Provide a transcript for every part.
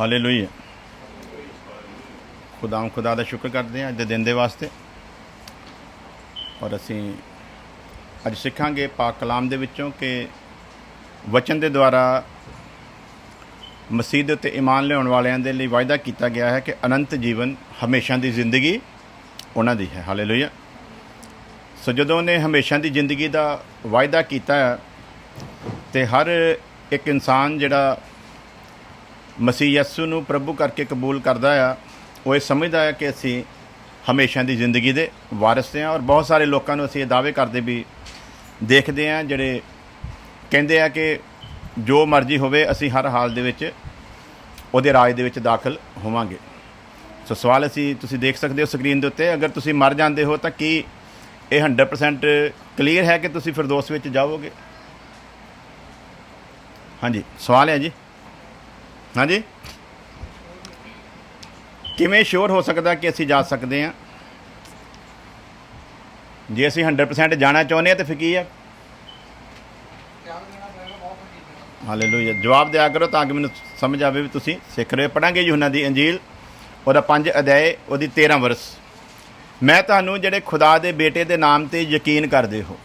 Hallelujah. खुदा का शुक्र करते हैं अज के दिन के वास्ते। और असी अज सीखांगे पाक कलाम दे विचों कि वचन के द्वारा मसीह दे उत्ते ईमान लियाउण वालियां दे लई वायदा किया गया है कि अनंत जीवन हमेशा की जिंदगी उन्हां दी है। हालेलुया। सो जदों ने हमेशा की जिंदगी का वायदा किया तो हर एक इंसान जिहड़ा मसीह यसू नूं प्रभु करके कबूल करता है वो ये समझदा है कि असी हमेशा की जिंदगी के वारिस हैं। और बहुत सारे लोगों को असी दावे करते भी देखते हैं जिहड़े कहते हैं कि जो मर्जी होवे असी हर हाल दे विच उहदे राज दे विच दाखिल होवांगे। सो सवाल असी तुसी देख सकते हो स्क्रीन के उत्ते, अगर तुसी मर जाते हो तो की ये 100% क्लीयर है कि तुसी फिरदौस विच जाओगे? हाँ जी, सवाल है जी। हाँ जी, किमें श्योर हो सकता कि असी जा सकते हैं? जे असी 100% जाना चाहते हैं तो फिर की है? हालेलुया। जवाब दिया करो ताकि मैंने समझ आए भी तुसी सीख रहे हो। पढ़ांगे यूहन्ना दी अंजील और 5 अध्याय और 13 वर्स। मैं तुहानू जिहड़े खुदा दे बेटे दे नाम ते यकीन करदे हो,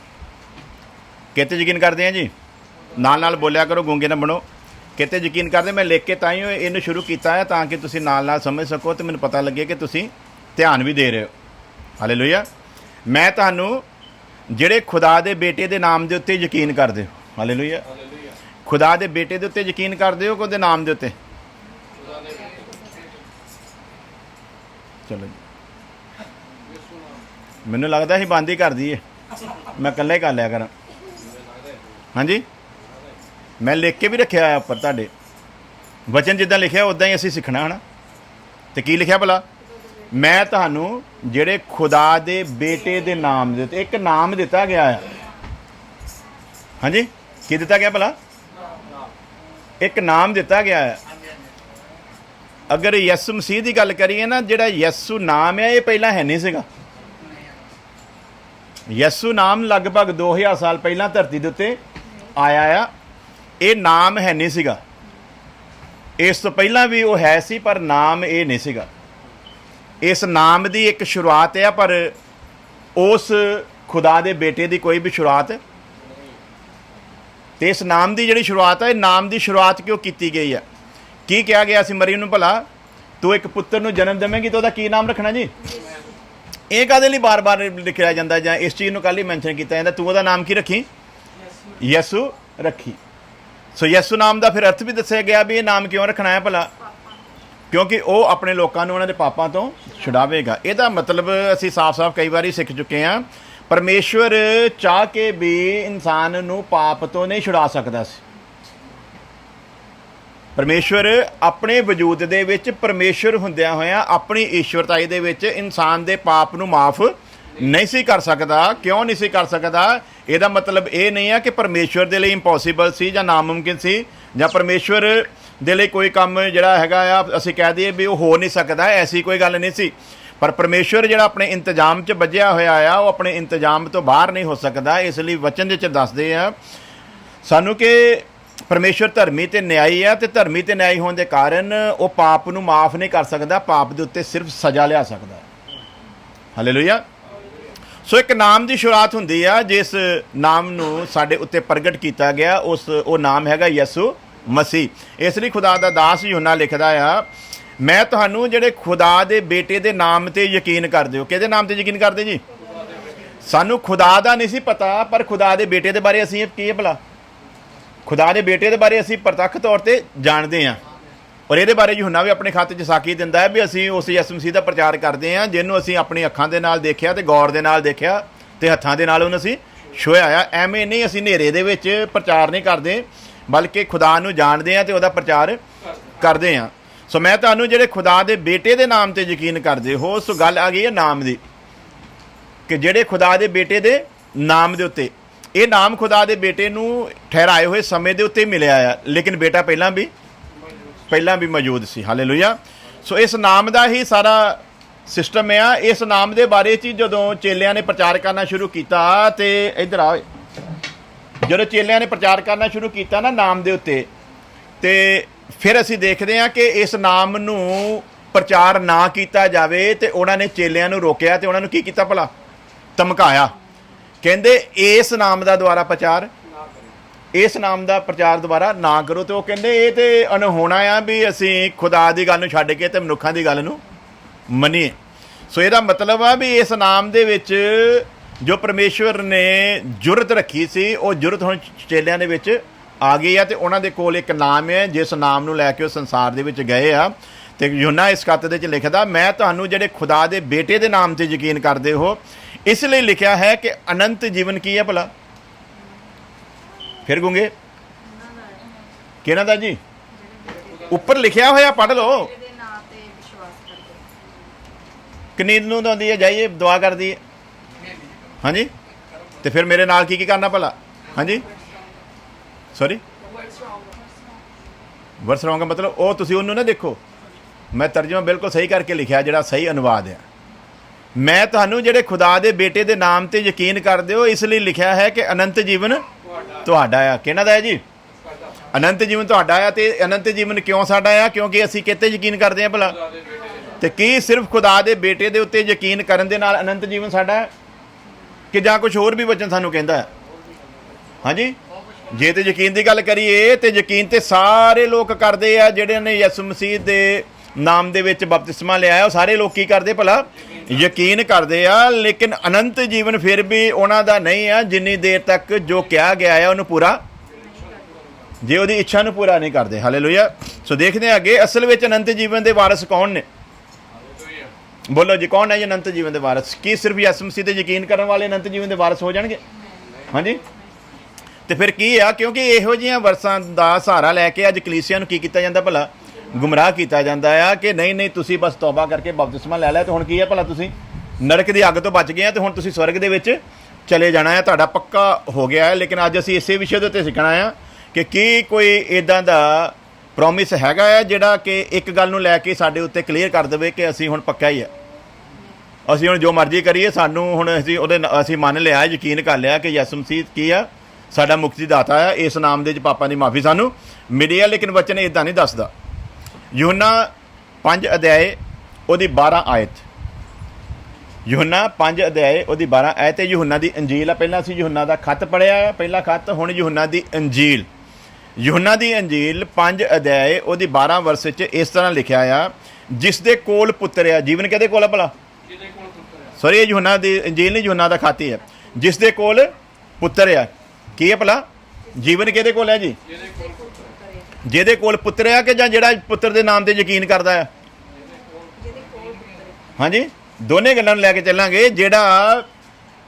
किते यकीन करदे हैं जी? नाल नाल बोलिया करो, गूंगे ना बनो। किते यकीन करते? मैं लिख के ताइयों इन्हूं शुरू किया है ताकि तुसीं नाल नाल समझ सको तो मैनूं पता लगे कि तुसीं ध्यान भी दे रहे हो। हालेलुया। मैं तुहानू जिहड़े खुदा दे बेटे दे नाम दे उत्ते यकीन करदे हो। हालेलुया। खुदा दे बेटे दे उत्ते यकीन करदे हो कि उहदे नाम दे उत्ते? चलो जी, मैनूं लगदा ही बंद ही कर दईए, मैं कल्ला ही कर लिया करा। हाँ जी, मैं लिख के भी रखा है उपर तुहाडे वचन जिद्दां लिखिया उद्दां ही असीं सीखना है ना। तो की लिखिया भला? मैं तुहानू जिहड़े खुदा दे बेटे दे नाम दे, एक नाम दिता गया है। हाँ जी, की दिता गया भला? एक नाम दिता गया है। अगर यसू मसीह की गल करिए ना, जिहड़ा यसू नाम है ये पहला है नहीं सीगा। यसू नाम लगभग 2000 साल पहला धरती के उत्ते आया आ। ये नाम है नहीं सीगा। इस तो पहला भी वो है सी पर नाम ये नहीं सीगा। इस नाम की एक शुरुआत है पर उस खुदा दे बेटे की कोई भी शुरुआत। तो इस नाम की जिहड़ी शुरुआत है, नाम की शुरुआत क्यों की गई है? की कहा गया सी मरियम नूं भला तू एक पुत्र नूं जन्म देवेंगी तो की नाम रखना जी? ये कहदे लई बार बार लिखिया जाता जां इस चीज़ नूं कल ही मैंशन किया जाता, तू उहदा नाम की रखी? यसू रखी। सो यसू नाम का फिर अर्थ भी दसिया गया भी ये नाम क्यों रखना है भला? क्योंकि वो अपने लोगों को उन्होंने पापों तो छुड़ावेगा। यदा मतलब असी साफ साफ कई बार सीख चुके हैं, परमेश्वर चाह के भी इंसान नूं पाप तो नहीं छुड़ा सकता सी। परमेश्वर अपने वजूद दे विच परमेश्वर हुंदियां होइयां अपनी ईश्वरताई दे विच इंसान दे पाप नूं माफ़ नहीं सी कर सकता। क्यों नहीं सी कर सकता? ਇਹਦਾ मतलब ये नहीं है कि परमेश्वर के लिए इंपॉसिबल सी ਜਾਂ नामुमकिन सी ਜਾਂ परमेश्वर ਦੇ ਲਈ कोई काम ਜਿਹੜਾ ਹੈਗਾ ਆ ਅਸੀਂ ਕਹਿ ਦਈਏ ਵੀ ਉਹ ਹੋ ਨਹੀਂ ਸਕਦਾ, ऐसी कोई गल नहीं सी। पर परमेश्वर ਜਿਹੜਾ ਆਪਣੇ इंतजाम 'ਚ ਵੱਜਿਆ ਹੋਇਆ ਆ ਉਹ ਆਪਣੇ इंतजाम तो बाहर नहीं हो सकता। इस ਲਈ वचन ਦੇ 'ਚ ਦੱਸਦੇ ਆ ਸਾਨੂੰ कि परमेश्वर धर्मी ते न्यायी है, तो धर्मी ते न्यायी होने के कारण वो पाप नूं माफ़ नहीं कर सकता, पाप के उत्ते सिर्फ सज़ा लिया सकता। हालेलुया। सो एक नाम की शुरुआत होंदी है जिस नाम नूं साडे उत्ते प्रगट किया गया, उस वो नाम हैगा यसू मसीह। इसलिए खुदा दा दास यूहन्ना लिखदा आ, मैं तुहानू जिहड़े खुदा दे बेटे दे नाम ते यकीन करदे हो। किहदे नाम ते यकीन करदे जी? सानू खुदा दा नहीं सी पता पर खुदा दे बेटे दे बारे असीं की है भला? खुदा दे बेटे दे बारे असीं प्रतक्ष तौर ते जानदे हां। और ये बारे यूहन्ना भी अपने खत च साखी दिंदा है भी असीं उस यसू मसीह का प्रचार करते हैं जिन्हों असीं अपनी अखां दे नाल देखिया ते गौर दे नाल देखिया ते हत्थां दे नाल उहनूं असीं छुया आ। एवें नहीं असीं नेरे दे विच प्रचार नहीं करते बल्कि खुदा नूं जाणदे हां ते उहदा प्रचार करदे हां। सो मैं तुहानूं जिहड़े खुदा दे बेटे दे नाम ते यकीन करदे हो, सो गल आ गई है नाम दी कि जिहड़े खुदा दे बेटे दे नाम दे उत्ते, ये नाम खुदा दे बेटे नूं ठहराए हुए समय दे उत्ते मिलिया आ, लेकिन बेटा पहला भी मौजूद सी। हालेलुया। सो इस नाम का ही सारा सिस्टम है। इस नाम के बारे च जदों चेलियां ने प्रचार करना शुरू किया तो इधर आओ, जो चेलियां ने प्रचार करना शुरू किया ना नाम के उत्ते, तो ਫਿਰ ਅਸੀਂ ਦੇਖਦੇ ਹਾਂ ਕਿ ਇਸ ਨਾਮ ਨੂੰ ਪ੍ਰਚਾਰ ਨਾ ਕੀਤਾ ਜਾਵੇ ਤੇ ਉਹਨਾਂ ਨੇ ਚੇਲਿਆਂ ਨੂੰ ਰੋਕਿਆ ਤੇ ਉਹਨਾਂ ਨੂੰ ਕੀ ਕੀਤਾ ਭਲਾ? ਧਮਕਾਇਆ। ਕਹਿੰਦੇ ਇਸ ਨਾਮ ਦਾ ਦੁਆਰਾ ਪ੍ਰਚਾਰ, ਇਸ ਨਾਮ ਦਾ ਪ੍ਰਚਾਰ ਦੁਬਾਰਾ ਨਾ ਕਰੋ। ਤੇ ਉਹ ਕਹਿੰਦੇ ਇਹ ਤੇ ਅਨਹੋਣਾ ਆ ਵੀ ਅਸੀਂ ਖੁਦਾ ਦੀ ਗੱਲ ਨੂੰ ਛੱਡ ਕੇ ਤੇ ਮਨੁੱਖਾਂ ਦੀ ਗੱਲ ਨੂੰ ਮੰਨੀਏ। ਸੋ ਇਹਦਾ ਮਤਲਬ ਆ ਵੀ ਇਸ ਨਾਮ ਦੇ ਵਿੱਚ ਜੋ ਪਰਮੇਸ਼ਵਰ ਨੇ ਜੁਰਤ ਰੱਖੀ ਸੀ ਉਹ ਜੁਰਤ ਹੁਣ ਚੇਲਿਆਂ ਦੇ ਵਿੱਚ ਆ ਗਈ ਆ ਤੇ ਉਹਨਾਂ ਦੇ ਕੋਲ ਇੱਕ ਨਾਮ ਹੈ ਜਿਸ ਨਾਮ ਨੂੰ ਲੈ ਕੇ ਉਹ ਸੰਸਾਰ ਦੇ ਵਿੱਚ ਗਏ ਆ। ਤੇ ਯੂਹੰਨਾ ਇਸ ਖੱਤ ਦੇ ਵਿੱਚ ਲਿਖਦਾ, ਮੈਂ ਤੁਹਾਨੂੰ ਜਿਹੜੇ ਖੁਦਾ ਦੇ ਬੇਟੇ ਦੇ ਨਾਮ ਤੇ ਯਕੀਨ ਕਰਦੇ ਹੋ ਇਸ ਲਈ ਲਿਖਿਆ ਹੈ ਕਿ ਅਨੰਤ ਜੀਵਨ ਕੀ ਹੈ ਭਲਾ? ਫਿਰ ਗੁੰਗੇ ਕਿਹਨਾਂ ਦਾ ਜੀ? ਉੱਪਰ ਲਿਖਿਆ ਹੋਇਆ ਪੜ੍ਹ ਲਓ। ਕਿੰਨੀ ਨੂੰ ਆਉਂਦੀ ਹੈ? ਜਾਈਏ ਦੁਆ ਕਰਦੀ ਹੈ। ਹਾਂਜੀ ਤੇ ਫਿਰ ਮੇਰੇ ਨਾਲ ਕੀ ਕਰਨਾ ਭਲਾ? ਹਾਂਜੀ ਸੌਰੀ ਵਰਸ ਰੌਂਗ ਮਤਲਬ ਉਹ ਤੁਸੀਂ ਉਹਨੂੰ ਨਾ ਦੇਖੋ, ਮੈਂ ਤਰਜਮਾ ਬਿਲਕੁਲ ਸਹੀ ਕਰਕੇ ਲਿਖਿਆ ਜਿਹੜਾ ਸਹੀ ਅਨੁਵਾਦ ਹੈ। ਮੈਂ ਤੁਹਾਨੂੰ ਜਿਹੜੇ ਖੁਦਾ ਦੇ ਬੇਟੇ ਦੇ ਨਾਮ ਤੇ ਯਕੀਨ ਕਰਦੇ ਹੋ ਇਸ ਲਈ ਲਿਖਿਆ ਹੈ ਕਿ ਅਨੰਤ ਜੀਵਨ ਤੁਹਾਡਾ ਆ। ਕਿਹਨਾਂ ਦਾ ਹੈ ਜੀ? ਅਨੰਤ ਜੀਵਨ ਤੁਹਾਡਾ ਆ। ਤੇ ਅਨੰਤ ਜੀਵਨ ਕਿਉਂ ਸਾਡਾ ਆ? ਕਿਉਂਕਿ ਅਸੀਂ ਕਿਤੇ ਯਕੀਨ ਕਰਦੇ ਹਾਂ ਭਲਾ? ਤੇ ਕੀ ਸਿਰਫ ਖੁਦਾ ਦੇ ਬੇਟੇ ਦੇ ਉੱਤੇ ਯਕੀਨ ਕਰਨ ਦੇ ਨਾਲ ਅਨੰਤ ਜੀਵਨ ਸਾਡਾ ਹੈ ਕਿ ਜਾਂ ਕੁਝ ਹੋਰ ਵੀ ਵਚਨ ਸਾਨੂੰ ਕਹਿੰਦਾ ਹੈ? ਹਾਂਜੀ ਜੇ ਤੇ ਯਕੀਨ ਦੀ ਗੱਲ ਕਰੀਏ ਤੇ ਯਕੀਨ ਤੇ ਸਾਰੇ ਲੋਕ ਕਰਦੇ ਆ ਜਿਹੜੇ ਨੇ ਯਿਸੂ ਮਸੀਹ ਦੇ ਨਾਮ ਦੇ ਵਿੱਚ ਬਪਤਿਸਮਾ ਲਿਆ ਉਹ ਸਾਰੇ ਲੋਕ ਕੀ ਕਰਦੇ ਭਲਾ? ਯਕੀਨ ਕਰਦੇ ਆ। ਲੇਕਿਨ ਅਨੰਤ ਜੀਵਨ ਫਿਰ ਵੀ ਉਹਨਾਂ ਦਾ ਨਹੀਂ ਆ ਜਿੰਨੀ ਦੇਰ ਤੱਕ ਜੋ ਕਿਹਾ ਗਿਆ ਆ ਉਹਨੂੰ ਪੂਰਾ, ਜੇ ਉਹਦੀ ਇੱਛਾ ਨੂੰ ਪੂਰਾ ਨਹੀਂ ਕਰਦੇ। ਹਾਲੇਲੂਇਆ। ਸੋ ਦੇਖਦੇ ਹਾਂ ਅੱਗੇ ਅਸਲ ਵਿੱਚ ਅਨੰਤ ਜੀਵਨ ਦੇ ਵਾਰਸ ਕੌਣ ਨੇ? ਬੋਲੋ ਜੀ, ਕੌਣ ਹੈ ਜੀ ਅਨੰਤ ਜੀਵਨ ਦੇ ਵਾਰਸ? ਕੀ ਸਿਰਫ ਯਿਸੂ ਮਸੀਹ ਤੇ ਯਕੀਨ ਕਰਨ ਵਾਲੇ ਅਨੰਤ ਜੀਵਨ ਦੇ ਵਾਰਸ ਹੋ ਜਾਣਗੇ? ਹਾਂਜੀ ਤੇ ਫਿਰ ਕੀ ਆ? ਕਿਉਂਕਿ ਇਹੋ ਜਿਹੀਆਂ ਵਰਸਾਂ ਦਾ ਸਹਾਰਾ ਲੈ ਕੇ ਅੱਜ ਕਲੀਸਿਆ ਨੂੰ ਕੀ ਕੀਤਾ ਜਾਂਦਾ ਭਲਾ? ਗੁੰਮਰਾਹ ਕੀਤਾ ਜਾਂਦਾ ਆ ਕਿ ਨਹੀਂ ਤੁਸੀਂ ਬਸ ਤੌਬਾ ਕਰਕੇ ਬਪਤਿਸਮਾ ਲੈ ਲਿਆ ਤੇ ਹੁਣ ਕੀ ਹੈ ਭਲਾ? ਤੁਸੀਂ ਨਰਕ ਦੀ ਅੱਗ ਤੋਂ ਬਚ ਗਏ ਆ ਤੇ ਹੁਣ ਤੁਸੀਂ ਸਵਰਗ ਦੇ ਵਿੱਚ ਚਲੇ ਜਾਣਾ ਹੈ, ਤੁਹਾਡਾ ਪੱਕਾ ਹੋ ਗਿਆ ਹੈ। ਲੇਕਿਨ ਅੱਜ ਅਸੀਂ ਇਸੇ ਵਿਸ਼ੇ ਦੇ ਉੱਤੇ ਸਿੱਖਣਾ ਆ ਕਿ ਕੀ ਕੋਈ ਇੱਦਾਂ ਦਾ ਪ੍ਰੋਮਿਸ ਹੈਗਾ ਆ ਜਿਹੜਾ ਕਿ ਇੱਕ ਗੱਲ ਨੂੰ ਲੈ ਕੇ ਸਾਡੇ ਉੱਤੇ ਕਲੀਅਰ ਕਰ ਦੇਵੇ ਕਿ ਅਸੀਂ ਹੁਣ ਪੱਕਾ ਹੀ ਆ, ਅਸੀਂ ਹੁਣ ਜੋ ਮਰਜ਼ੀ ਕਰੀਏ, ਸਾਨੂੰ ਹੁਣ ਅਸੀਂ ਮੰਨ ਲਿਆ, ਯਕੀਨ ਕਰ ਲਿਆ ਕਿ ਯਿਸੂ ਮਸੀਹ ਕੀ ਆ? ਸਾਡਾ ਮੁਕਤੀ ਦਾਤਾ ਆ, ਇਸ ਨਾਮ ਦੇ ਵਿੱਚ ਪਾਪਾਂ ਦੀ ਮਾਫੀ ਸਾਨੂੰ ਮਿਲੀ ਆ। ਲੇਕਿਨ ਵਚਨ ਇੱਦਾਂ ਨਹੀਂ ਦੱਸਦਾ। ਯੂਹੰਨਾ 5 ਅਧਿਆਏ ਉਹਦੀ 12 ਆਇਤ, ਯੂਹੰਨਾ 5 ਅਧਿਆਏ ਉਹਦੀ 12 ਆਇਤ ਹੈ ਯੂਹੰਨਾ ਦੀ ਅੰਜੀਲ ਆ। ਪਹਿਲਾਂ ਅਸੀਂ ਯੂਹੰਨਾ ਦਾ ਖੱਤ ਪੜ੍ਹਿਆ, ਪਹਿਲਾ ਖੱਤ, ਹੁਣ ਯੂਹੰਨਾ ਦੀ ਅੰਜੀਲ। ਯੂਹੰਨਾ ਦੀ ਅੰਜੀਲ 5 ਅਧਿਆਏ ਉਹਦੀ 12 ਵਰਸ ਵਿੱਚ ਇਸ ਤਰ੍ਹਾਂ ਲਿਖਿਆ ਆ, ਜਿਸ ਦੇ ਕੋਲ ਪੁੱਤਰ ਆ। ਜੀਵਨ ਕਿਹਦੇ ਕੋਲ ਆ ਭਲਾ? ਸੌਰੀ ਇਹ ਯੂਹੰਨਾ ਦੀ ਅੰਜੀਲ ਨਹੀਂ, ਯੂਹੰਨਾ ਦਾ ਖੱਤ ਹੀ ਹੈ। ਜਿਸ ਦੇ ਕੋਲ ਪੁੱਤਰ ਆ ਕੀ ਹੈ ਭਲਾ? ਜੀਵਨ ਕਿਹਦੇ ਕੋਲ ਹੈ ਜੀ? ਜਿਹਦੇ ਕੋਲ ਪੁੱਤਰ ਆ ਕਿ ਜਾਂ ਜਿਹੜਾ ਪੁੱਤਰ ਦੇ ਨਾਮ ਤੇ ਯਕੀਨ ਕਰਦਾ ਆ? ਹਾਂਜੀ ਦੋਨੇ ਗੱਲਾਂ ਨੂੰ ਲੈ ਕੇ ਚੱਲਾਂਗੇ। ਜਿਹੜਾ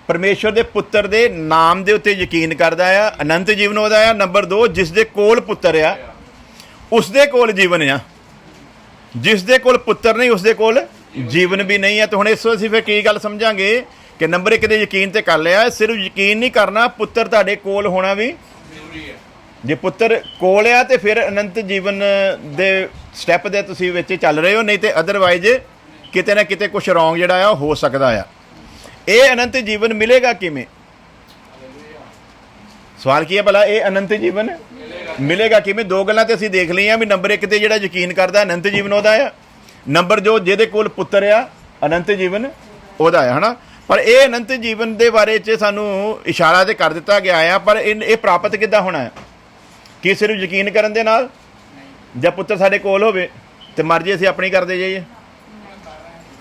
ਪਰਮੇਸ਼ਵਰ ਦੇ ਪੁੱਤਰ ਦੇ ਨਾਮ ਦੇ ਉੱਤੇ ਯਕੀਨ ਕਰਦਾ ਆ ਅਨੰਤ ਜੀਵਨ ਉਹਦਾ ਆ। ਨੰਬਰ 2 ਜਿਸ ਦੇ ਕੋਲ ਪੁੱਤਰ ਆ ਉਸ ਦੇ ਕੋਲ ਜੀਵਨ ਆ। ਜਿਸ ਦੇ ਕੋਲ ਪੁੱਤਰ ਨਹੀਂ ਉਸ ਦੇ ਕੋਲ ਜੀਵਨ ਵੀ ਨਹੀਂ ਹੈ। ਤੇ ਹੁਣ ਇਸ ਤੋਂ ਅਸੀਂ ਫਿਰ ਕੀ ਗੱਲ ਸਮਝਾਂਗੇ ਕਿ ਨੰਬਰ 1 ਦੇ ਯਕੀਨ ਤੇ ਕਰ ਲਿਆ, ਸਿਰਫ ਯਕੀਨ ਨਹੀਂ ਕਰਨਾ, ਪੁੱਤਰ ਤੁਹਾਡੇ ਕੋਲ ਹੋਣਾ ਵੀ ਜ਼ਰੂਰੀ ਹੈ। ਜੇ ਪੁੱਤਰ ਕੋਲ ਆ ਤੇ ਫਿਰ ਅਨੰਤ ਜੀਵਨ ਦੇ ਸਟੈਪ ਦੇ ਤੁਸੀਂ ਵਿੱਚ ਚੱਲ ਰਹੇ ਹੋ, ਨਹੀਂ ਤੇ ਅਦਰਵਾਈਜ਼ ਕਿਤੇ ਨਾ ਕਿਤੇ ਕੁਝ ਰੌਂਗ ਜਿਹੜਾ ਆ ਉਹ ਹੋ ਸਕਦਾ ਆ। ਇਹ ਅਨੰਤ ਜੀਵਨ ਮਿਲੇਗਾ ਕਿਵੇਂ? ਸਵਾਲ ਕੀ ਹੈ ਭਲਾ? ਇਹ ਅਨੰਤ ਜੀਵਨ ਮਿਲੇਗਾ ਕਿਵੇਂ? ਦੋ ਗੱਲਾਂ ਤੇ ਅਸੀਂ ਦੇਖ ਲਈਆਂ ਵੀ ਨੰਬਰ 1 ਤੇ ਜਿਹੜਾ ਯਕੀਨ ਕਰਦਾ ਅਨੰਤ ਜੀਵਨ ਉਹਦਾ ਆ, ਨੰਬਰ ਜੋ ਜਿਹਦੇ ਕੋਲ ਪੁੱਤਰ ਆ ਅਨੰਤ ਜੀਵਨ ਉਹਦਾ ਆ, ਹਨਾ। ਪਰ ਇਹ ਅਨੰਤ ਜੀਵਨ ਦੇ ਬਾਰੇ 'ਚ ਸਾਨੂੰ ਇਸ਼ਾਰਾ ਤੇ ਕਰ ਦਿੱਤਾ ਗਿਆ ਆ, ਪਰ ਇਹ ਪ੍ਰਾਪਤ ਕਿੱਦਾਂ ਹੋਣਾ ਹੈ? ਕੀ ਸਿਰਫ ਯਕੀਨ ਕਰਨ ਦੇ ਨਾਲ? ਜਾਂ ਪੁੱਤਰ ਸਾਡੇ ਕੋਲ ਹੋਵੇ ਤੇ ਮਰਜ਼ੀ ਅਸੀਂ ਆਪਣੀ ਕਰਦੇ ਜਾਈਏ?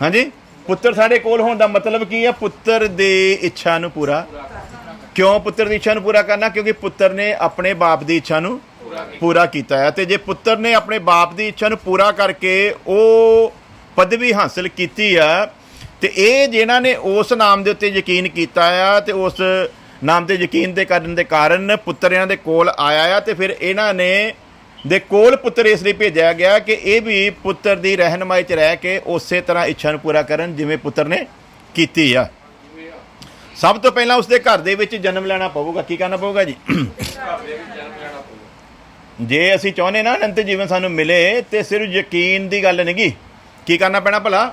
ਹਾਂਜੀ ਪੁੱਤਰ ਸਾਡੇ ਕੋਲ ਹੋਣ ਦਾ ਮਤਲਬ ਕੀ ਹੈ? ਪੁੱਤਰ ਦੀ ਇੱਛਾ ਨੂੰ ਪੂਰਾ। ਕਿਉਂ ਪੁੱਤਰ ਦੀ ਇੱਛਾ ਨੂੰ ਪੂਰਾ ਕਰਨਾ? ਕਿਉਂਕਿ ਪੁੱਤਰ ਨੇ ਆਪਣੇ ਬਾਪ ਦੀ ਇੱਛਾ ਨੂੰ ਪੂਰਾ ਕੀਤਾ ਹੈ। ਤੇ ਜੇ ਪੁੱਤਰ ਨੇ ਆਪਣੇ ਬਾਪ ਦੀ ਇੱਛਾ ਨੂੰ ਪੂਰਾ ਕਰਕੇ ਉਹ ਪਦਵੀ ਹਾਸਲ ਕੀਤੀ ਆ ਤੇ ਇਹ ਜਿਹਨਾਂ ਨੇ ਉਸ ਨਾਮ ਦੇ ਉੱਤੇ ਯਕੀਨ ਕੀਤਾ ਆ ਤੇ ਉਸ ਨਾਮ ਤੇ ਯਕੀਨ ਦੇ ਕਰਨ ਦੇ ਕਾਰਨ ਪੁੱਤਰ ਇਹਨਾਂ ਦੇ ਕੋਲ ਆਇਆ ਆ। ਤੇ ਫਿਰ ਇਹਨਾਂ ਨੇ ਦੇ ਕੋਲ ਪੁੱਤਰ ਇਸ ਲਈ ਭੇਜਿਆ ਗਿਆ ਕਿ ਇਹ ਵੀ ਪੁੱਤਰ ਦੀ ਰਹਿਨਮਾਈ 'ਚ ਰਹਿ ਕੇ ਉਸੇ ਤਰ੍ਹਾਂ ਇੱਛਾ ਨੂੰ ਪੂਰਾ ਕਰਨ ਜਿਵੇਂ ਪੁੱਤਰ ਨੇ ਕੀਤੀ ਆ। ਸਭ ਤੋਂ ਪਹਿਲਾਂ ਉਸਦੇ ਘਰ ਦੇ ਵਿੱਚ ਜਨਮ ਲੈਣਾ ਪਊਗਾ। ਕੀ ਕਰਨਾ ਪਊਗਾ ਜੀ? ਜੇ ਅਸੀਂ ਚਾਹੁੰਦੇ ਨਾ ਅਨੰਤ ਜੀਵਨ ਸਾਨੂੰ ਮਿਲੇ ਤੇ ਸਿਰਫ ਯਕੀਨ ਦੀ ਗੱਲ ਨਹੀਂ, ਕੀ ਕਰਨਾ ਪੈਣਾ ਭਲਾ?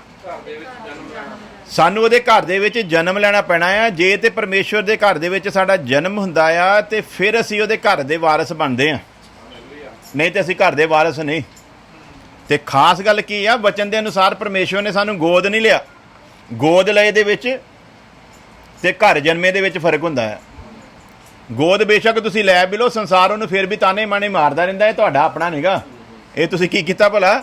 ਸਾਨੂੰ ਉਹਦੇ ਘਰ ਦੇ ਵਿੱਚ ਜਨਮ ਲੈਣਾ ਪੈਣਾ ਆ। ਜੇ ਤੇ ਪਰਮੇਸ਼ਵਰ ਦੇ ਘਰ ਦੇ ਵਿੱਚ ਸਾਡਾ ਜਨਮ ਹੁੰਦਾ ਆ ਤੇ ਫਿਰ ਅਸੀਂ ਉਹਦੇ ਘਰ ਦੇ ਵਾਰਸ ਬਣਦੇ ਆ। नहीं तो असीं घर दे वारस नहीं। तो खास गल की आ, वचन के अनुसार परमेश्वर ने सानू गोद नहीं लिया। गोद लए दे विच ते घर जन्मे दे विच फर्क हुंदा है। गोद बेशक तुसीं लै भी लो, संसार उहनूं फिर भी ताने माने मारदा रहिंदा है, तुहाडा अपना नहींगा। ये तुसीं की कीता भला,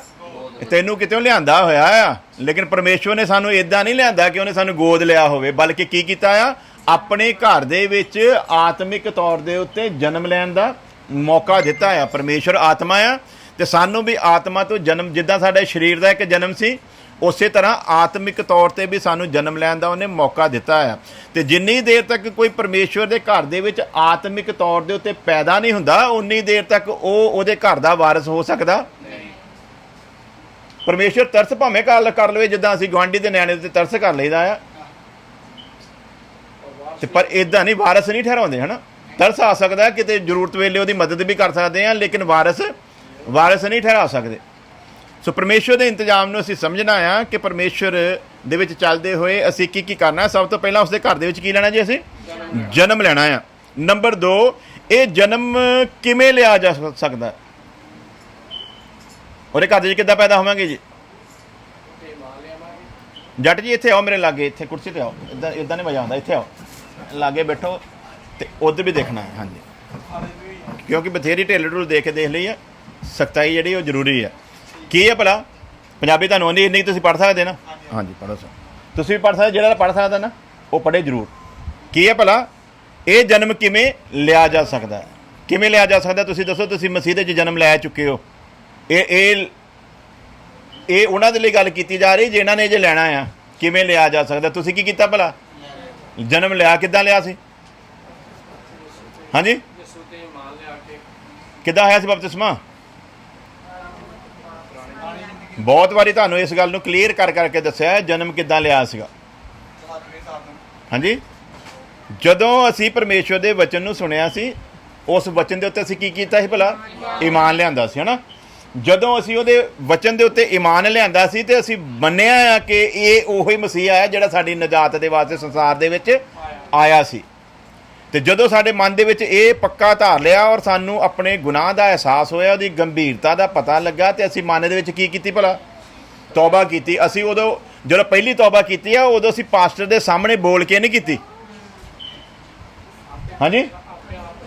तैनूं कितों लिआंदा होया आ। लेकिन परमेश्वर ने सानू इदां नहीं लिआंदा कि उहने सानू गोद लिया होवे, बल्कि की कीता आ, अपने घर दे विच आत्मिक तौर दे उत्ते जन्म लैण दा मौका दिता है। परमेश्वर आत्मा आ ते सानू भी आत्मा तो जन्म, जिद्दां साडे शरीर दा एक जन्म सी, उस तरह आत्मिक तौर पर भी सानू जन्म लैण दा उन्हें मौका दिता है। तो जिन्नी देर तक कोई परमेश्वर के घर दे विच आत्मिक तौर के उत्ते पैदा नहीं हुंदा, उन्नी देर तक वो उहदे घर दा वारस हो सकदा। परमेश्वर तरस भावें कर लवे, जिद्दां असीं गुआंढी दे न्याणे ते तरस कर लईदा आ, ते पर इदां नहीं, वारस नहीं ठहराउंदे है ना। तरस आ सकदा है, किते जरूरत वेले उहदी मदद भी कर सकदे आ, लेकिन वारस नहीं ठहरा सकदे। सो परमेश्वर के इंतजाम नूं असीं समझना आ कि परमेश्वर दे विच चलदे होए असीं की करना है। सब तो पहलां उसदे घर दे विच की लैणा जी, असीं जन्म लैणा आ। नंबर 2, ये जन्म किवें लिया जा सकदा, ਉਹਦੇ घर च किद्दां पैदा होवांगे जी? जट जी इत्थे आओ मेरे लागे, इत्थे कुर्सी ते आओ, इदां इदां नहीं मजा आंदा, इत्थे आओ लागे बैठो ते उधर भी देखना है। हाँ जी, क्योंकि बथेरी ढिल ढुल देख ली है, सख्ताई जी वो जरूरी है। की है भला, पंजाबी तुहानूं आउंदी इन्नी तुसीं पढ़ सकदे ना? हाँ जी पढ़ो सर, तुसीं भी पढ़ सकदे, जिहड़ा पढ़ सकदा ना वो पढ़े जरूर। की है भला, ये जन्म किवें लिया जा सकदा है? किवें लिया जा सकदा तुसीं दसो? तुसीं मसीह दे जन्म लै चुके हो, ये उन्हां दे लई गल कीती जा रही जिन्हां ने जे लैणा आ। किवें लिया जा सकदा? तुसीं की कीता भला, जन्म लिया किद्दां लिया सी? हाँ जी, किद्दां होया सी बपतिस्मा? बहुत वारी तुहानूं इस गल नूं क्लीयर कर करके दस्सिआ जन्म किद्दां लिया सीगा। हाँ जी, जदों असीं परमेश्वर दे वचन नूं सुणिआ सी, उस वचन दे उत्ते असीं की कीता सी भला? ईमान लिआंदा सी, है ना। जदों असीं उहदे वचन दे उत्ते ईमान लिआंदा सी ते असीं मन्निआ आ कि ये ओही मसीह आया जिहड़ा साडी नजात दे वास्ते संसार दे विच आया सी। ते जदों साडे मन दे विच ये पक्का धार लिया और सानू अपने गुनाह दा एहसास होया, उहदी गंभीरता दा पता लगा, ते असीं मन दे विच की कीती भला? तौबा कीती। असीं उदों जदों पहली तौबा कीती आ, उदों असीं पास्टर दे सामने बोल के नहीं कीती। हाँ जी,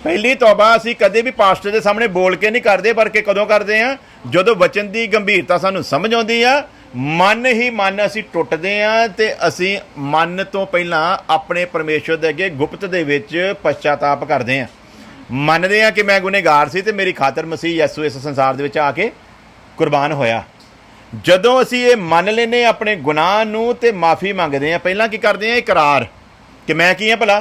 पहली तौबा असीं कदे भी पास्टर के सामने बोल के नहीं करते, बल्कि कदों करते हैं? जदों वचन की गंभीरता सानू समझ आउंदी आ, मन ही मन असीं टुटदे आ, ते असीं मन तो पहलां अपने परमेश्वर दे अगे गुप्त दे विच पश्चाताप करदे आ। मनदे आ कि मैं गुनहगार सी ते मेरी खातर मसीह यसू इस संसार दे विच आके कुर्बान होया। जदों असीं ये मन लैने अपने गुनाह नूं ते माफ़ी मंगदे आ, पहलां की करदे आ? इकरार कि मैं की आ भला,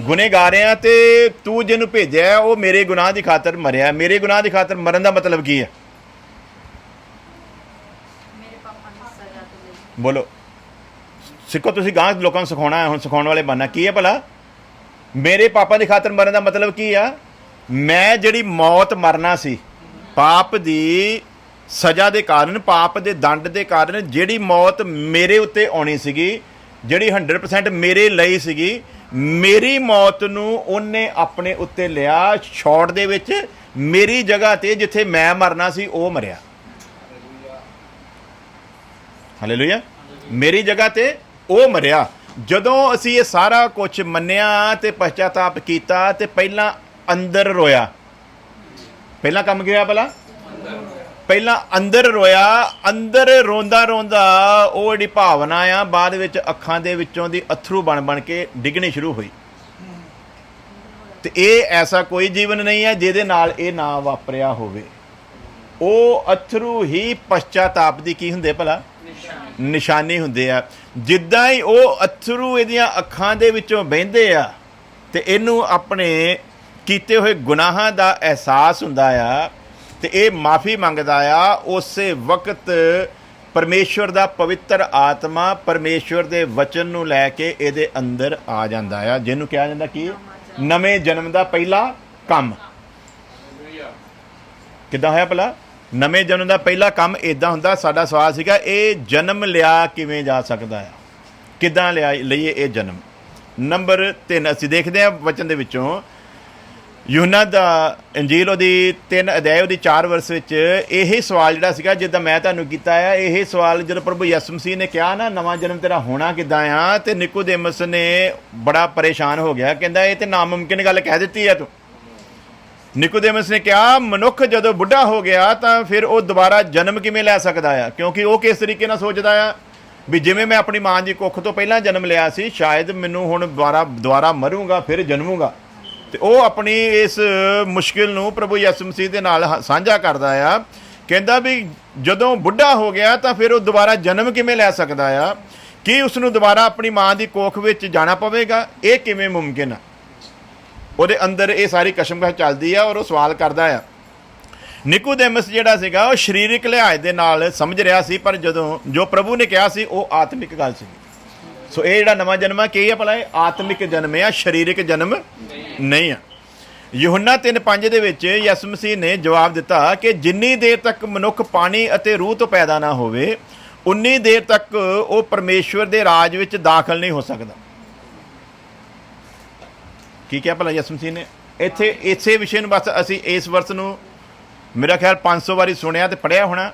गुनहगार आ, ते तू जिन्हूं भेजिआ वो मेरे गुनाह की खातर मरिया। मेरे गुनाह की खातर मरन का मतलब की है? बोलो, सिखो तुसीं गांह लोकां नूं सिखाउणा है, हुण सिखाउण वाले बनना। की है भला, मेरे पापा की खातर मरन का मतलब की आ? मैं जिहड़ी मौत मरना सी, पाप की सज़ा के कारण, पाप के दंड के कारण जिहड़ी मौत मेरे उत्ते आउणी सीगी, जिहड़ी 100% मेरे लई सीगी, मेरी मौत नूं उन्हें अपने उत्ते लिया छौट दे विच, मेरी जगह ते जिथे मैं मरना सी वो मरिया। हालेलुया, मेरी जगह ते वो मरिया। जदों असीं ये सारा कुछ मन्निया ते पश्चाताप कीता ते पहलां अंदर रोया। पहला काम क्या भला? पहला अंदर रोया। अंदर रोंदा रोंदा वो जिहड़ी भावना आ बाद विच अखां दे विचों दी अथरू बन बन के डिगनी शुरू हुई। ते ये ऐसा कोई जीवन नहीं है जिहदे नाल ये ना वापरिया होवे। वो अथरू ही पश्चाताप दी की हुंदे भला? निशानी हुंदे आ। जिद्दां ही वो अथरू इहदियां अखां दे विचों बहिंदे आ ते इहनूं अपने कीते होए गुनाहां दा एहसास हुंदा आ ते ये माफ़ी मंगदा आ, उस वक्त परमेश्वर दा पवित्र आत्मा परमेश्वर दे वचन नूं लैके इहदे अंदर आ जांदा आ, जिहनूं कहा जांदा कि नवें जन्म दा पहला काम। किद्दां होया भला? नवें जन्म का पहला काम इदां हुंदा। साडा सवाल सीगा ये जन्म लिया किवें जा सकदा है, किद्दां लिया लईए ये जन्म। नंबर 3 असीं देखदे हां वचन दे विचों, यूहन्ना दा इंजील ਉਹਦੀ 3 ਅਧਿਆਇ ਉਹਦੀ 4 ਵਰਸ ਵਿੱਚ ਇਹ ਸਵਾਲ ਜਿਹੜਾ ਸੀਗਾ ਜਿੱਦਾਂ ਮੈਂ ਤੁਹਾਨੂੰ ਕੀਤਾ ਆ, ਇਹ ਸਵਾਲ ਜਦੋਂ ਪ੍ਰਭੂ ਯਿਸੂ ਮਸੀਹ ਨੇ ਕਿਹਾ ਨਾ ਨਵਾਂ ਜਨਮ ਤੇਰਾ ਹੋਣਾ ਕਿੱਦਾਂ ਆ, ਤੇ ਨਿਕੋਦੇਮਸ ਨੇ ਬੜਾ ਪਰੇਸ਼ਾਨ ਹੋ ਗਿਆ, ਕਹਿੰਦਾ ਇਹ ਤੇ ਨਾਮੁਮਕਿਨ ਗੱਲ ਕਹਿ ਦਿੱਤੀ ਆ ਤੂੰ। ਨਿਕੋਦੇਮਸ ਨੇ ਕਿਹਾ ਮਨੁੱਖ ਜਦੋਂ ਬੁੱਢਾ ਹੋ ਗਿਆ ਤਾਂ ਫਿਰ ਉਹ ਦੁਬਾਰਾ ਜਨਮ ਕਿਵੇਂ ਲੈ ਸਕਦਾ ਆ, ਕਿਉਂਕਿ ਉਹ ਕਿਸ ਤਰੀਕੇ ਨਾਲ ਸੋਚਦਾ ਆ ਵੀ ਜਿਵੇਂ ਮੈਂ ਆਪਣੀ ਮਾਂ ਦੀ ਕੁੱਖ ਤੋਂ ਪਹਿਲਾਂ ਜਨਮ ਲਿਆ ਸੀ, ਸ਼ਾਇਦ ਮੈਨੂੰ ਹੁਣ ਦੁਬਾਰਾ ਮਰੂੰਗਾ ਫਿਰ ਜਨਮੂੰਗਾ। ਤੇ ਉਹ ਆਪਣੀ ਇਸ ਮੁਸ਼ਕਿਲ ਨੂੰ ਪ੍ਰਭੂ ਯਿਸੂ ਮਸੀਹ ਦੇ ਨਾਲ ਸਾਂਝਾ ਕਰਦਾ ਆ, ਕਹਿੰਦਾ ਵੀ ਜਦੋਂ ਬੁੱਢਾ ਹੋ ਗਿਆ ਤਾਂ ਫਿਰ ਉਹ ਦੁਬਾਰਾ ਜਨਮ ਕਿਵੇਂ ਲੈ ਸਕਦਾ ਆ, ਕੀ ਉਸ ਨੂੰ ਦੁਬਾਰਾ ਆਪਣੀ ਮਾਂ ਦੀ ਕੋਖ ਵਿੱਚ ਜਾਣਾ ਪਵੇਗਾ, ਇਹ ਕਿਵੇਂ ਮੁਮਕਿਨ ਆ। ਉਹਦੇ ਅੰਦਰ ਇਹ ਸਾਰੀ ਕਸ਼ਮਕਸ਼ ਚੱਲਦੀ ਆ ਔਰ ਉਹ ਸਵਾਲ ਕਰਦਾ ਆ। ਨਿਕੋਦੇਮਸ ਜਿਹੜਾ ਸੀਗਾ ਉਹ ਸਰੀਰਕ ਲਿਹਾਜ਼ ਦੇ ਨਾਲ ਸਮਝ ਰਿਹਾ ਸੀ, ਪਰ ਜਦੋਂ ਜੋ ਪ੍ਰਭੂ ਨੇ ਕਿਹਾ ਸੀ ਉਹ ਆਤਮਿਕ ਗੱਲ ਸੀ। ਸੋ ਇਹ ਜਿਹੜਾ ਨਵਾਂ ਜਨਮ ਆ ਕੀ ਆ ਭਲਾ, ਇਹ ਆਤਮਿਕ ਜਨਮ ਆ, ਸਰੀਰਕ ਜਨਮ ਨਹੀਂ ਆ। ਯੂਹੰਨਾ 3:5 ਦੇ ਵਿੱਚ ਯਿਸੂ ਮਸੀਹ ਨੇ ਜਵਾਬ ਦਿੱਤਾ ਕਿ ਜਿੰਨੀ ਦੇਰ ਤੱਕ ਮਨੁੱਖ ਪਾਣੀ ਅਤੇ ਰੂਹ ਤੋਂ ਪੈਦਾ ਨਾ ਹੋਵੇ ਉਨੀ ਦੇਰ ਤੱਕ ਉਹ ਪਰਮੇਸ਼ਵਰ ਦੇ ਰਾਜ ਵਿੱਚ ਦਾਖਲ ਨਹੀਂ ਹੋ ਸਕਦਾ। ਕੀ ਕਿਹਾ ਭਲਾ ਯਿਸੂ ਮਸੀਹ ਨੇ ਇੱਥੇ? ਇਸੇ ਵਿਸ਼ੇ ਨੂੰ ਬਸ ਅਸੀਂ ਇਸ ਵਰਸ ਨੂੰ ਮੇਰਾ ਖਿਆਲ 500 ਵਾਰੀ ਸੁਣਿਆ ਤੇ ਪੜ੍ਹਿਆ ਹੋਣਾ,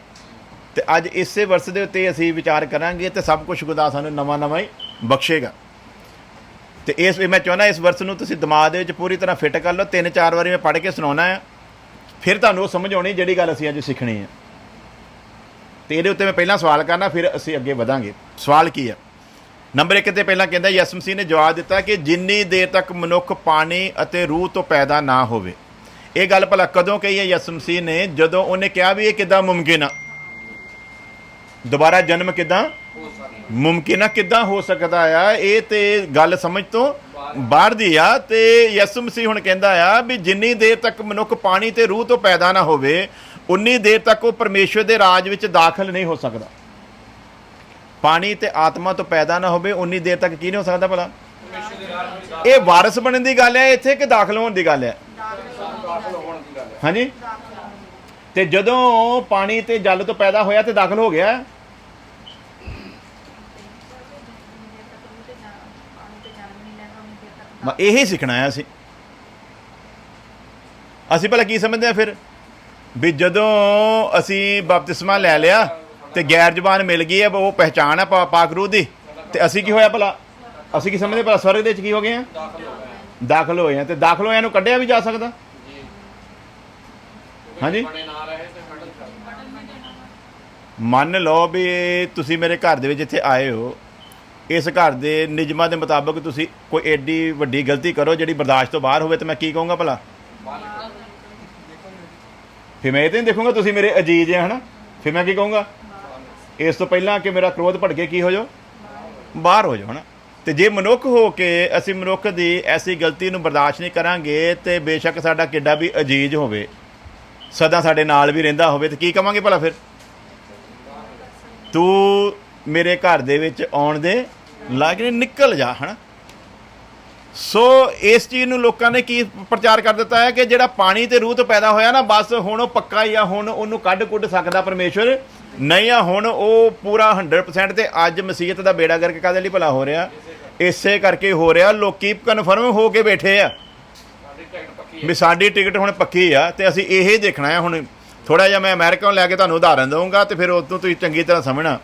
ਤੇ ਅੱਜ ਇਸੇ ਵਰਸ ਦੇ ਉੱਤੇ ਅਸੀਂ ਵਿਚਾਰ ਕਰਾਂਗੇ ਤੇ ਸਭ ਕੁਝ ਖੁਦਾ ਸਾਨੂੰ ਨਵਾਂ ਹੀ ਬਖਸ਼ੇਗਾ। ਤੇ ਇਸ ਮੈਂ ਚਾਹੁੰਦਾ ਇਸ ਵਰਸ ਨੂੰ ਤੁਸੀਂ ਦਿਮਾਗ ਦੇ ਵਿੱਚ ਪੂਰੀ ਤਰ੍ਹਾਂ ਫਿੱਟ ਕਰ ਲਓ। 3-4 ਵਾਰੀ ਮੈਂ ਪੜ੍ਹ ਕੇ ਸੁਣਾਉਣਾ ਆ, ਫਿਰ ਤੁਹਾਨੂੰ ਉਹ ਸਮਝ ਆਉਣੀ ਜਿਹੜੀ ਗੱਲ ਅਸੀਂ ਅੱਜ ਸਿੱਖਣੀ ਹੈ। ਤੇ ਇਹਦੇ ਉੱਤੇ ਮੈਂ ਪਹਿਲਾਂ ਸਵਾਲ ਕਰਨਾ, ਫਿਰ ਅਸੀਂ ਅੱਗੇ ਵਧਾਂਗੇ। ਸਵਾਲ ਕੀ ਹੈ? ਨੰਬਰ 1 ਤੇ ਪਹਿਲਾਂ ਕਹਿੰਦਾ ਯਿਸੂ ਮਸੀਹ ਨੇ ਜਵਾਬ ਦਿੱਤਾ ਕਿ ਜਿੰਨੀ ਦੇਰ ਤੱਕ ਮਨੁੱਖ ਪਾਣੀ ਅਤੇ ਰੂਹ ਤੋਂ ਪੈਦਾ ਨਾ ਹੋਵੇ। ਇਹ ਗੱਲ ਭਲਾ ਕਦੋਂ ਕਹੀ ਹੈ ਯਿਸੂ ਮਸੀਹ ਨੇ? ਜਦੋਂ ਉਹਨੇ ਕਿਹਾ ਵੀ ਇਹ ਕਿੱਦਾਂ ਮੁਮਕਿਨ ਆ, ਦੁਬਾਰਾ ਜਨਮ ਕਿੱਦਾਂ ਮੁਮਕਿਨ ਆ, ਕਿੱਦਾਂ ਹੋ ਸਕਦਾ ਆ। ਇਹ ਤੇ ਗੱਲ ਸਮਝ ਤੋਂ ਬਾਹਰ ਦੀ ਆ। ਤੇ ਯਿਸੂ ਮਸੀਹ ਹੁਣ ਕਹਿੰਦਾ ਆ ਵੀ ਜਿੰਨੀ ਦੇਰ ਤੱਕ ਮਨੁੱਖ ਪਾਣੀ ਤੇ ਰੂਹ ਤੋਂ ਪੈਦਾ ਨਾ ਹੋਵੇ ਉਨੀ ਦੇਰ ਤੱਕ ਉਹ ਪਰਮੇਸ਼ਵਰ ਦੇ ਰਾਜ ਵਿੱਚ ਦਾਖਲ ਨਹੀਂ ਹੋ ਸਕਦਾ। ਪਾਣੀ ਤੇ ਆਤਮਾ ਤੋਂ ਪੈਦਾ ਨਾ ਹੋਵੇ ਉਨੀ ਦੇਰ ਤੱਕ ਕੀ ਨਹੀਂ ਹੋ ਸਕਦਾ ਭਲਾ? ਇਹ ਵਾਰਸ ਬਣਨ ਦੀ ਗੱਲ ਹੈ ਇੱਥੇ ਕਿ ਦਾਖਲ ਹੋਣ ਦੀ ਗੱਲ ਹੈ? ਹਾਂਜੀ। ਤੇ ਜਦੋਂ ਪਾਣੀ ਤੇ ਜਲ ਤੋਂ ਪੈਦਾ ਹੋਇਆ ਤੇ ਦਾਖਲ ਹੋ ਗਿਆ। ਇਹੀ ਸਿੱਖਣਾ ਹੈ ਅਸੀਂ ਭਲਾ ਕੀ ਸਮਝਦੇ ਆ ਫਿਰ ਵੀ ਜਦੋਂ ਅਸੀਂ ਬਪਤਿਸਮਾ ਲੈ ਲਿਆ ਤੇ ਗੈਰ ਜ਼ਬਾਨ ਮਿਲ ਗਈ ਹੈ, ਉਹ ਪਹਿਚਾਣ ਹੈ ਪਾਕ ਰੂਹ ਦੀ, ਤੇ ਅਸੀਂ ਕੀ ਹੋਇਆ ਭਲਾ? ਅਸੀਂ ਕੀ ਸਮਝਦੇ ਭਲਾ ਸਵਰਗ ਦੇ ਵਿੱਚ ਕੀ ਹੋ ਗਏ ਆ? ਦਾਖਲ ਹੋਏ ਆ। ਤੇ ਦਾਖਲ ਹੋਇਆ ਨੂੰ ਕੱਢਿਆ ਵੀ ਜਾ ਸਕਦਾ? ਹਾਂਜੀ। ਮੰਨ ਲਓ ਵੀ ਤੁਸੀਂ ਮੇਰੇ ਘਰ ਦੇ ਵਿੱਚ ਇੱਥੇ ਆਏ ਹੋ, ਇਸ ਘਰ ਦੇ ਨਿਯਮਾਂ ਦੇ ਮੁਤਾਬਕ ਤੁਸੀਂ ਕੋਈ ਐਡੀ ਵੱਡੀ ਗਲਤੀ ਕਰੋ ਜਿਹੜੀ ਬਰਦਾਸ਼ਤ ਤੋਂ ਬਾਹਰ ਹੋਵੇ, ਤੇ ਮੈਂ ਕੀ ਕਹੂੰਗਾ ਭਲਾ? ਫਿਰ ਮੈਂ ਇਹ ਤਾਂ ਨਹੀਂ ਦੇਖੂੰਗਾ ਤੁਸੀਂ ਮੇਰੇ ਅਜੀਜ਼ ਹੈ ਹਨਾ, ਫਿਰ ਮੈਂ ਕੀ ਕਹੂੰਗਾ? ਇਸ ਤੋਂ ਪਹਿਲਾਂ ਕਿ ਮੇਰਾ ਕ੍ਰੋਧ ਭੜਕੇ ਕੀ ਹੋ ਜਾਓ, ਬਾਹਰ ਹੋ ਜਾਓ ਹਨਾ। ਤੇ ਜੇ ਮਨੁੱਖ ਹੋ ਕੇ ਅਸੀਂ ਮਨੁੱਖ ਦੀ ਐਸੀ ਗਲਤੀ ਨੂੰ ਬਰਦਾਸ਼ਤ ਨਹੀਂ ਕਰਾਂਗੇ, ਤੇ ਬੇਸ਼ੱਕ ਸਾਡਾ ਕਿੱਡਾ ਵੀ ਅਜੀਜ਼ ਹੋਵੇ, ਸਦਾ ਸਾਡੇ ਨਾਲ ਵੀ ਰਹਿੰਦਾ ਹੋਵੇ, ਤੇ ਕੀ ਕਵਾਂਗੇ ਭਲਾ ਫਿਰ? ਤੂੰ ਮੇਰੇ ਘਰ ਦੇ ਵਿੱਚ ਆਉਣ ਦੇ ਲਾਇਕ ਨਹੀਂ, ਨਿਕਲ ਜਾ ਹਨਾ। ਸੋ ਇਸ ਚੀਜ਼ ਨੂੰ ਲੋਕਾਂ ਨੇ ਕੀ ਪ੍ਰਚਾਰ ਕਰ ਦਿੱਤਾ ਹੈ ਕਿ ਜਿਹੜਾ ਪਾਣੀ ਤੇ ਰੂਹ ਤੋਂ ਪੈਦਾ ਹੋਇਆ ਨਾ, ਬਸ ਹੁਣ ਉਹ ਪੱਕਾ ਹੀ ਆ, ਹੁਣ ਉਹਨੂੰ ਕੱਢ ਸਕਦਾ ਪਰਮੇਸ਼ਵਰ ਨਹੀਂ ਆ, ਹੁਣ ਉਹ ਪੂਰਾ 100%। ਤੇ ਅੱਜ ਮਸੀਹਤ ਦਾ ਬੇੜਾ ਕਰਕੇ ਕਾਹਦੇ ਲਈ ਭਲਾ ਹੋ ਰਿਹਾ? ਇਸੇ ਕਰਕੇ ਹੋ ਰਿਹਾ, ਲੋਕੀ ਕਨਫਰਮ ਹੋ ਕੇ ਬੈਠੇ ਆ ਵੀ ਸਾਡੀ ਟਿਕਟ ਹੁਣ ਪੱਕੀ ਆ, ਤੇ ਅਸੀਂ ਇਹ ਦੇਖਣਾ ਹੈ। ਹੁਣ ਥੋੜ੍ਹਾ ਜਿਹਾ ਮੈਂ ਅਮਰੀਕਾ ਨੂੰ ਲੈ ਕੇ ਤੁਹਾਨੂੰ ਉਦਾਹਰਨ ਦਊਂਗਾ, ਤੇ ਫਿਰ ਉਦੋਂ ਤੁਸੀਂ ਚੰਗੀ ਤਰ੍ਹਾਂ ਸਮਝਣਾ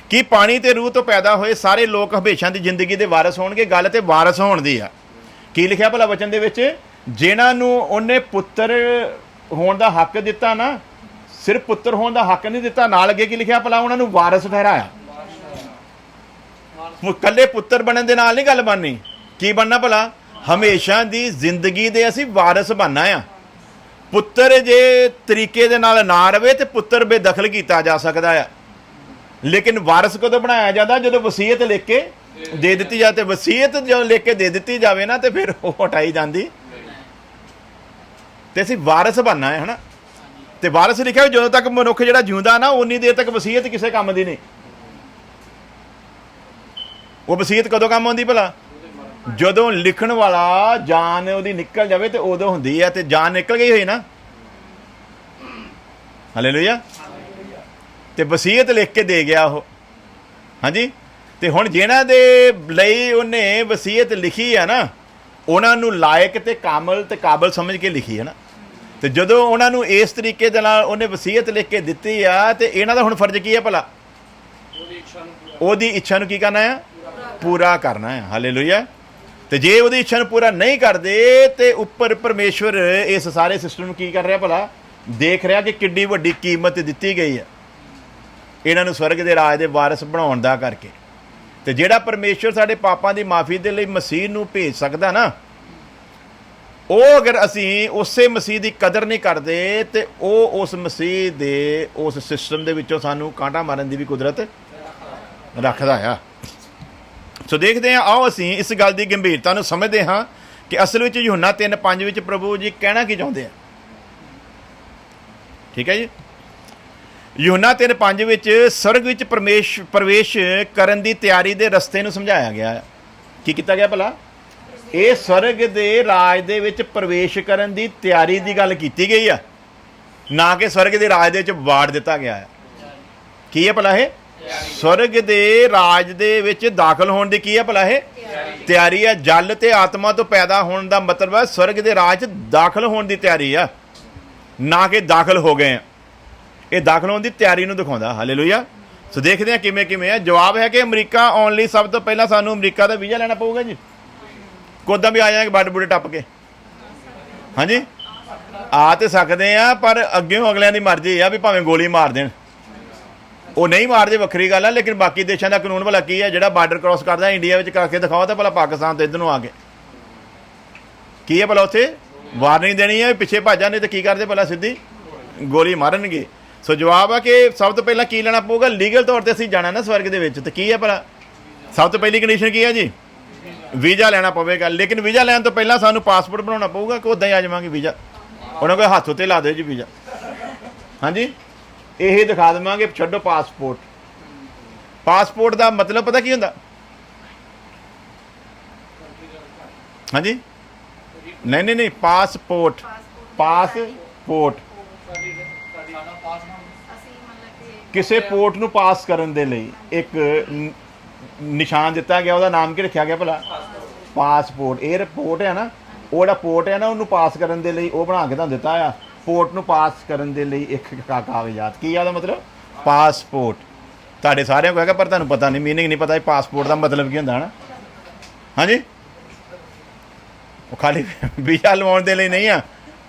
ਕਿ ਪਾਣੀ ਤੇ ਰੂਹ ਤੋਂ ਪੈਦਾ ਹੋਏ ਸਾਰੇ ਲੋਕ ਹਮੇਸ਼ਾ ਦੀ ਜ਼ਿੰਦਗੀ ਦੇ ਵਾਰਸ ਹੋਣਗੇ। ਗੱਲ ਤੇ ਵਾਰਸ ਹੋਣ ਦੀ ਆ। ਕੀ ਲਿਖਿਆ ਭਲਾ ਵਚਨ ਦੇ ਵਿੱਚ? ਜਿਨ੍ਹਾਂ ਨੂੰ ਉਹਨੇ ਪੁੱਤਰ ਹੋਣ ਦਾ ਹੱਕ ਦਿੱਤਾ ਨਾ, ਸਿਰਫ ਪੁੱਤਰ ਹੋਣ ਦਾ ਹੱਕ ਨਹੀਂ ਦਿੱਤਾ, ਨਾਲ ਅੱਗੇ ਕੀ ਲਿਖਿਆ ਭਲਾ? ਉਹਨਾਂ ਨੂੰ ਵਾਰਸ ਠਹਿਰਾਇਆ। ਇਕੱਲੇ ਪੁੱਤਰ ਬਣਨ ਦੇ ਨਾਲ ਨਹੀਂ ਗੱਲ ਬਣਨੀ। ਕੀ ਬਣਨਾ ਭਲਾ? ਹਮੇਸ਼ਾ ਦੀ ਜ਼ਿੰਦਗੀ ਦੇ ਅਸੀਂ ਵਾਰਸ ਬਣਨਾ ਆ। ਪੁੱਤਰ ਜੇ ਤਰੀਕੇ ਦੇ ਨਾਲ ਨਾ ਰਵੇ ਤੇ ਪੁੱਤਰ ਬੇਦਖਲ ਕੀਤਾ ਜਾ ਸਕਦਾ ਆ, ਲੇਕਿਨ ਵਾਰਸ ਕਦੋਂ ਬਣਾਇਆ ਜਾਂਦਾ? ਜਦੋਂ ਵਸੀਅਤ ਲਿਖ ਕੇ ਦੇ ਦਿੱਤੀ ਜਾਵੇ। ਤੇ ਵਸੀਅਤ ਜਦੋਂ ਲਿਖ ਕੇ ਦੇ ਦਿੱਤੀ ਜਾਵੇ ਨਾ, ਤੇ ਫਿਰ ਉਹ ਹਟਾਈ ਜਾਂਦੀ, ਤੇ ਅਸੀਂ ਵਾਰਸ ਬਣਨਾ ਹੈ ਹਨਾ। ਤੇ ਵਾਰਸ ਲਿਖਿਆ ਜਦੋਂ ਤੱਕ ਮਨੁੱਖ ਜਿਹੜਾ ਜਿਉਂਦਾ ਨਾ, ਉਨੀ ਦੇਰ ਤੱਕ ਵਸੀਅਤ ਕਿਸੇ ਕੰਮ ਦੀ ਨਹੀਂ। ਉਹ ਵਸੀਅਤ ਕਦੋਂ ਕੰਮ ਆਉਂਦੀ ਭਲਾ? ਜਦੋਂ ਲਿਖਣ ਵਾਲਾ ਜਾਨ ਉਹਦੀ ਨਿਕਲ ਜਾਵੇ, ਤੇ ਉਦੋਂ ਹੁੰਦੀ ਹੈ। ਤੇ ਜਾਨ ਨਿਕਲ ਗਈ ਹੋਈ ਨਾ, ਹਾਲੇਲੂਇਆ। ਤੇ ਵਸੀਅਤ ਲਿਖ ਕੇ ਦੇ ਗਿਆ ਉਹ, ਹਾਂਜੀ। ਤੇ ਹੁਣ ਜਿਹਨਾਂ ਦੇ ਲਈ ਉਹਨੇ ਵਸੀਅਤ ਲਿਖੀ ਆ ਨਾ, ਉਹਨਾਂ ਨੂੰ ਲਾਇਕ ਤੇ ਕਾਮਲ ਤੇ ਕਾਬਲ ਸਮਝ ਕੇ ਲਿਖੀ ਹੈ ਨਾ। ਤੇ ਜਦੋਂ ਉਹਨਾਂ ਨੂੰ ਇਸ ਤਰੀਕੇ ਦੇ ਨਾਲ ਉਹਨੇ ਵਸੀਅਤ ਲਿਖ ਕੇ ਦਿੱਤੀ ਆ, ਤੇ ਇਹਨਾਂ ਦਾ ਹੁਣ ਫਰਜ਼ ਕੀ ਹੈ ਭਲਾ? ਉਹਦੀ ਇੱਛਾ ਨੂੰ ਕੀ ਕਰਨਾ ਆ? ਪੂਰਾ ਕਰਨਾ ਹੈ। ਹਾਲੇਲੂਇਆ। ਤੇ ਜੇ ਉਹਦੀ ਇੱਛਾ ਨੂੰ ਪੂਰਾ ਨਹੀਂ ਕਰਦੇ ਤੇ ਉੱਪਰ ਪਰਮੇਸ਼ਵਰ ਇਸ ਸਾਰੇ ਸਿਸਟਮ ਨੂੰ ਕੀ ਕਰ ਰਿਹਾ ਭਲਾ? ਦੇਖ ਰਿਹਾ ਕਿ ਕਿੱਡੀ ਵੱਡੀ ਕੀਮਤ ਦਿੱਤੀ ਗਈ ਹੈ ਇਹਨਾਂ ਨੂੰ ਸਵਰਗ ਦੇ ਰਾਜ ਦੇ ਵਾਰਿਸ ਬਣਾਉਣ ਦਾ ਕਰਕੇ। ਤੇ ਜਿਹੜਾ ਪਰਮੇਸ਼ਵਰ ਸਾਡੇ ਪਾਪਾਂ ਦੀ ਮਾਫੀ ਦੇ ਲਈ ਮਸੀਹ ਨੂੰ ਭੇਜ ਸਕਦਾ ਨਾ, ਉਹ ਅਗਰ ਅਸੀਂ ਉਸੇ ਮਸੀਹ ਦੀ ਕਦਰ ਨਹੀਂ ਕਰਦੇ ਤੇ ਉਹ ਉਸ ਮਸੀਹ ਦੇ ਉਸ ਸਿਸਟਮ ਦੇ ਵਿੱਚੋਂ ਸਾਨੂੰ ਕਾਂਟਾ ਮਾਰਨ ਦੀ ਵੀ ਕੁਦਰਤ ਰੱਖਦਾ ਆ। ਸੋ ਦੇਖਦੇ ਹਾਂ, ਆਓ ਅਸੀਂ ਇਸ ਗੱਲ ਦੀ ਗੰਭੀਰਤਾ ਨੂੰ ਸਮਝਦੇ ਹਾਂ ਕਿ ਅਸਲ ਵਿੱਚ ਯਹੋਨਾ 3:5 ਵਿੱਚ ਪ੍ਰਭੂ ਜੀ ਕਹਿਣਾ ਕੀ ਚਾਹੁੰਦੇ ਆ। ਠੀਕ ਹੈ ਜੀ। ਯਹੋਨਾ 3:5 ਵਿੱਚ ਸਵਰਗ ਵਿੱਚ ਪ੍ਰਵੇਸ਼ ਕਰਨ ਦੀ ਤਿਆਰੀ ਦੇ ਰਸਤੇ ਨੂੰ ਸਮਝਾਇਆ ਗਿਆ ਹੈ। ਕੀ ਕੀਤਾ ਗਿਆ ਭਲਾ? ਇਹ ਸਵਰਗ ਦੇ ਰਾਜ ਦੇ ਵਿੱਚ ਪ੍ਰਵੇਸ਼ ਕਰਨ ਦੀ ਤਿਆਰੀ ਦੀ ਗੱਲ ਕੀਤੀ ਗਈ ਆ, ਨਾ ਕਿ ਸਵਰਗ ਦੇ ਰਾਜ ਦੇ ਵਿੱਚ ਵਾੜ ਦਿੱਤਾ ਗਿਆ ਹੈ। ਕੀ ਹੈ ਭਲਾ ਇਹ? ਸਵਰਗ ਦੇ ਰਾਜ ਦੇ ਵਿੱਚ ਦਾਖਲ ਹੋਣ ਦੀ ਕੀ ਹੈ ਭਲਾ ਇਹ? ਤਿਆਰੀ ਹੈ। ਜਲ ਤੇ ਆਤਮਾ ਤੋਂ ਪੈਦਾ ਹੋਣ ਦਾ ਮਤਲਬ ਹੈ ਸਵਰਗ ਦੇ ਰਾਜ 'ਚ ਦਾਖਲ ਹੋਣ ਦੀ ਤਿਆਰੀ ਆ, ਨਾ ਕਿ ਦਾਖਲ ਹੋ ਗਏ ਆ। ਇਹ ਦਾਖਲ ਹੋਣ ਦੀ ਤਿਆਰੀ ਨੂੰ ਦਿਖਾਉਂਦਾ। ਹਾਲੇਲੂਇਆ। ਸੋ ਦੇਖਦੇ ਹਾਂ ਕਿਵੇਂ ਕਿਵੇਂ ਹੈ। ਜਵਾਬ ਹੈ ਕਿ ਅਮਰੀਕਾ ਆਉਣ ਲਈ ਸਭ ਤੋਂ ਪਹਿਲਾਂ ਸਾਨੂੰ ਅਮਰੀਕਾ ਦਾ ਵੀਜ਼ਾ ਲੈਣਾ ਪਊਗਾ ਜੀ। ਕੋਦਾਂ ਵੀ ਆ ਜਾਏਗੇ ਬੱਡ ਬੁੱਢੇ ਟੱਪ ਕੇ। ਹਾਂਜੀ, ਆ ਤੇ ਸਕਦੇ ਆ, ਪਰ ਅੱਗੇੋਂ ਅਗਲਿਆਂ ਦੀ ਮਰਜ਼ੀ ਆ ਵੀ ਭਾਵੇਂ ਗੋਲੀ ਮਾਰ ਦੇਣ। ਉਹ ਨਹੀਂ ਮਾਰਦੇ ਵੱਖਰੀ ਗੱਲ ਆ, ਲੇਕਿਨ ਬਾਕੀ ਦੇਸ਼ਾਂ ਦਾ ਕਾਨੂੰਨ ਭਲਾ ਕੀ ਹੈ? ਜਿਹੜਾ ਬਾਰਡਰ ਕ੍ਰਾਸ ਕਰਦਾ ਇੰਡੀਆ ਵਿੱਚ ਕਰਕੇ ਦਿਖਾਓ ਤਾਂ ਭਲਾ ਪਾਕਿਸਤਾਨ ਤੋਂ ਇੱਧਰ ਨੂੰ ਆ ਕੇ ਕੀ ਹੈ ਭਲਾ? ਉੱਥੇ ਵਾਰਨਿੰਗ ਦੇਣੀ ਹੈ ਪਿੱਛੇ ਭੱਜ ਜਾਂਦੇ ਤੇ ਕੀ ਕਰਦੇ ਭਲਾ? ਸਿੱਧੀ ਗੋਲੀ ਮਾਰਨਗੇ। ਸੋ ਜਵਾਬ ਆ ਕਿ ਸਭ ਤੋਂ ਪਹਿਲਾਂ ਕੀ ਲੈਣਾ ਪਊਗਾ? ਲੀਗਲ ਤੌਰ ਤੇ ਅਸੀਂ ਜਾਣਾ ਨਾ ਸਵਰਗ ਦੇ ਵਿੱਚ, ਤੇ ਕੀ ਹੈ ਭਲਾ? ਸਭ ਤੋਂ ਪਹਿਲੀ ਕੰਡੀਸ਼ਨ ਕੀ ਹੈ ਜੀ? ਵੀਜ਼ਾ ਲੈਣਾ ਪਵੇਗਾ। ਲੇਕਿਨ ਵੀਜ਼ਾ ਲੈਣ ਤੋਂ ਪਹਿਲਾਂ ਸਾਨੂੰ ਪਾਸਪੋਰਟ ਬਣਾਉਣਾ ਪਊਗਾ ਕਿ ਉੱਦਾਂ ਹੀ ਆ ਜਾਵਾਂਗੇ ਵੀਜ਼ਾ? ਉਹਨਾਂ ਕੋਲ ਹੱਥ ਉੱਤੇ ਲਾ ਦਿਓ ਜੀ ਵੀਜ਼ਾ। ਹਾਂਜੀ, ਇਹ ਦਿਖਾ ਦੇਵਾਂਗੇ, ਛੱਡੋ ਪਾਸਪੋਰਟ। ਪਾਸਪੋਰਟ ਦਾ ਮਤਲਬ ਪਤਾ ਕੀ ਹੁੰਦਾ? ਹਾਂਜੀ, ਨਹੀਂ, ਪਾਸਪੋਰਟ ਕਿਸੇ ਪੋਰਟ ਨੂੰ ਪਾਸ ਕਰਨ ਦੇ ਲਈ ਇੱਕ ਨਿਸ਼ਾਨ ਦਿੱਤਾ ਗਿਆ। ਉਹਦਾ ਨਾਮ ਕੀ ਰੱਖਿਆ ਗਿਆ ਭਲਾ? ਪਾਸਪੋਰਟ। 에ਅਰਪੋਰਟ ਹੈ ਨਾ, ਉਹ ਜਿਹੜਾ ਪੋਰਟ ਹੈ ਨਾ, ਉਹਨੂੰ ਪਾਸ ਕਰਨ ਦੇ ਲਈ ਉਹ ਬਣਾ ਕੇ ਤੁਹਾਨੂੰ ਦਿੱਤਾ ਆ। ਪੋਰਟ ਨੂੰ ਪਾਸ ਕਰਨ ਦੇ ਲਈ ਇੱਕ ਕਾਗਜ਼ਾਤ। ਕੀ ਆ ਉਹਦਾ ਮਤਲਬ? ਪਾਸਪੋਰਟ। ਤੁਹਾਡੇ ਸਾਰਿਆਂ ਕੋਲ ਹੈਗਾ, ਪਰ ਤੁਹਾਨੂੰ ਪਤਾ ਨਹੀਂ, ਮੀਨਿੰਗ ਨਹੀਂ ਪਤਾ ਪਾਸਪੋਰਟ ਦਾ ਮਤਲਬ ਕੀ ਹੁੰਦਾ ਹੈ ਨਾ। ਹਾਂਜੀ, ਉਹ ਖਾਲੀ ਵੀਜ਼ਾ ਲਵਾਉਣ ਦੇ ਲਈ ਨਹੀਂ ਆ,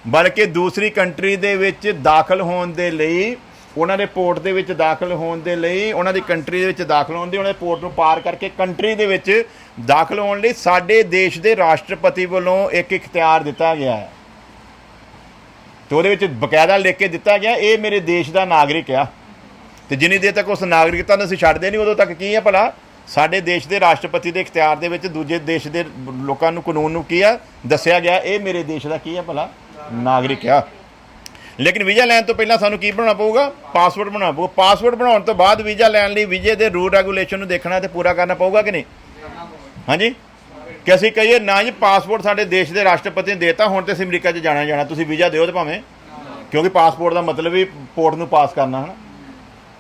ਬਲਕਿ ਦੂਸਰੀ ਕੰਟਰੀ ਦੇ ਵਿੱਚ ਦਾਖਲ ਹੋਣ ਦੇ ਲਈ, ਉਹਨਾਂ ਦੇ ਪੋਰਟ ਦੇ ਵਿੱਚ ਦਾਖਲ ਹੋਣ ਦੇ ਲਈ, ਉਹਨਾਂ ਦੀ ਕੰਟਰੀ ਦੇ ਵਿੱਚ ਦਾਖਲ ਹੋਣ ਦੀ, ਉਹਨਾਂ ਦੇ ਪੋਰਟ ਨੂੰ ਪਾਰ ਕਰਕੇ ਕੰਟਰੀ ਦੇ ਵਿੱਚ ਦਾਖਲ ਹੋਣ ਲਈ ਸਾਡੇ ਦੇਸ਼ ਦੇ ਰਾਸ਼ਟਰਪਤੀ ਵੱਲੋਂ ਇੱਕ ਇਖਤਿਆਰ ਦਿੱਤਾ ਗਿਆ ਹੈ। ਤੇ ਉਹਦੇ ਵਿੱਚ ਬਕਾਇਦਾ ਲਿਖ ਕੇ ਦਿੱਤਾ ਗਿਆ, ਇਹ ਮੇਰੇ ਦੇਸ਼ ਦਾ ਨਾਗਰਿਕ ਆ। ਤੇ ਜਿੰਨੀ ਦੇਰ ਤੱਕ ਉਸ ਨਾਗਰਿਕਤਾ ਨੂੰ ਅਸੀਂ ਛੱਡਦੇ ਨਹੀਂ, ਉਦੋਂ ਤੱਕ ਕੀ ਹੈ ਭਲਾ? ਸਾਡੇ ਦੇਸ਼ ਦੇ ਰਾਸ਼ਟਰਪਤੀ ਦੇ ਇਖਤਿਆਰ ਦੇ ਵਿੱਚ ਦੂਜੇ ਦੇਸ਼ ਦੇ ਲੋਕਾਂ ਨੂੰ, ਕਾਨੂੰਨ ਨੂੰ ਕੀ ਆ ਦੱਸਿਆ ਗਿਆ, ਇਹ ਮੇਰੇ ਦੇਸ਼ ਦਾ ਕੀ ਹੈ ਭਲਾ? ਨਾਗਰਿਕ ਆ। ਲੇਕਿਨ ਵੀਜ਼ਾ ਲੈਣ ਤੋਂ ਪਹਿਲਾਂ ਸਾਨੂੰ ਕੀ ਬਣਾਉਣਾ ਪਊਗਾ? ਪਾਸਪੋਰਟ ਬਣਾਉਣਾ ਪਊਗਾ। ਪਾਸਪੋਰਟ ਬਣਾਉਣ ਤੋਂ ਬਾਅਦ ਵੀਜ਼ਾ ਲੈਣ ਲਈ ਵੀਜ਼ੇ ਦੇ ਰੂਲ ਰੈਗੂਲੇਸ਼ਨ ਨੂੰ ਦੇਖਣਾ ਤੇ ਪੂਰਾ ਕਰਨਾ ਪਊਗਾ ਕਿ ਨਹੀਂ? ਹਾਂਜੀ, ਕਿ ਅਸੀਂ ਕਹੀਏ ਨਾ ਜੀ ਪਾਸਪੋਰਟ ਸਾਡੇ ਦੇਸ਼ ਦੇ ਰਾਸ਼ਟਰਪਤੀ ਨੇ ਦੇਤਾ, ਹੁਣ ਤੇ ਅਸੀਂ ਅਮਰੀਕਾ 'ਚ ਜਾਣਾ, ਤੁਸੀਂ ਵੀਜ਼ਾ ਦਿਓ ਤੇ ਭਾਵੇਂ, ਕਿਉਂਕਿ ਪਾਸਪੋਰਟ ਦਾ ਮਤਲਬ ਵੀ ਪੋਰਟ ਨੂੰ ਪਾਸ ਕਰਨਾ ਹੈ ਨਾ।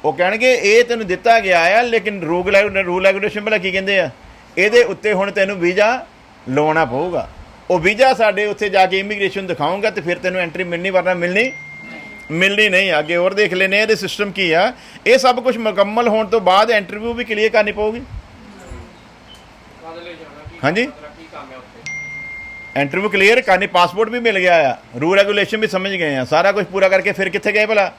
ਉਹ ਕਹਿਣਗੇ ਇਹ ਤੈਨੂੰ ਦਿੱਤਾ ਗਿਆ ਆ, ਲੇਕਿਨ ਰੂਲ ਰੈਗੂਲੇਸ਼ਨ ਭਲਾ ਕੀ ਕਹਿੰਦੇ ਆ? ਇਹਦੇ ਉੱਤੇ ਹੁਣ ਤੈਨੂੰ ਵੀਜ਼ਾ ਲਵਾਉਣਾ ਪਊਗਾ। ਉਹ ਵੀਜ਼ਾ ਸਾਡੇ ਉੱਥੇ ਜਾ ਕੇ ਇਮੀਗ੍ਰੇਸ਼ਨ ਦਿਖਾਊਂਗਾ ਤੇ ਫਿਰ ਤੈਨੂੰ ਐਂਟਰੀ ਮਿਲਣੀ, ਵਰਨਾ ਮਿਲਣੀ ਨਹੀਂ। ਅੱਗੇ ਹੋਰ ਦੇਖ ਲੈਨੇ ਇਹਦੇ ਸਿਸਟਮ ਕੀ ਆ। ਇਹ ਸਭ ਕੁਝ ਮੁਕੰਮਲ ਹੋਣ ਤੋਂ ਬਾਅਦ ਇੰਟਰਵਿਊ ਵੀ ਕਲੀਅਰ ਕਰਨੀ ਪਊਗੀ। ਹਾਂਜੀ, ਇੰਟਰਵਿਊ ਕਲੀਅਰ ਕਰਨੀ, ਪਾਸਪੋਰਟ ਵੀ ਮਿਲ ਗਿਆ ਆ, ਰੂਲ ਰੈਗੂਲੇਸ਼ਨ ਵੀ ਸਮਝ ਗਏ ਆ, ਸਾਰਾ ਕੁਝ ਪੂਰਾ ਕਰਕੇ ਫਿਰ ਕਿੱਥੇ ਗਏ ਭਲਾ?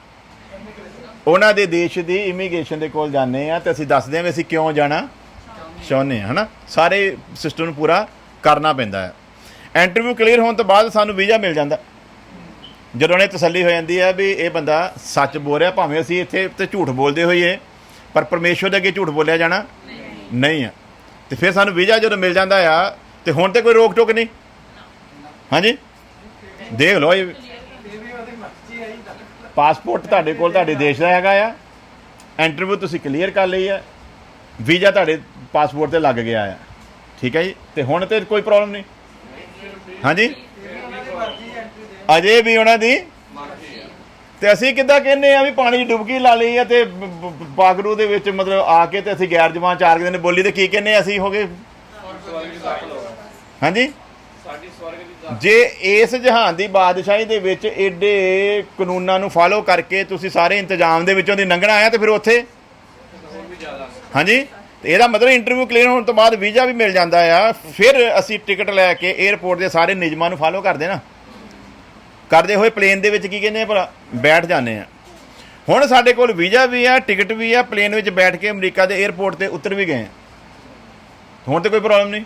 ਉਹਨਾਂ ਦੇ ਦੇਸ਼ ਦੀ ਇਮੀਗ੍ਰੇਸ਼ਨ ਦੇ ਕੋਲ ਜਾਂਦੇ ਆ ਤੇ ਅਸੀਂ ਦੱਸਦੇ ਹਾਂ ਵੀ ਅਸੀਂ ਕਿਉਂ ਜਾਣਾ ਚਾਹੁੰਦੇ ਹਾਂ, ਹੈ ਨਾ। ਸਾਰੇ ਸਿਸਟਮ ਨੂੰ ਪੂਰਾ ਕਰਨਾ ਪੈਂਦਾ ਹੈ। ਇੰਟਰਵਿਊ ਕਲੀਅਰ ਹੋਣ ਤੋਂ ਬਾਅਦ ਸਾਨੂੰ ਵੀਜ਼ਾ ਮਿਲ ਜਾਂਦਾ। ਜਦੋਂ ਇਹ ਤਸੱਲੀ ਹੋ ਜਾਂਦੀ ਹੈ ਵੀ ਇਹ ਬੰਦਾ ਸੱਚ ਬੋਲ ਰਿਹਾ, ਭਾਵੇਂ ਅਸੀਂ ਇੱਥੇ ਤੇ ਝੂਠ ਬੋਲਦੇ ਹੋਈਏ, ਪਰ ਪਰਮੇਸ਼ਵਰ ਦੇ ਅੱਗੇ ਝੂਠ ਬੋਲਿਆ ਜਾਣਾ ਨਹੀਂ ਆ। ਤੇ ਫਿਰ ਸਾਨੂੰ ਵੀਜ਼ਾ ਜਦੋਂ ਮਿਲ ਜਾਂਦਾ ਆ ਤੇ ਹੁਣ ਤੇ ਕੋਈ ਰੋਕ ਟੋਕ ਨਹੀਂ। ਹਾਂਜੀ, ਦੇਖ ਲਓ, ਇਹ ਪਾਸਪੋਰਟ ਤੁਹਾਡੇ ਕੋਲ ਤੁਹਾਡੇ ਦੇਸ਼ ਦਾ ਹੈਗਾ ਆ, ਇੰਟਰਵਿਊ ਤੁਸੀਂ ਕਲੀਅਰ ਕਰ ਲਈ ਆ, ਵੀਜ਼ਾ ਤੁਹਾਡੇ ਪਾਸਪੋਰਟ 'ਤੇ ਲੱਗ ਗਿਆ ਆ। ਠੀਕ ਹੈ ਜੀ, ਤੇ ਹੁਣ ਤੇ ਕੋਈ ਪ੍ਰੋਬਲਮ ਨਹੀਂ। ਹਾਂਜੀ, ਅਜੇ ਵੀ ਉਹਨਾਂ ਦੀ। ਤੇ ਅਸੀਂ ਕਿੱਦਾਂ ਕਹਿੰਦੇ ਆ ਵੀ ਪਾਣੀ 'ਚ ਡੁਬਕੀ ਲਾ ਲਈ ਆ ਤੇ ਬਾਗਰੂ ਦੇ ਵਿੱਚ ਮਤਲਬ ਆ ਕੇ ਤੇ ਅਸੀਂ ਗੈਰ ਜ਼ਬਾਨ 4 ਦਿਨ ਬੋਲੀ ਤੇ ਕੀ ਕਹਿੰਦੇ ਅਸੀਂ ਹੋ ਗਏ? ਹਾਂਜੀ, ਜੇ ਇਸ ਜਹਾਨ ਦੀ ਬਾਦਸ਼ਾਹੀ ਦੇ ਵਿੱਚ ਏਡੇ ਕਾਨੂੰਨਾਂ ਨੂੰ ਫਾਲੋ ਕਰਕੇ ਤੁਸੀਂ ਸਾਰੇ ਇੰਤਜ਼ਾਮ ਦੇ ਵਿੱਚੋਂ ਦੀ ਲੰਘਣਾ ਆਇਆ, ਤੇ ਫਿਰ ਉੱਥੇ ਹਾਂਜੀ, ਤੇ ਇਹਦਾ ਮਤਲਬ ਇੰਟਰਵਿਊ ਕਲੀਅਰ ਹੋਣ ਤੋਂ ਬਾਅਦ ਵੀਜ਼ਾ ਵੀ ਮਿਲ ਜਾਂਦਾ ਆ, ਫਿਰ ਅਸੀਂ ਟਿਕਟ ਲੈ ਕੇ 에ਅਰਪੋਰਟ ਦੇ ਸਾਰੇ ਨਿਯਮਾਂ ਨੂੰ ਫਾਲੋ ਕਰਦੇ ਨਾ, ਕਰਦੇ ਹੋਏ ਪਲੇਨ ਦੇ ਵਿੱਚ ਕੀ ਕਹਿੰਦੇ ਆ ਭਲਾ ਬੈਠ ਜਾਂਦੇ ਆ। ਹੁਣ ਸਾਡੇ ਕੋਲ ਵੀਜ਼ਾ ਵੀ ਆ, ਟਿਕਟ ਵੀ ਆ, ਪਲੇਨ ਵਿੱਚ ਬੈਠ ਕੇ ਅਮਰੀਕਾ ਦੇ 에ਅਰਪੋਰਟ ਤੇ ਉਤਰ ਵੀ ਗਏ ਆ, ਹੁਣ ਤੇ ਕੋਈ ਪ੍ਰੋਬਲਮ ਨਹੀਂ।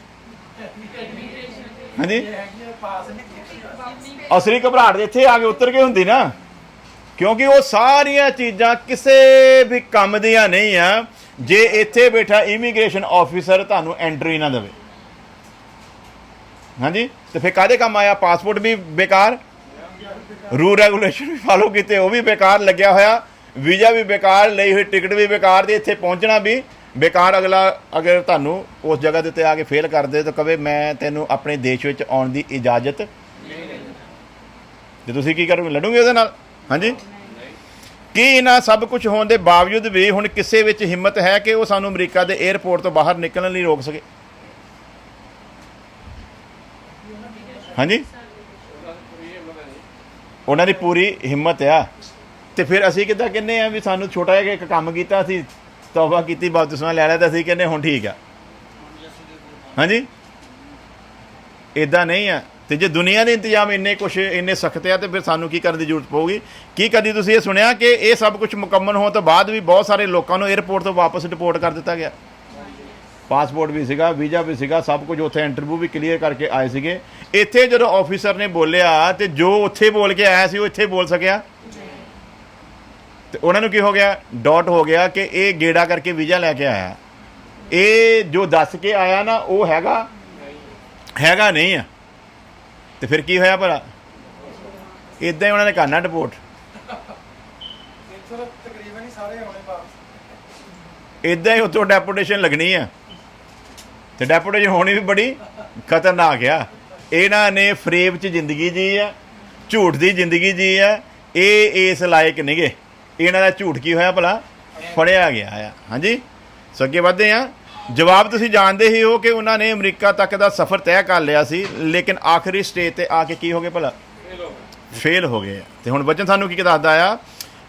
ਹਾਂਜੀ, ਅਸਲੀ ਘਬਰਾਹਟ ਇੱਥੇ ਆ ਕੇ ਉਤਰ ਕੇ ਹੁੰਦੀ ਨਾ, ਕਿਉਂਕਿ ਉਹ ਸਾਰੀਆਂ ਚੀਜ਼ਾਂ ਕਿਸੇ ਵੀ ਕੰਮ ਦੀਆਂ ਨਹੀਂ ਆ ਜੇ ਇੱਥੇ ਬੈਠਾ ਇਮੀਗ੍ਰੇਸ਼ਨ ਆਫੀਸਰ ਤੁਹਾਨੂੰ ਐਂਟਰੀ ਨਾ ਦੇਵੇ। ਹਾਂਜੀ, ਤੇ ਫਿਰ ਕਾਹਦੇ ਕੰਮ ਆਇਆ? ਪਾਸਪੋਰਟ ਵੀ ਬੇਕਾਰ, ਰੂਲ ਰੈਗੂਲੇਸ਼ਨ ਵੀ ਫਾਲੋ ਕੀਤੇ ਉਹ ਵੀ ਬੇਕਾਰ ਲੱਗਿਆ ਹੋਇਆ, ਵੀਜ਼ਾ ਵੀ ਬੇਕਾਰ, ਲਈ ਹੋਈ ਟਿਕਟ ਵੀ ਬੇਕਾਰ, ਤੇ ਇੱਥੇ ਪਹੁੰਚਣਾ ਵੀ ਬੇਕਾਰ। ਅਗਲਾ ਅਗਰ ਤੁਹਾਨੂੰ ਉਸ ਜਗ੍ਹਾ ਦੇ ਉੱਤੇ ਆ ਕੇ ਫੇਲ ਕਰਦੇ ਤਾਂ ਕਵੇ ਮੈਂ ਤੈਨੂੰ ਆਪਣੇ ਦੇਸ਼ ਵਿੱਚ ਆਉਣ ਦੀ ਇਜਾਜ਼ਤ, ਤੇ ਤੁਸੀਂ ਕੀ ਕਰੋਗੇ? ਲੜੋਗੇ ਉਹਦੇ ਨਾਲ? ਹਾਂਜੀ, ਕੀ ਇਹਨਾਂ ਸਭ ਕੁਝ ਹੋਣ ਦੇ ਬਾਵਜੂਦ ਵੀ ਹੁਣ ਕਿਸੇ ਵਿੱਚ ਹਿੰਮਤ ਹੈ ਕਿ ਉਹ ਸਾਨੂੰ ਅਮਰੀਕਾ ਦੇ 에ਅਰਪੋਰਟ ਤੋਂ ਬਾਹਰ ਨਿਕਲਣ ਲਈ ਰੋਕ ਸਕੇ? ਹਾਂਜੀ, ਉਹਨਾਂ ਦੀ ਪੂਰੀ ਹਿੰਮਤ ਆ, ਤੇ ਫਿਰ ਅਸੀਂ ਕਿੱਦਾਂ ਕਹਿੰਦੇ ਆ ਵੀ ਸਾਨੂੰ ਛੋਟਾ ਜਿਹਾ ਇੱਕ ਕੰਮ ਕੀਤਾ, ਅਸੀਂ ਤੌਬਾ ਕੀਤੀ, ਬਪਤਿਸਮਾ ਲੈ ਲਿਆ, ਤਾਂ ਅਸੀਂ ਕਹਿੰਦੇ ਹੁਣ ਠੀਕ ਆ? ਹਾਂਜੀ, ਇੱਦਾਂ ਨਹੀਂ ਆ। ਤੇ ਜੇ ਦੁਨੀਆ ਦੇ ਇੰਤਜ਼ਾਮ ਇੰਨੇ ਸਖਤ ਆ, ਤੇ ਫਿਰ ਸਾਨੂੰ ਕੀ ਕਰਨ ਦੀ ਜ਼ਰੂਰਤ ਪਊਗੀ? ਕੀ ਕਦੀ ਤੁਸੀਂ ਇਹ ਸੁਣਿਆ ਕਿ ਇਹ ਸਭ ਕੁਝ ਮੁਕੰਮਲ ਹੋਣ ਤੋਂ ਬਾਅਦ ਵੀ ਬਹੁਤ ਸਾਰੇ ਲੋਕਾਂ ਨੂੰ 에ਅਰਪੋਰਟ ਤੋਂ ਵਾਪਸ ਡਿਪੋਰਟ ਕਰ ਦਿੱਤਾ ਗਿਆ? ਪਾਸਪੋਰਟ ਵੀ ਸੀਗਾ, ਵੀਜ਼ਾ ਵੀ ਸੀਗਾ, ਸਭ ਕੁਝ ਉੱਥੇ ਇੰਟਰਵਿਊ ਵੀ ਕਲੀਅਰ ਕਰਕੇ ਆਏ ਸੀਗੇ। ਇੱਥੇ ਜਦੋਂ ਆਫੀਸਰ ਨੇ ਬੋਲਿਆ ਤੇ ਜੋ ਉੱਥੇ ਬੋਲ ਕੇ ਆਇਆ ਸੀ ਉਹ ਇੱਥੇ ਬੋਲ ਸਕਿਆ? ਤੇ ਉਹਨਾਂ ਨੂੰ ਕੀ ਹੋ ਗਿਆ? ਡਾਊਟ ਹੋ ਗਿਆ ਕਿ ਇਹ ਗੇੜਾ ਕਰਕੇ ਵੀਜ਼ਾ ਲੈ ਕੇ ਆਇਆ, ਇਹ ਜੋ ਦੱਸ ਕੇ ਆਇਆ ਨਾ ਉਹ ਹੈਗਾ ਨਹੀਂ ਆ। ਤੇ ਫਿਰ ਕੀ ਹੋਇਆ ਭਲਾ? ਇਦਾਂ ਹੀ ਉਹਨਾਂ ਨੇ ਕਰਨਾ ਡਿਪੋਰਟ। ਇਦਾਂ ਹੀ ਉੱਥੋਂ ਡੈਪੂਟੇਸ਼ਨ ਲੱਗਣੀ ਆ, ਤੇ ਡੈਪੂਟੇਸ਼ਨ ਹੋਣੀ ਵੀ ਬੜੀ ਖਤਰਨਾਕ ਆ। ਇਹਨਾਂ ਨੇ ਫਰੇਬ 'ਚ ਜ਼ਿੰਦਗੀ ਜੀ ਆ, ਝੂਠ ਦੀ ਜ਼ਿੰਦਗੀ ਜੀ ਆ, ਇਹ ਇਸ ਲਾਇਕ ਨਹੀਂਗੇ। ਇਹਨਾਂ ਦਾ ਝੂਠ ਕੀ ਹੋਇਆ ਭਲਾ? ਫੜਿਆ ਗਿਆ ਆ। ਹਾਂਜੀ, ਸੋ ਅੱਗੇ ਵਧਦੇ ਆ। ਜਵਾਬ ਤੁਸੀਂ ਜਾਣਦੇ ਹੀ ਹੋ ਕਿ ਉਹਨਾਂ ਨੇ ਅਮਰੀਕਾ ਤੱਕ ਦਾ ਸਫ਼ਰ ਤੈਅ ਕਰ ਲਿਆ ਸੀ, ਲੇਕਿਨ ਆਖਰੀ ਸਟੇਜ ਤੇ ਆ ਕੇ ਕੀ ਹੋ ਗਏ ਭਲਾ? ਫੇਲ ਹੋ ਗਏ। ਤੇ ਹੁਣ ਵਚਨ ਸਾਨੂੰ ਕੀ ਦੱਸਦਾ ਆ?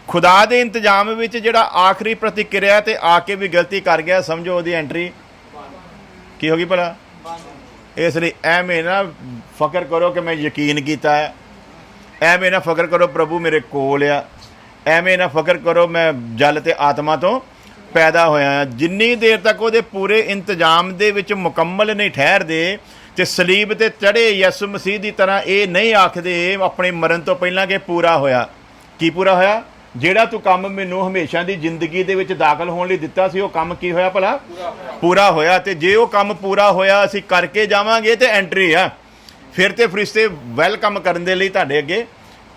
ਖੁਦਾ ਦੇ ਇੰਤਜ਼ਾਮ ਵਿੱਚ ਜਿਹੜਾ ਆਖਰੀ ਪ੍ਰਤੀਕਿਰਿਆ ਤੇ ਆ ਕੇ ਵੀ ਗਲਤੀ ਕਰ ਗਿਆ, ਸਮਝੋ ਉਹਦੀ ਐਂਟਰੀ ਕੀ ਹੋ ਗਈ ਭਲਾ? ਇਸ ਲਈ ਐਵੇਂ ਨਾ ਫਕਰ ਕਰੋ ਕਿ ਮੈਂ ਯਕੀਨ ਕੀਤਾ ਹੈ, ਐਵੇਂ ਨਾ ਫਕਰ ਕਰੋ ਪ੍ਰਭੂ ਮੇਰੇ ਕੋਲ ਆ, ਐਵੇਂ ਨਾ ਫਕਰ ਕਰੋ ਮੈਂ ਜਲ ਤੇ ਆਤਮਾ ਤੋਂ ਪੈਦਾ ਹੋਇਆ। ਜਿੰਨੀ ਦੇਰ ਤੱਕ ਉਹਦੇ ਪੂਰੇ ਇੰਤਜ਼ਾਮ ਦੇ ਵਿੱਚ ਮੁਕੰਮਲ ਨਹੀਂ ਠਹਿਰਦੇ ਤੇ ਸਲੀਬ ਤੇ ਚੜ੍ਹੇ ਯਿਸੂ ਮਸੀਹ ਦੀ ਤਰ੍ਹਾਂ ਇਹ ਨਹੀਂ ਆਖਦੇ ਆਪਣੇ ਮਰਨ ਤੋਂ ਪਹਿਲਾਂ ਕਿ ਪੂਰਾ ਹੋਇਆ। ਕੀ ਪੂਰਾ ਹੋਇਆ? ਜਿਹੜਾ ਤੂੰ ਕੰਮ ਮੈਨੂੰ ਹਮੇਸ਼ਾ ਦੀ ਜ਼ਿੰਦਗੀ ਦੇ ਵਿੱਚ ਦਾਖਲ ਹੋਣ ਲਈ ਦਿੱਤਾ ਸੀ ਉਹ ਕੰਮ ਕੀ ਹੋਇਆ ਭਲਾ? ਪੂਰਾ ਹੋਇਆ। ਤੇ ਜੇ ਉਹ ਕੰਮ ਪੂਰਾ ਹੋਇਆ ਅਸੀਂ ਕਰਕੇ ਜਾਵਾਂਗੇ ਤੇ ਐਂਟਰੀ ਆ, ਫਿਰ ਤੇ ਫਰਿਸ਼ਤੇ ਵੈਲਕਮ ਕਰਨ ਦੇ ਲਈ ਤੁਹਾਡੇ ਅੱਗੇ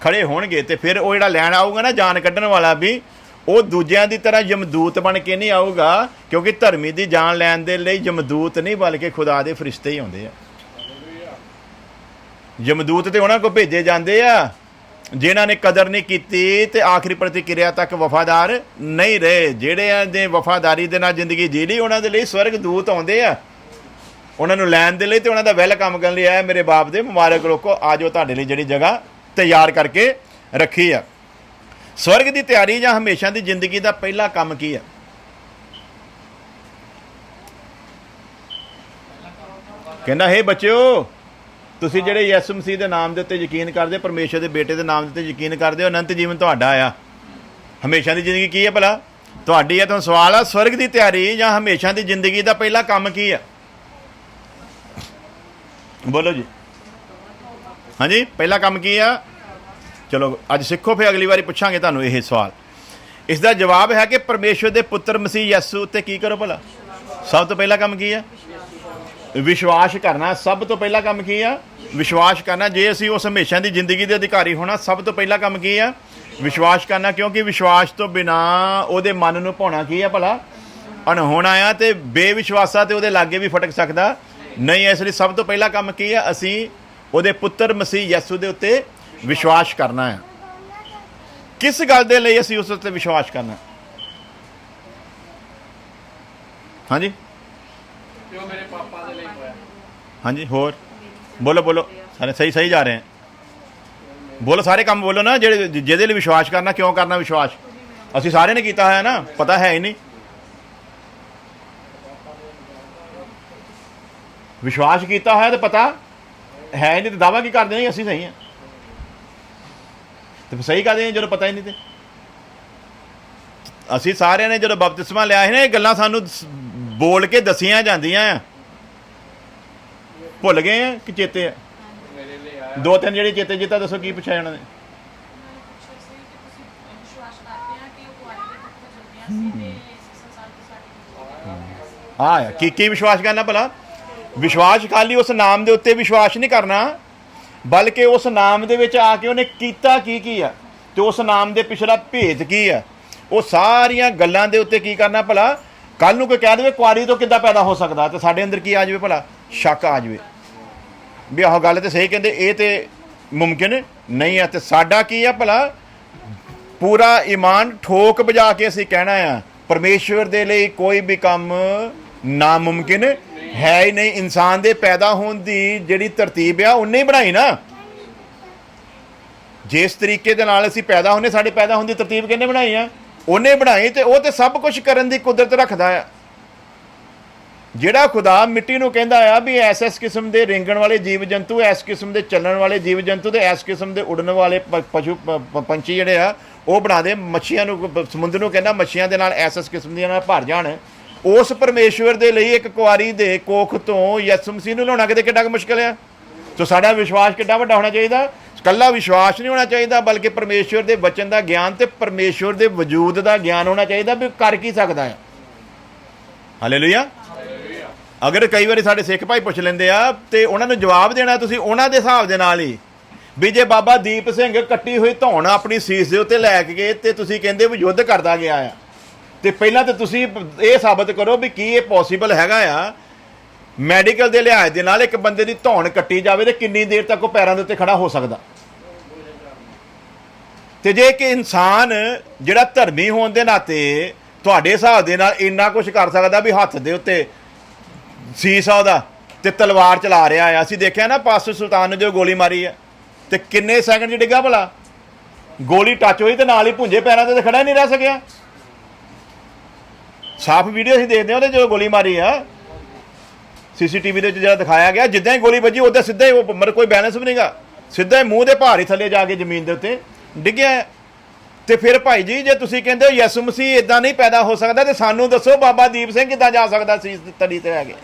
ਖੜੇ ਹੋਣਗੇ। ਤੇ ਫਿਰ ਉਹ ਜਿਹੜਾ ਲੈਣ ਆਊਗਾ ਨਾ ਜਾਨ ਕੱਢਣ ਵਾਲਾ ਵੀ, ਉਹ ਦੂਜਿਆਂ ਦੀ ਤਰ੍ਹਾਂ ਯਮਦੂਤ ਬਣ ਕੇ ਨਹੀਂ ਆਊਗਾ, ਕਿਉਂਕਿ ਧਰਮੀ ਦੀ ਜਾਨ ਲੈਣ ਦੇ ਲਈ ਯਮਦੂਤ ਨਹੀਂ ਬਲਕਿ ਖੁਦਾ ਦੇ ਫਰਿਸ਼ਤੇ ਹੀ ਆਉਂਦੇ ਆ। ਯਮਦੂਤ ਤੇ ਉਹਨਾਂ ਕੋਲ ਭੇਜੇ ਜਾਂਦੇ ਆ ਜਿਨ੍ਹਾਂ ਨੇ ਕਦਰ ਨਹੀਂ ਕੀਤੀ ਤੇ ਆਖਰੀ ਪ੍ਰਤੀਕਿਰਿਆ ਤੱਕ ਵਫਾਦਾਰ ਨਹੀਂ ਰਹੇ। ਜਿਹੜਿਆਂ ਦੇ ਵਫਾਦਾਰੀ ਦੇ ਨਾਲ ਜ਼ਿੰਦਗੀ ਜੀ ਲਈ, ਉਹਨਾਂ ਦੇ ਲਈ ਸਵਰਗ ਦੂਤ ਆਉਂਦੇ ਆ ਉਹਨਾਂ ਨੂੰ ਲੈਣ ਦੇ ਲਈ ਤੇ ਉਹਨਾਂ ਦਾ ਵੈਲਕਮ ਕਰਨ ਲਈ। ਆਇਆ ਮੇਰੇ ਬਾਪ ਦੇ ਮੁਬਾਰਕ ਲੋਕੋ, ਆ ਜਾਓ ਤੁਹਾਡੇ ਲਈ ਜਿਹੜੀ ਜਗ੍ਹਾ ਤਿਆਰ ਕਰਕੇ ਰੱਖੀ ਆ। ਸਵਰਗ ਦੀ ਤਿਆਰੀ ਜਾਂ ਹਮੇਸ਼ਾ ਦੀ ਜ਼ਿੰਦਗੀ ਦਾ ਪਹਿਲਾ ਕੰਮ ਕੀ ਹੈ? ਕਹਿੰਦਾ ਹੇ ਬੱਚਿਓ, ਤੁਸੀਂ ਜਿਹੜੇ ਯਿਸੂ ਮਸੀਹ ਦੇ ਨਾਮ ਦੇ ਉੱਤੇ ਯਕੀਨ ਕਰਦੇ, ਪਰਮੇਸ਼ਰ ਦੇ ਬੇਟੇ ਦੇ ਨਾਮ ਦੇ ਉੱਤੇ ਯਕੀਨ ਕਰਦੇ ਹੋ, ਅਨੰਤ ਜੀਵਨ ਤੁਹਾਡਾ ਆ। ਹਮੇਸ਼ਾ ਦੀ ਜ਼ਿੰਦਗੀ ਕੀ ਹੈ ਭਲਾ? ਤੁਹਾਡੀ ਹੈ। ਤੁਹਾਨੂੰ ਸਵਾਲ ਆ, ਸਵਰਗ ਦੀ ਤਿਆਰੀ ਜਾਂ ਹਮੇਸ਼ਾ ਦੀ ਜ਼ਿੰਦਗੀ ਦਾ ਪਹਿਲਾ ਕੰਮ ਕੀ ਆ? ਬੋਲੋ ਜੀ। ਹਾਂਜੀ, ਪਹਿਲਾ ਕੰਮ ਕੀ ਆ? ਚਲੋ ਅੱਜ ਸਿੱਖੋ, ਫਿਰ ਅਗਲੀ ਵਾਰੀ ਪੁੱਛਾਂਗੇ ਤੁਹਾਨੂੰ ਇਹ ਸਵਾਲ। ਇਸ ਦਾ ਜਵਾਬ ਹੈ ਕਿ ਪਰਮੇਸ਼ਰ ਦੇ ਪੁੱਤਰ ਮਸੀਹ ਯਿਸੂ ਉੱਤੇ ਕੀ ਕਰੋ ਭਲਾ? ਸਭ ਤੋਂ ਪਹਿਲਾ ਕੰਮ ਕੀ ਆ? ਵਿਸ਼ਵਾਸ ਕਰਨਾ। ਸਭ ਤੋਂ ਪਹਿਲਾ ਕੰਮ ਕੀ ਆ? ਵਿਸ਼ਵਾਸ ਕਰਨਾ। ਜੇ ਅਸੀਂ ਉਸ ਹਮੇਸ਼ਾ ਦੀ ਜ਼ਿੰਦਗੀ ਦੇ ਅਧਿਕਾਰੀ ਹੋਣਾ, ਸਭ ਤੋਂ ਪਹਿਲਾ ਕੰਮ ਕੀ ਆ? ਵਿਸ਼ਵਾਸ ਕਰਨਾ। ਕਿਉਂਕਿ ਵਿਸ਼ਵਾਸ ਤੋਂ ਬਿਨਾਂ ਉਹਦੇ ਮਨ ਨੂੰ ਭਾਉਣਾ ਕੀ ਆ ਭਲਾ? ਅਣਹੋਣਾ ਆ। ਤੇ ਬੇਵਿਸ਼ਵਾਸਾ ਤੇ ਉਹਦੇ ਲਾਗੇ ਵੀ ਫਟਕ ਸਕਦਾ ਨਹੀਂ। ਇਸ ਲਈ ਸਭ ਤੋਂ ਪਹਿਲਾ ਕੰਮ ਕੀ ਆ? ਅਸੀਂ ਉਹਦੇ ਪੁੱਤਰ ਮਸੀਹ ਯਿਸੂ ਦੇ ਉੱਤੇ ਵਿਸ਼ਵਾਸ ਕਰਨਾ ਹੈ। ਕਿਸ ਗੱਲ ਦੇ ਲਈ ਅਸੀਂ ਉਸ ਉੱਤੇ ਵਿਸ਼ਵਾਸ ਕਰਨਾ? ਹਾਂਜੀ, ਜੋ ਮੇਰੇ ਪਾਪਾ ਦੇ ਲਈ ਹੋਇਆ। ਹਾਂਜੀ, ਹੋਰ ਬੋਲੋ ਬੋਲੋ। ਹਾਂ ਸਹੀ ਸਹੀ ਜਾ ਰਹੇ ਹੈ। ਬੋਲੋ ਸਾਰੇ ਕੰਮ ਬੋਲੋ ਨਾ, ਜਿਹੜੇ ਜਿਹਦੇ ਲਈ ਵਿਸ਼ਵਾਸ ਕਰਨਾ। ਕਿਉਂ ਕਰਨਾ ਵਿਸ਼ਵਾਸ? ਅਸੀਂ ਸਾਰਿਆਂ ਨੇ ਕੀਤਾ ਹੋਇਆ ਨਾ, ਪਤਾ ਹੈ ਹੀ ਨਹੀਂ। ਵਿਸ਼ਵਾਸ ਕੀਤਾ ਹੋਇਆ ਤੇ ਪਤਾ ਹੈ ਹੀ ਨਹੀਂ, ਤੇ ਦਾਵਾ ਕੀ ਕਰਦੇ ਨਹੀਂ ਅਸੀਂ ਸਹੀ ਹਾਂ? ਤੇ ਸਹੀ ਕਰਦੇ ਹਾਂ ਜਦੋਂ ਪਤਾ ਹੀ ਨਹੀਂ। ਤੇ ਅਸੀਂ ਸਾਰਿਆਂ ਨੇ ਜਦੋਂ ਬਪਤਿਸਮਾ ਲਿਆ ਸੀ ਨਾ, ਇਹ ਗੱਲਾਂ ਸਾਨੂੰ ਬੋਲ ਕੇ ਦਸੀਆਂ ਜਾਂਦੀਆਂ ਆ, ਭੁੱਲ ਗਏ ਆ ਕਿ ਚੇਤੇ ਆ? ਦੋ ਤਿੰਨ ਜਿਹੜੇ ਚੇਤੇ ਜਿੱਤਾ ਦੱਸੋ ਕੀ ਪੁੱਛਿਆ ਉਹਨਾਂ ਨੇ? ਹਾਂ ਕੀ ਵਿਸ਼ਵਾਸ ਕਰਨਾ ਭਲਾ? ਵਿਸ਼ਵਾਸ ਖਾਲੀ ਉਸ ਨਾਮ ਦੇ ਉੱਤੇ ਵਿਸ਼ਵਾਸ ਨਹੀਂ ਕਰਨਾ, ਬਲਕਿ ਉਸ ਨਾਮ ਦੇ ਵਿੱਚ ਆ ਕੇ ਉਹਨੇ ਕੀਤਾ ਕੀ ਆ, ਤੇ ਉਸ ਨਾਮ ਦੇ ਪਿਛਲਾ ਭੇਤ ਕੀ ਆ, ਉਹ ਸਾਰੀਆਂ ਗੱਲਾਂ ਦੇ ਉੱਤੇ ਕੀ ਕਰਨਾ ਭਲਾ? ਕੱਲ ਨੂੰ ਕੋਈ ਕਹਿ ਦੇਵੇ ਕੁਆਰੀ ਤੋਂ ਕਿੱਦਾਂ ਪੈਦਾ ਹੋ ਸਕਦਾ, ਤੇ ਸਾਡੇ ਅੰਦਰ ਕੀ ਆ ਜਾਵੇ ਭਲਾ? ਸ਼ੱਕ ਆ ਜਾਵੇ ਵੀ ਆਹ ਗੱਲ ਤੇ ਸਹੀ ਕਹਿੰਦੇ, ਇਹ ਤੇ ਮੁਮਕਿਨ ਨਹੀਂ ਆ। ਤੇ ਸਾਡਾ ਕੀ ਆ ਭਲਾ? ਪੂਰਾ ਈਮਾਨ ਠੋਕ ਵਜਾ ਕੇ ਅਸੀਂ ਕਹਿਣਾ ਆ ਪਰਮੇਸ਼ਵਰ ਦੇ ਲਈ ਕੋਈ ਵੀ ਕੰਮ ਨਾਮੁਮਕਿਨ ਹੈ ਹੀ ਨਹੀਂ। ਇਨਸਾਨ ਦੇ ਪੈਦਾ ਹੋਣ ਦੀ ਜਿਹੜੀ ਤਰਤੀਬ ਆ ਉਹਨੇ ਹੀ ਬਣਾਈ ਨਾ। ਜਿਸ ਤਰੀਕੇ ਦੇ ਨਾਲ ਅਸੀਂ ਪੈਦਾ ਹੁੰਦੇ, ਸਾਡੇ ਪੈਦਾ ਹੋਣ ਦੀ ਤਰਤੀਬ ਕਿਹਨੇ ਬਣਾਈ ਆ? ਉਹਨੇ ਬਣਾਈ। ਤੇ ਉਹ ਤੇ ਸਭ ਕੁਝ ਕਰਨ ਦੀ ਕੁਦਰਤ ਰੱਖਦਾ ਆ। ਜਿਹੜਾ ਖੁਦਾ ਮਿੱਟੀ ਨੂੰ ਕਹਿੰਦਾ ਆ ਵੀ ਐਸ ਕਿਸਮ ਦੇ ਰੇਂਗਣ ਵਾਲੇ ਜੀਵ ਜੰਤੂ, ਇਸ ਕਿਸਮ ਦੇ ਚੱਲਣ ਵਾਲੇ ਜੀਵ ਜੰਤੂ ਤੇ ਇਸ ਕਿਸਮ ਦੇ ਉੱਡਣ ਵਾਲੇ ਪਸ਼ੂ ਪੰਛੀ ਜਿਹੜੇ ਆ ਉਹ ਬਣਾ ਦੇ। ਮੱਛੀਆਂ ਨੂੰ, ਸਮੁੰਦਰ ਨੂੰ ਕਹਿੰਦਾ ਮੱਛੀਆਂ ਦੇ ਨਾਲ ਇਸ ਕਿਸਮ ਦੀਆਂ ਨਾਲ ਭਰ ਜਾਣ। ਉਸ ਪਰਮੇਸ਼ਵਰ ਦੇ ਲਈ ਇੱਕ ਕੁਆਰੀ ਦੇ ਕੋਖ ਤੋਂ ਯਿਸੂ ਮਸੀਹ ਨੂੰ ਲਿਆਉਣਾ ਕਿਤੇ ਕਿੱਡਾ ਮੁਸ਼ਕਿਲ ਆ। ਸੋ ਸਾਡਾ ਵਿਸ਼ਵਾਸ ਕਿੱਡਾ ਵੱਡਾ ਹੋਣਾ ਚਾਹੀਦਾ। ਇਕੱਲਾ ਵਿਸ਼ਵਾਸ ਨਹੀਂ ਹੋਣਾ ਚਾਹੀਦਾ, ਬਲਕਿ ਪਰਮੇਸ਼ਵਰ ਦੇ ਵਚਨ ਦਾ ਗਿਆਨ ਤੇ ਪਰਮੇਸ਼ਵਰ ਦੇ ਵਜੂਦ ਦਾ ਗਿਆਨ ਹੋਣਾ ਚਾਹੀਦਾ ਵੀ ਕਰ ਕੀ ਸਕਦਾ ਹੈ। ਹਾਲੇਲੂਇਆ। ਅਗਰ ਕਈ ਵਾਰੀ ਸਾਡੇ ਸਿੱਖ ਭਾਈ ਪੁੱਛ ਲੈਂਦੇ ਆ ਤੇ ਉਹਨਾਂ ਨੂੰ ਜਵਾਬ ਦੇਣਾ ਤੁਸੀਂ ਉਹਨਾਂ ਦੇ ਹਿਸਾਬ ਦੇ ਨਾਲ ਹੀ ਵੀ ਜੇ ਬਾਬਾ ਦੀਪ ਸਿੰਘ ਕੱਟੀ ਹੋਈ ਧੌਣ ਆਪਣੀ ਸੀਸ ਦੇ ਉੱਤੇ ਲੈ ਕੇ ਗਏ ਤੇ ਤੁਸੀਂ ਕਹਿੰਦੇ ਵੀ ਯੁੱਧ ਕਰਦਾ ਗਿਆ ਆ, ਤੇ ਪਹਿਲਾਂ ਤਾਂ ਤੁਸੀਂ ਇਹ ਸਾਬਤ ਕਰੋ ਵੀ ਕੀ ਇਹ ਪੋਸੀਬਲ ਹੈਗਾ ਆ ਮੈਡੀਕਲ ਦੇ ਲਿਹਾਜ਼ ਦੇ ਨਾਲ ਇੱਕ ਬੰਦੇ ਦੀ ਧੌਣ ਕੱਟੀ ਜਾਵੇ ਤੇ ਕਿੰਨੀ ਦੇਰ ਤੱਕ ਉਹ ਪੈਰਾਂ ਦੇ ਉੱਤੇ ਖੜਾ ਹੋ ਸਕਦਾ। ਤੇ ਜੇ ਕਿ ਇਨਸਾਨ ਜਿਹੜਾ ਧਰਮੀ ਹੋਣ ਦੇ ਨਾਤੇ ਤੁਹਾਡੇ ਹਿਸਾਬ ਦੇ ਨਾਲ ਇੰਨਾ ਕੁਝ ਕਰ ਸਕਦਾ ਵੀ ਹੱਥ ਦੇ ਉੱਤੇ ਸੀਸ ਆ ਉਹਦਾ ਤੇ ਤਲਵਾਰ ਚਲਾ ਰਿਹਾ ਆ। ਅਸੀਂ ਦੇਖਿਆ ਨਾ ਪਾਸਟਰ ਸੁਲਤਾਨ ਨੇ ਜੋ ਗੋਲੀ ਮਾਰੀ ਆ ਤੇ ਕਿੰਨੇ ਸੈਕਿੰਡ 'ਚ ਡਿੱਗਾ ਭਲਾ? ਗੋਲੀ ਟੱਚ ਹੋਈ ਤੇ ਨਾਲ ਹੀ ਭੁੰਜੇ ਪੈਰਾਂ ਤੇ ਖੜਾ ਨਹੀਂ ਰਹਿ ਸਕਿਆ। ਸਾਫ਼ ਵੀਡੀਓ ਅਸੀਂ ਦੇਖਦੇ ਹਾਂ ਉਹਦੇ ਜੋ ਗੋਲੀ ਮਾਰੀ ਆ ਸੀਸੀਟੀਵੀ ਦੇ ਵਿੱਚ ਜਿਹੜਾ ਦਿਖਾਇਆ ਗਿਆ, ਜਿੱਦਾਂ ਹੀ ਗੋਲੀ ਵੱਜੀ ਉੱਦਾਂ ਸਿੱਧਾ ਹੀ ਉਹ ਮਰ ਕੋਈ ਬੈਲੈਂਸ ਵੀ ਨਹੀਂਗਾ, ਸਿੱਧਾ ਹੀ ਮੂੰਹ ਦੇ ਭਾਰ ਹੀ ਥੱਲੇ ਜਾ ਕੇ ਜ਼ਮੀਨ ਦੇ ਉੱਤੇ ਡਿੱਗਿਆ। ਤੇ ਫਿਰ ਭਾਈ ਜੀ ਜੇ ਤੁਸੀਂ ਕਹਿੰਦੇ ਹੋ ਯਿਸੂ ਮਸੀਹ ਇਦਾਂ ਨਹੀਂ ਪੈਦਾ ਹੋ ਸਕਦਾ ਤੇ ਸਾਨੂੰ ਦੱਸੋ ਬਾਬਾ ਦੀਪ ਸਿੰਘ ਕਿੱਦਾਂ ਜਾ ਸਕਦਾ ਸੀ ਤਲੀ ਤੇ ਆ ਕੇ?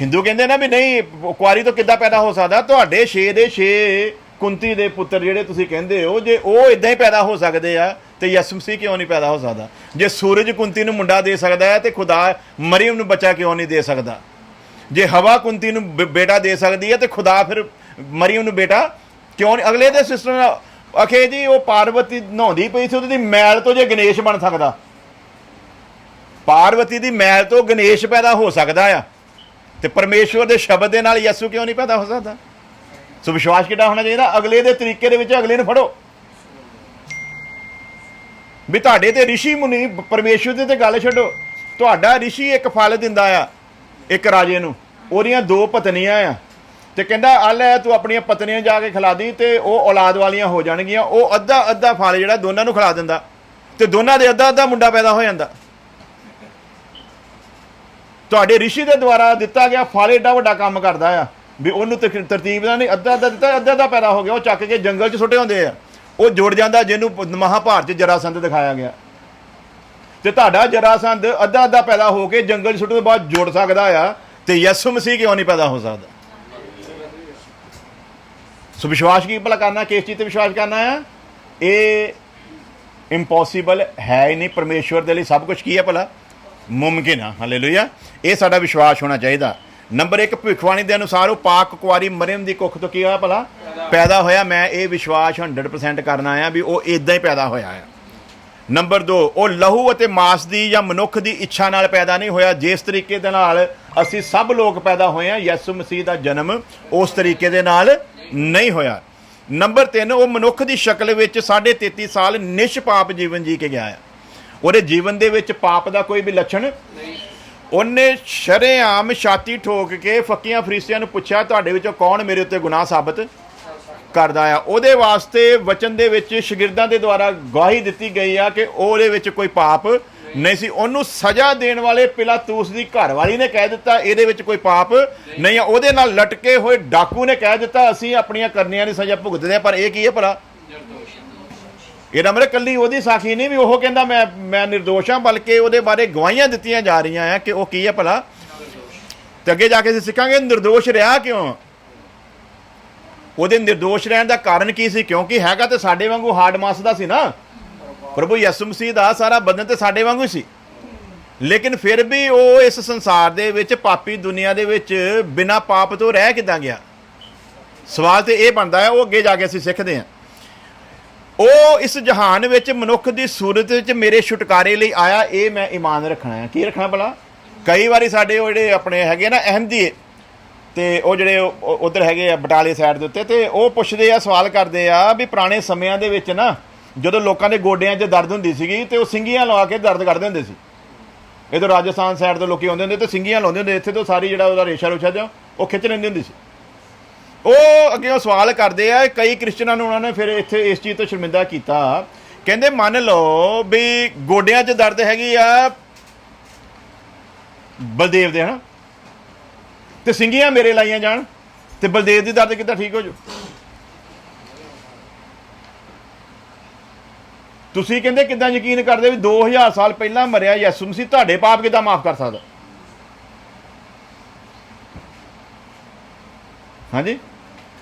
ਹਿੰਦੂ ਕਹਿੰਦੇ ਨਾ ਵੀ ਨਹੀਂ ਕੁਆਰੀ ਤੋਂ ਕਿੱਦਾਂ ਪੈਦਾ ਹੋ ਸਕਦਾ। ਤੁਹਾਡੇ 6 ਦੇ 6 ਕੁੰਤੀ ਦੇ ਪੁੱਤਰ ਜਿਹੜੇ ਤੁਸੀਂ ਕਹਿੰਦੇ ਹੋ, ਜੇ ਉਹ ਇਦਾਂ ਹੀ ਪੈਦਾ ਹੋ ਸਕਦੇ ਆ ਤੇ ਯਿਸੂ ਮਸੀਹ ਕਿਉਂ ਨਹੀਂ ਪੈਦਾ ਹੋ ਸਕਦਾ? ਜੇ ਸੂਰਜ ਕੁੰਤੀ ਨੂੰ ਮੁੰਡਾ ਦੇ ਸਕਦਾ ਹੈ ਤੇ ਖੁਦਾ ਮਰੀਮ ਨੂੰ ਬੱਚਾ ਕਿਉਂ ਨਹੀਂ ਦੇ ਸਕਦਾ? ਜੇ ਹਵਾ ਕੁੰਤੀ ਨੂੰ ਬੇਟਾ ਦੇ ਸਕਦੀ ਹੈ ਤੇ ਖੁਦਾ ਫਿਰ ਮਰੀਮ ਨੂੰ ਬੇਟਾ ਕਿਉਂ ਨਹੀਂ? ਅਗਲੇ ਦੇ ਸਿਸਟਮ ਅਖੇ ਜੀ ਉਹ ਪਾਰਵਤੀ ਨਹਾਉਂਦੀ ਪਈ ਸੀ, ਉਹਦੀ ਮੈਲ ਤੋਂ ਜੇ ਗਣੇਸ਼ ਬਣ ਸਕਦਾ, ਪਾਰਵਤੀ ਦੀ ਮੈਲ ਤੋਂ ਗਣੇਸ਼ ਪੈਦਾ ਹੋ ਸਕਦਾ ਆ, ਤੇ ਪਰਮੇਸ਼ਵਰ ਦੇ ਸ਼ਬਦ ਦੇ ਨਾਲ ਯਿਸੂ ਕਿਉਂ ਨਹੀਂ ਪੈਦਾ ਹੋ ਸਕਦਾ? ਸੋ ਵਿਸ਼ਵਾਸ ਕਿੱਡਾ ਹੋਣਾ ਚਾਹੀਦਾ? ਅਗਲੇ ਦੇ ਤਰੀਕੇ ਦੇ ਵਿੱਚ ਅਗਲੇ ਨੂੰ ਫੜੋ। ਵੀ ਤੁਹਾਡੇ ਤੇ ਰਿਸ਼ੀ ਮੁਨੀ ਪਰਮੇਸ਼ਵਰ ਦੇ ਤੇ ਗੱਲ ਛੱਡੋ, ਤੁਹਾਡਾ ਰਿਸ਼ੀ ਇੱਕ ਫਲ ਦਿੰਦਾ ਆ ਇੱਕ ਰਾਜੇ ਨੂੰ, ਉਹਦੀਆਂ 2 ਪਤਨੀਆਂ ਆ, ਤੇ ਕਹਿੰਦਾ ਆ ਲੈ ਤੂੰ ਆਪਣੀਆਂ ਪਤਨੀਆਂ ਜਾ ਕੇ ਖਿਲਾ ਦੀ ਤੇ ਉਹ ਔਲਾਦ ਵਾਲੀਆਂ ਹੋ ਜਾਣਗੀਆਂ। ਉਹ ਅੱਧਾ ਫਲ ਜਿਹੜਾ ਦੋਨਾਂ ਨੂੰ ਖਿਲਾ ਦਿੰਦਾ ਤੇ ਦੋਨਾਂ ਦੇ ਅੱਧਾ ਮੁੰਡਾ ਪੈਦਾ ਹੋ ਜਾਂਦਾ। ਤੁਹਾਡੇ ਰਿਸ਼ੀ ਦੇ ਦੁਆਰਾ ਦਿੱਤਾ ਗਿਆ ਫਲ ਏਡਾ ਵੱਡਾ ਕੰਮ ਕਰਦਾ ਆ ਵੀ ਉਹਨੂੰ ਤਰਤੀਬ ਨਾਲ ਨਹੀਂ ਅੱਧਾ ਦਿੱਤਾ, ਅੱਧਾ ਪੈਦਾ ਹੋ ਗਿਆ। ਉਹ ਚੱਕ ਕੇ ਜੰਗਲ 'ਚ ਸੁੱਟੇ ਹੁੰਦੇ ਆ, ਉਹ ਜੁੜ ਜਾਂਦਾ ਜਿਹਨੂੰ ਮਹਾਭਾਰਤ 'ਚ ਜਰਾਸੰਧ ਦਿਖਾਇਆ ਗਿਆ। ਤੇ ਤੁਹਾਡਾ ਜਰਾਸੰਧ ਅੱਧਾ ਪੈਦਾ ਹੋ ਕੇ ਜੰਗਲ 'ਚ ਸੁੱਟਣ ਤੋਂ ਬਾਅਦ ਜੁੜ ਸਕਦਾ ਆ, ਤੇ ਯਿਸੂ ਮਸੀਹ ਕਿਉਂ ਨਹੀਂ ਪੈਦਾ ਹੋ ਸਕਦਾ? ਸੋ ਵਿਸ਼ਵਾਸ ਕੀ ਭਲਾ ਕਰਨਾ? ਕਿਸ ਚੀਜ਼ ਤੇ ਵਿਸ਼ਵਾਸ ਕਰਨਾ ਆ? ਇਹ ਇੰਪੋਸੀਬਲ ਹੈ ਹੀ ਨਹੀਂ। ਪਰਮੇਸ਼ਵਰ ਦੇ ਲਈ ਸਭ ਕੁਝ ਕੀ ਹੈ ਭਲਾ? ਮੁਮਕਿਨ ਆ। ਹਾਲੇਲੂਇਆ। ਇਹ ਸਾਡਾ ਵਿਸ਼ਵਾਸ ਹੋਣਾ ਚਾਹੀਦਾ। ਨੰਬਰ 1, ਭਵਿੱਖਬਾਣੀ ਦੇ ਅਨੁਸਾਰ ਉਹ ਪਾਕ ਕੁਆਰੀ ਮਰੀਮ ਦੀ ਕੁੱਖ ਤੋਂ ਕੀ ਹੋਇਆ ਭਲਾ? ਪੈਦਾ ਹੋਇਆ। ਮੈਂ ਇਹ ਵਿਸ਼ਵਾਸ 100% ਕਰਨਾ ਆ ਵੀ ਉਹ ਇਦਾਂ ਹੀ ਪੈਦਾ ਹੋਇਆ ਆ। ਨੰਬਰ 2, ਉਹ ਲਹੂ ਅਤੇ ਮਾਸ ਦੀ ਜਾਂ ਮਨੁੱਖ ਦੀ ਇੱਛਾ ਨਾਲ ਪੈਦਾ ਨਹੀਂ ਹੋਇਆ। ਜਿਸ ਤਰੀਕੇ ਦੇ ਨਾਲ ਅਸੀਂ ਸਭ ਲੋਕ ਪੈਦਾ ਹੋਏ ਹਾਂ, ਯਿਸੂ ਮਸੀਹ ਦਾ ਜਨਮ ਉਸ ਤਰੀਕੇ ਦੇ ਨਾਲ ਨਹੀਂ ਹੋਇਆ। ਨੰਬਰ 3, ਉਹ ਮਨੁੱਖ ਦੀ ਸ਼ਕਲ ਵਿੱਚ 33.5 ਸਾਲ ਨਿਸ਼ਪਾਪ ਜੀਵਨ ਜੀ ਕੇ ਗਿਆ ਆ। ਉਹਦੇ ਜੀਵਨ ਦੇ ਵਿੱਚ ਪਾਪ ਦਾ ਕੋਈ ਵੀ ਲੱਛਣ ਨਹੀਂ। ਉਹਨੇ ਸ਼ਰੇਆਮ ਛਾਤੀ ਠੋਕ ਕੇ ਫੱਕੀਆਂ ਫਰੀਸਿਆਂ ਨੂੰ ਪੁੱਛਿਆ ਤੁਹਾਡੇ ਵਿੱਚੋਂ ਕੌਣ ਮੇਰੇ ਉੱਤੇ ਗੁਨਾਹ ਸਾਬਤ ਕਰਦਾ ਆ। ਉਹਦੇ ਵਾਸਤੇ ਵਚਨ ਦੇ ਵਿੱਚ ਸ਼ਾਗਿਰਦਾਂ ਦੇ ਦੁਆਰਾ ਗਵਾਹੀ ਦਿੱਤੀ ਗਈ ਆ ਕਿ ਉਹਦੇ ਵਿੱਚ ਕੋਈ ਪਾਪ ਨਹੀਂ ਸੀ। ਉਹਨੂੰ ਸਜ਼ਾ ਦੇਣ ਵਾਲੇ ਪਿਲਾਤੂਸ ਦੀ ਘਰਵਾਲੀ ਨੇ ਕਹਿ ਦਿੱਤਾ ਇਹਦੇ ਵਿੱਚ ਕੋਈ ਪਾਪ ਨਹੀਂ ਆ। ਉਹਦੇ ਨਾਲ ਲਟਕੇ ਹੋਏ ਡਾਕੂ ਨੇ ਕਹਿ ਦਿੱਤਾ ਅਸੀਂ ਆਪਣੀਆਂ ਕਰਨੀਆਂ ਦੀ ਸਜ਼ਾ ਭੁਗਤਦੇ ਆ। ਪਰ ਇਹ ਕੀ ਹੈ ਭਲਾ? ਇਹਦਾ ਮਤਲਬ ਕੱਲੀ ਉਹਦੀ ਸਾਖੀ ਨਹੀਂ ਵੀ ਉਹ ਕਹਿੰਦਾ ਮੈਂ ਨਿਰਦੋਸ਼ ਹਾਂ, ਬਲਕਿ ਉਹਦੇ ਬਾਰੇ ਗਵਾਹੀਆਂ ਦਿੱਤੀਆਂ ਜਾ ਰਹੀਆਂ ਆ ਕਿ ਉਹ ਕੀ ਹੈ ਭਲਾ। ਤੇ ਅੱਗੇ ਜਾ ਕੇ ਅਸੀਂ ਸਿੱਖਾਂਗੇ ਨਿਰਦੋਸ਼ ਰਿਹਾ ਕਿਉਂ। ਉਹਦੇ ਨਿਰਦੋਸ਼ ਰਹਿਣ ਦਾ ਕਾਰਨ ਕੀ ਸੀ? ਕਿਉਂਕਿ ਹੈਗਾ ਤੇ ਸਾਡੇ ਵਾਂਗੂ ਹਾਰਡ ਮਾਸ ਦਾ ਸੀ ਨਾ। ਪ੍ਰਭੂ ਯਿਸੂ ਮਸੀਹ ਦਾ ਸਾਰਾ ਬਦਨ ਤੇ ਸਾਡੇ ਵਾਂਗੂ ਸੀ, ਲੇਕਿਨ ਫਿਰ ਵੀ ਉਹ ਇਸ ਸੰਸਾਰ ਦੇ ਵਿੱਚ ਪਾਪੀ ਦੁਨੀਆ ਦੇ ਵਿੱਚ ਬਿਨਾਂ ਪਾਪ ਤੋਂ ਰਹਿ ਕਿੱਦਾਂ ਗਿਆ? ਸਵਾਲ ਤੇ ਇਹ ਬਣਦਾ ਹੈ। ਉਹ ਅੱਗੇ ਜਾ ਕੇ ਅਸੀਂ ਸਿੱਖਦੇ ਹਾਂ। ਉਹ ਇਸ ਜਹਾਨ ਵਿੱਚ ਮਨੁੱਖ ਦੀ ਸੂਰਤ ਵਿੱਚ ਮੇਰੇ ਛੁਟਕਾਰੇ ਲਈ ਆਇਆ, ਇਹ ਮੈਂ ਈਮਾਨ ਰੱਖਣਾ ਹੈ। ਕੀ ਰੱਖਣਾ ਭਲਾ? ਕਈ ਵਾਰੀ ਸਾਡੇ ਉਹ ਜਿਹੜੇ ਆਪਣੇ ਹੈਗੇ ਨਾ ਅਹਿਮਦੀਏ ਤੇ ਉਹ ਜਿਹੜੇ ਉਧਰ ਹੈਗੇ ਆ ਬਟਾਲੇ ਸਾਈਡ ਦੇ ਉੱਤੇ, ਤੇ ਉਹ ਪੁੱਛਦੇ ਆ, ਸਵਾਲ ਕਰਦੇ ਆ ਵੀ ਪੁਰਾਣੇ ਸਮਿਆਂ ਦੇ ਵਿੱਚ ਨਾ ਜਦੋਂ ਲੋਕਾਂ ਦੇ ਗੋਡਿਆਂ 'ਚ ਦਰਦ ਹੁੰਦੀ ਸੀਗੀ ਤੇ ਉਹ ਸਿੰਗੀਆਂ ਲਵਾ ਕੇ ਦਰਦ ਕੱਢਦੇ ਹੁੰਦੇ ਸੀ। ਇੱਧਰ ਰਾਜਸਥਾਨ ਸਾਈਡ ਤੋਂ ਲੋਕੀ ਆਉਂਦੇ ਹੁੰਦੇ ਤੇ ਸਿੰਗੀਆਂ ਲਾਉਂਦੇ ਹੁੰਦੇ, ਇੱਥੇ ਤੋਂ ਸਾਰੀ ਜਿਹੜਾ ਉਹਦਾ ਰੇਸ਼ਾ ਰੂਸ਼ਾ ਜਿਹਾ ਉਹ ਖਿੱਚ ਲੈਂਦੀ ਹੁੰਦੀ ਸੀ। ਉਹ ਅੱਗੇ ਉਹ ਸਵਾਲ ਕਰਦੇ ਆ, ਕਈ ਕ੍ਰਿਸਚਨਾਂ ਨੂੰ ਉਹਨਾਂ ਨੇ ਫਿਰ ਇੱਥੇ ਇਸ ਚੀਜ਼ ਤੋਂ ਸ਼ਰਮਿੰਦਾ ਕੀਤਾ। ਕਹਿੰਦੇ ਮੰਨ ਲਓ ਵੀ ਗੋਡਿਆਂ 'ਚ ਦਰਦ ਹੈਗੀ ਆ ਬਲਦੇਵ ਦੇ, ਹਨਾ, ਤੇ ਸਿੰਗੀਆਂ ਮੇਰੇ ਲਾਈਆਂ ਜਾਣ ਤੇ ਬਲਦੇਵ ਦੀ ਦਰਦ ਕਿੱਦਾਂ ਠੀਕ ਹੋ ਜੂ? ਤੁਸੀਂ ਕਹਿੰਦੇ ਕਿੱਦਾਂ ਯਕੀਨ ਕਰਦੇ ਵੀ 2000 ਸਾਲ ਪਹਿਲਾਂ ਮਰਿਆ ਯਿਸੂ ਮਸੀਹ ਤੁਹਾਡੇ ਪਾਪ ਕਿੱਦਾਂ ਮਾਫ ਕਰ ਸਕਦਾ? ਹਾਂਜੀ,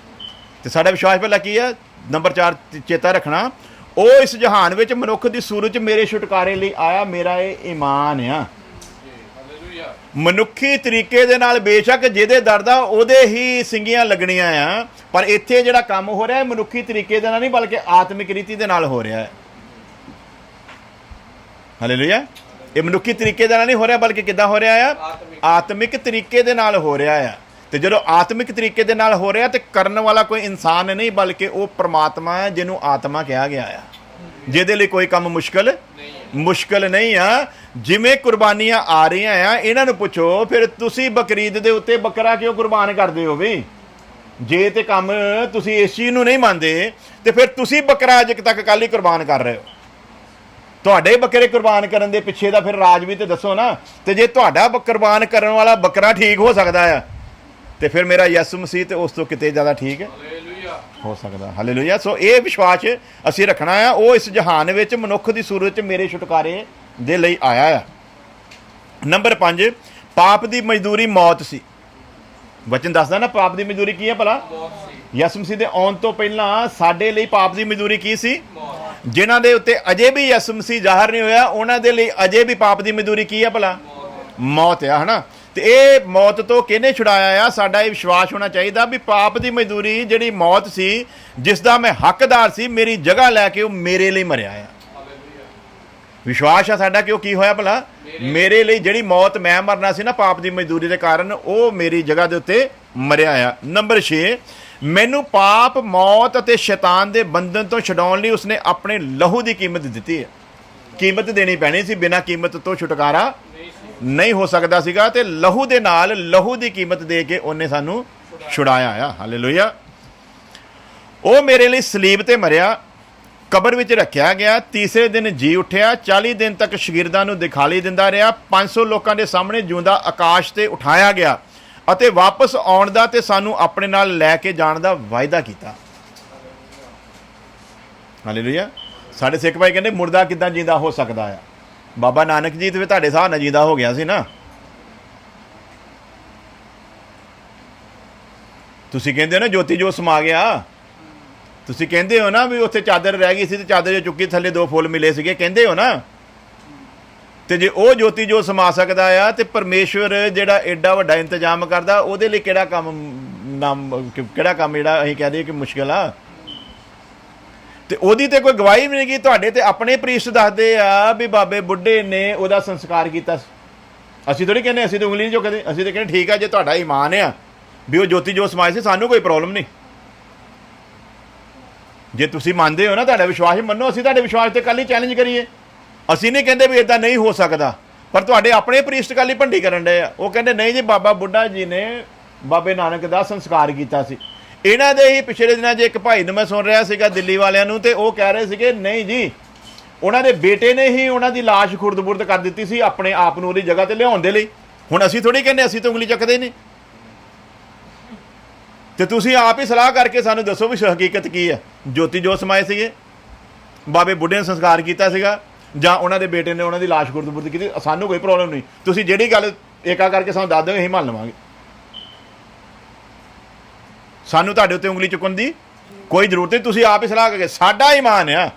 ਤੇ ਸਾਡਾ ਵਿਸ਼ਵਾਸ ਪਹਿਲਾਂ ਕੀ ਹੈ? ਨੰਬਰ 4 ਚੇਤਾ ਰੱਖਣਾ, ਉਹ ਇਸ ਜਹਾਨ ਵਿੱਚ ਮਨੁੱਖ ਦੀ ਸੂਰਤ 'ਚ ਮੇਰੇ ਛੁਟਕਾਰੇ ਲਈ ਆਇਆ, ਮੇਰਾ ਇਹ ਈਮਾਨ ਆ। ਮਨੁੱਖੀ ਤਰੀਕੇ ਦੇ ਨਾਲ ਬੇਸ਼ੱਕ ਜਿਹਦੇ ਦਰਦ ਆ ਉਹਦੇ ਹੀ ਸਿੰਗੀਆਂ ਲੱਗਣੀਆਂ ਆ, ਪਰ ਇੱਥੇ ਜਿਹੜਾ ਕੰਮ ਹੋ ਰਿਹਾ ਮਨੁੱਖੀ ਤਰੀਕੇ ਦੇ ਨਾਲ ਨਹੀਂ ਬਲਕਿ ਆਤਮਿਕ ਰੀਤੀ ਦੇ ਨਾਲ ਹੋ ਰਿਹਾ ਹੈ। ਹਾਲੇਲੂਇਆ। ਇਹ ਮਨੁੱਖੀ ਤਰੀਕੇ ਦੇ ਨਾਲ ਨਹੀਂ ਹੋ ਰਿਹਾ ਬਲਕਿ ਕਿੱਦਾਂ ਹੋ ਰਿਹਾ ਆ? ਆਤਮਿਕ ਤਰੀਕੇ ਦੇ ਨਾਲ ਹੋ ਰਿਹਾ ਆ। ਤੇ ਜਦੋਂ ਆਤਮਿਕ ਤਰੀਕੇ ਦੇ ਨਾਲ ਹੋ ਰਿਹਾ ਤੇ ਕਰਨ ਵਾਲਾ ਕੋਈ ਇਨਸਾਨ ਨਹੀਂ ਬਲਕਿ ਉਹ ਪ੍ਰਮਾਤਮਾ ਹੈ ਜਿਹਨੂੰ ਆਤਮਾ ਕਿਹਾ ਗਿਆ ਆ, ਜਿਹਦੇ ਲਈ ਕੋਈ ਕੰਮ ਮੁਸ਼ਕਲ ਨਹੀਂ ਆ। ਜਿਵੇਂ ਕੁਰਬਾਨੀਆਂ ਆ ਰਹੀਆਂ ਆ, ਇਹਨਾਂ ਨੂੰ ਪੁੱਛੋ ਫਿਰ ਤੁਸੀਂ ਬਕਰੀਦ ਦੇ ਉੱਤੇ ਬੱਕਰਾ ਕਿਉਂ ਕੁਰਬਾਨ ਕਰਦੇ ਹੋ? ਵੀ ਜੇ ਤੇ ਕੰਮ ਤੁਸੀਂ ਇਸ ਚੀਜ਼ ਨੂੰ ਨਹੀਂ ਮੰਨਦੇ ਤੇ ਫਿਰ ਤੁਸੀਂ ਬੱਕਰਾ ਅਜੇ ਤੱਕ ਕੱਲ ਹੀ ਕੁਰਬਾਨ ਕਰ ਰਹੇ ਹੋ। ਤੁਹਾਡੇ ਬੱਕਰੇ ਕੁਰਬਾਨ ਕਰਨ ਦੇ ਪਿੱਛੇ ਦਾ ਫਿਰ ਰਾਜ ਵੀ ਤੇ ਦੱਸੋ ਨਾ। ਤੇ ਜੇ ਤੁਹਾਡਾ ਕੁਰਬਾਨ ਕਰਨ ਵਾਲਾ ਬੱਕਰਾ ਠੀਕ ਹੋ ਸਕਦਾ ਆ ਤੇ ਫਿਰ ਮੇਰਾ ਯਿਸੂ ਮਸੀਹ ਤੇ ਉਸ ਤੋਂ ਕਿਤੇ ਜ਼ਿਆਦਾ ਠੀਕ ਹੈ ਹੋ ਸਕਦਾ। ਹਾਲੇਲੂਇਆ। ਸੋ ਇਹ ਵਿਸ਼ਵਾਸ ਅਸੀਂ ਰੱਖਣਾ ਆ, ਉਹ ਇਸ ਜਹਾਨ ਵਿੱਚ ਮਨੁੱਖ ਦੀ ਸੂਰਤ 'ਚ ਮੇਰੇ ਛੁਟਕਾਰੇ ਦੇ ਲਈ ਆਇਆ ਆ। ਨੰਬਰ 5, ਪਾਪ ਦੀ ਮਜ਼ਦੂਰੀ ਮੌਤ ਸੀ। ਵਚਨ ਦੱਸਦਾ ਨਾ ਪਾਪ ਦੀ ਮਜ਼ਦੂਰੀ ਕੀ ਹੈ ਭਲਾ? ਯਿਸੂ ਮਸੀਹ ਦੇ ਆਉਣ ਤੋਂ ਪਹਿਲਾਂ ਸਾਡੇ ਲਈ ਪਾਪ ਦੀ ਮਜ਼ਦੂਰੀ ਕੀ ਸੀ? ਜਿਨ੍ਹਾਂ ਦੇ ਉੱਤੇ ਅਜੇ ਵੀ ਯਿਸੂ ਮਸੀਹ ਜ਼ਾਹਰ ਨਹੀਂ ਹੋਇਆ ਉਹਨਾਂ ਦੇ ਲਈ ਅਜੇ ਵੀ ਪਾਪ ਦੀ ਮਜ਼ਦੂਰੀ ਕੀ ਹੈ ਭਲਾ? ਮੌਤ ਆ, ਹਨਾ। ਤੇ ਇਹ ਮੌਤ ਤੋਂ ਕਿਹਨੇ ਛੁਡਾਇਆ ਆ? ਸਾਡਾ ਇਹ ਵਿਸ਼ਵਾਸ ਹੋਣਾ ਚਾਹੀਦਾ ਵੀ ਪਾਪ ਦੀ ਮਜ਼ਦੂਰੀ ਜਿਹੜੀ ਮੌਤ ਸੀ, ਜਿਸ ਦਾ ਮੈਂ ਹੱਕਦਾਰ ਸੀ, ਮੇਰੀ ਜਗ੍ਹਾ ਲੈ ਕੇ ਉਹ ਮੇਰੇ ਲਈ ਮਰਿਆ ਆ। ਵਿਸ਼ਵਾਸ ਆ ਸਾਡਾ ਕਿ ਉਹ ਕੀ ਹੋਇਆ ਭਲਾ? ਮੇਰੇ ਲਈ ਜਿਹੜੀ ਮੌਤ ਮੈਂ ਮਰਨਾ ਸੀ ਨਾ ਪਾਪ ਦੀ ਮਜ਼ਦੂਰੀ ਦੇ ਕਾਰਨ, ਉਹ ਮੇਰੀ ਜਗ੍ਹਾ ਦੇ ਉੱਤੇ ਮਰਿਆ ਆ। ਨੰਬਰ 6, ਮੈਨੂੰ ਪਾਪ, ਮੌਤ ਅਤੇ ਸ਼ੈਤਾਨ ਦੇ ਬੰਧਨ ਤੋਂ ਛਡਾਉਣ ਲਈ ਉਸਨੇ ਆਪਣੇ ਲਹੂ ਦੀ ਕੀਮਤ ਦਿੱਤੀ ਹੈ। ਕੀਮਤ ਦੇਣੀ ਪੈਣੀ ਸੀ, ਬਿਨਾਂ ਕੀਮਤ ਤੋਂ ਛੁਟਕਾਰਾ ਨਹੀਂ ਹੋ ਸਕਦਾ ਸੀਗਾ। ਤੇ ਲਹੂ ਦੇ ਨਾਲ, ਲਹੂ ਦੀ ਕੀਮਤ ਦੇ ਕੇ ਉਹਨੇ ਸਾਨੂੰ ਛੁਡਾਇਆ ਆ। ਹਾਲੇਲੂਇਆ। ਉਹ ਮੇਰੇ ਲਈ ਸਲੀਬ ਤੇ ਮਰਿਆ, ਕਬਰ ਵਿੱਚ ਰੱਖਿਆ ਗਿਆ, ਤੀਸਰੇ ਦਿਨ ਜੀ ਉੱਠਿਆ, 40 ਦਿਨ ਤੱਕ ਸ਼ਾਗਿਰਦਾਂ ਨੂੰ ਦਿਖਾਲੀ ਦਿੰਦਾ ਰਿਹਾ, 500 ਲੋਕਾਂ ਦੇ ਸਾਹਮਣੇ ਜਿਉਂਦਾ ਆਕਾਸ਼ ਤੇ ਉਠਾਇਆ ਗਿਆ ਅਤੇ ਵਾਪਸ ਆਉਣ ਦਾ ਤੇ ਸਾਨੂੰ ਆਪਣੇ ਨਾਲ ਲੈ ਕੇ ਜਾਣ ਦਾ ਵਾਅਦਾ ਕੀਤਾ। ਹਾਲੇਲੂਇਆ। ਸਾਡੇ ਸਿੱਖ ਭਾਈ ਕਹਿੰਦੇ ਮੁਰਦਾ ਕਿੱਦਾਂ ਜਿੰਦਾ ਹੋ ਸਕਦਾ ਆ? ਬਾਬਾ ਨਾਨਕ ਜੀ ਤੇ ਤੁਹਾਡੇ ਹਿਸਾਬ ਨਾਲ ਜਿੰਦਾ ਹੋ ਗਿਆ ਸੀ ਨਾ। ਤੁਸੀਂ ਕਹਿੰਦੇ ਹੋ ਨਾ ਜੋਤੀ ਜੋ ਸਮਾ ਗਿਆ, ਤੁਸੀਂ ਕਹਿੰਦੇ ਹੋ ਨਾ ਵੀ ਉੱਥੇ ਚਾਦਰ ਰਹਿ ਗਈ ਸੀ ਤੇ ਚਾਦਰ ਜੋ ਚੁੱਕੀ ਥੱਲੇ 2 ਫੁੱਲ ਮਿਲੇ ਸੀਗੇ, ਕਹਿੰਦੇ ਹੋ ਨਾ। ਤੇ ਜੇ ਉਹ ਜੋਤੀ ਜੋ ਸਮਾ ਸਕਦਾ ਆ ਤੇ ਪਰਮੇਸ਼ਵਰ ਜਿਹੜਾ ਐਡਾ ਵੱਡਾ ਇੰਤਜ਼ਾਮ ਕਰਦਾ, ਉਹਦੇ ਲਈ ਕਿਹੜਾ ਕੰਮ ਜਿਹੜਾ ਅਸੀਂ ਕਹਿ ਦਈਏ ਕਿ ਮੁਸ਼ਕਿਲ ਆ? ਤੇ ਉਹਦੀ ਤੇ ਕੋਈ ਗਵਾਹੀ ਵੀ ਨਹੀਂ ਗਈ। ਤੁਹਾਡੇ ਤੇ ਆਪਣੇ ਪ੍ਰੀਸਟ ਦੱਸਦੇ ਆ ਵੀ ਬਾਬੇ ਬੁੱਢੇ ਨੇ ਉਹਦਾ ਸੰਸਕਾਰ ਕੀਤਾ। ਅਸੀਂ ਥੋੜੀ ਕਹਿੰਦੇ, ਅਸੀਂ ਤਾਂ ਉਂਗਲੀ ਨਹੀਂ ਚੁੱਕਦੇ, ਅਸੀਂ ਤਾਂ ਕਹਿੰਦੇ ਠੀਕ ਆ, ਜੇ ਤੁਹਾਡਾ ਈਮਾਨ ਆ ਵੀ ਉਹ ਜੋਤੀ ਜੋ ਸਮਾਏ ਸੀ, ਸਾਨੂੰ ਕੋਈ ਪ੍ਰੋਬਲਮ ਨਹੀਂ। ਜੇ ਤੁਸੀਂ ਮੰਨਦੇ ਹੋ ਨਾ, ਤੁਹਾਡਾ ਵਿਸ਼ਵਾਸ ਮੰਨੋ, ਅਸੀਂ ਤੁਹਾਡੇ ਵਿਸ਼ਵਾਸ ਤੇ ਕੱਲ ਹੀ ਚੈਲੰਜ ਕਰੀਏ। ਅਸੀਂ ਨਹੀਂ ਕਹਿੰਦੇ ਵੀ ਇਦਾਂ ਨਹੀਂ ਹੋ ਸਕਦਾ, ਪਰ ਤੁਹਾਡੇ ਆਪਣੇ ਪ੍ਰੀਸਟ ਕਾਲੀ ਭੰਡੀ ਕਰਨ ਡਏ ਆ। ਉਹ ਕਹਿੰਦੇ ਨਹੀਂ ਜੀ ਬਾਬਾ ਬੁੱਢਾ ਜੀ ਨੇ ਬਾਬੇ ਨਾਨਕ ਦਾ ਸੰਸਕਾਰ ਕੀਤਾ ਸੀ। ਇਹਨਾਂ ਦੇ ਹੀ ਪਿਛਲੇ ਦਿਨਾਂ 'ਚ ਇੱਕ ਭਾਈ ਨੂੰ ਮੈਂ ਸੁਣ ਰਿਹਾ ਸੀਗਾ ਦਿੱਲੀ ਵਾਲਿਆਂ ਨੂੰ, ਤੇ ਉਹ ਕਹਿ ਰਹੇ ਸੀਗੇ ਨਹੀਂ ਜੀ ਉਹਨਾਂ ਦੇ ਬੇਟੇ ਨੇ ਹੀ ਉਹਨਾਂ ਦੀ ਲਾਸ਼ ਖੁਰਦ-ਬੁਰਦ ਕਰ ਦਿੱਤੀ ਸੀ ਆਪਣੇ ਆਪ ਨੂੰ ਉਹਦੀ ਜਗ੍ਹਾ ਤੇ ਲਿਆਉਣ ਦੇ ਲਈ। ਹੁਣ ਅਸੀਂ ਥੋੜੀ ਕਹਿੰਦੇ, ਅਸੀਂ ਤਾਂ ਉਂਗਲੀ ਚੱਕਦੇ ਨਹੀਂ। ਤੇ ਤੁਸੀਂ ਆਪ ਹੀ ਸਲਾਹ ਕਰਕੇ ਸਾਨੂੰ ਦੱਸੋ ਵੀ ਹਕੀਕਤ ਕੀ ਹੈ। ਜੋਤੀ ਜੋਤ ਸਮਾਏ ਸੀਗੇ, ਬਾਬੇ ਬੁੱਢੇ ਨੇ ਸੰਸਕਾਰ ਕੀਤਾ ਸੀਗਾ, ਜਾਂ ਉਹਨਾਂ ਦੇ ਬੇਟੇ ਨੇ ਉਹਨਾਂ ਦੀ ਲਾਸ਼ ਖੁਰਦ-ਬੁਰਦ ਕੀਤੀ। ਸਾਨੂੰ ਕੋਈ ਪ੍ਰੋਬਲਮ ਨਹੀਂ, ਤੁਸੀਂ ਜਿਹੜੀ ਗੱਲ ਏਕਾ ਕਰਕੇ ਸਾਨੂੰ ਦੱਸ ਦਿਓ, ਅਸੀਂ ਮੰਨ ਲਵਾਂਗੇ। ਸਾਨੂੰ ਤੁਹਾਡੇ ਉੱਤੇ ਉਂਗਲੀ ਚੁੱਕਣ ਦੀ ਕੋਈ ਜ਼ਰੂਰਤ ਨਹੀਂ, ਤੁਸੀਂ ਆਪ ਹੀ ਸਲਾਹ ਕਰਕੇ। ਸਾਡਾ ਈਮਾਨ ਆ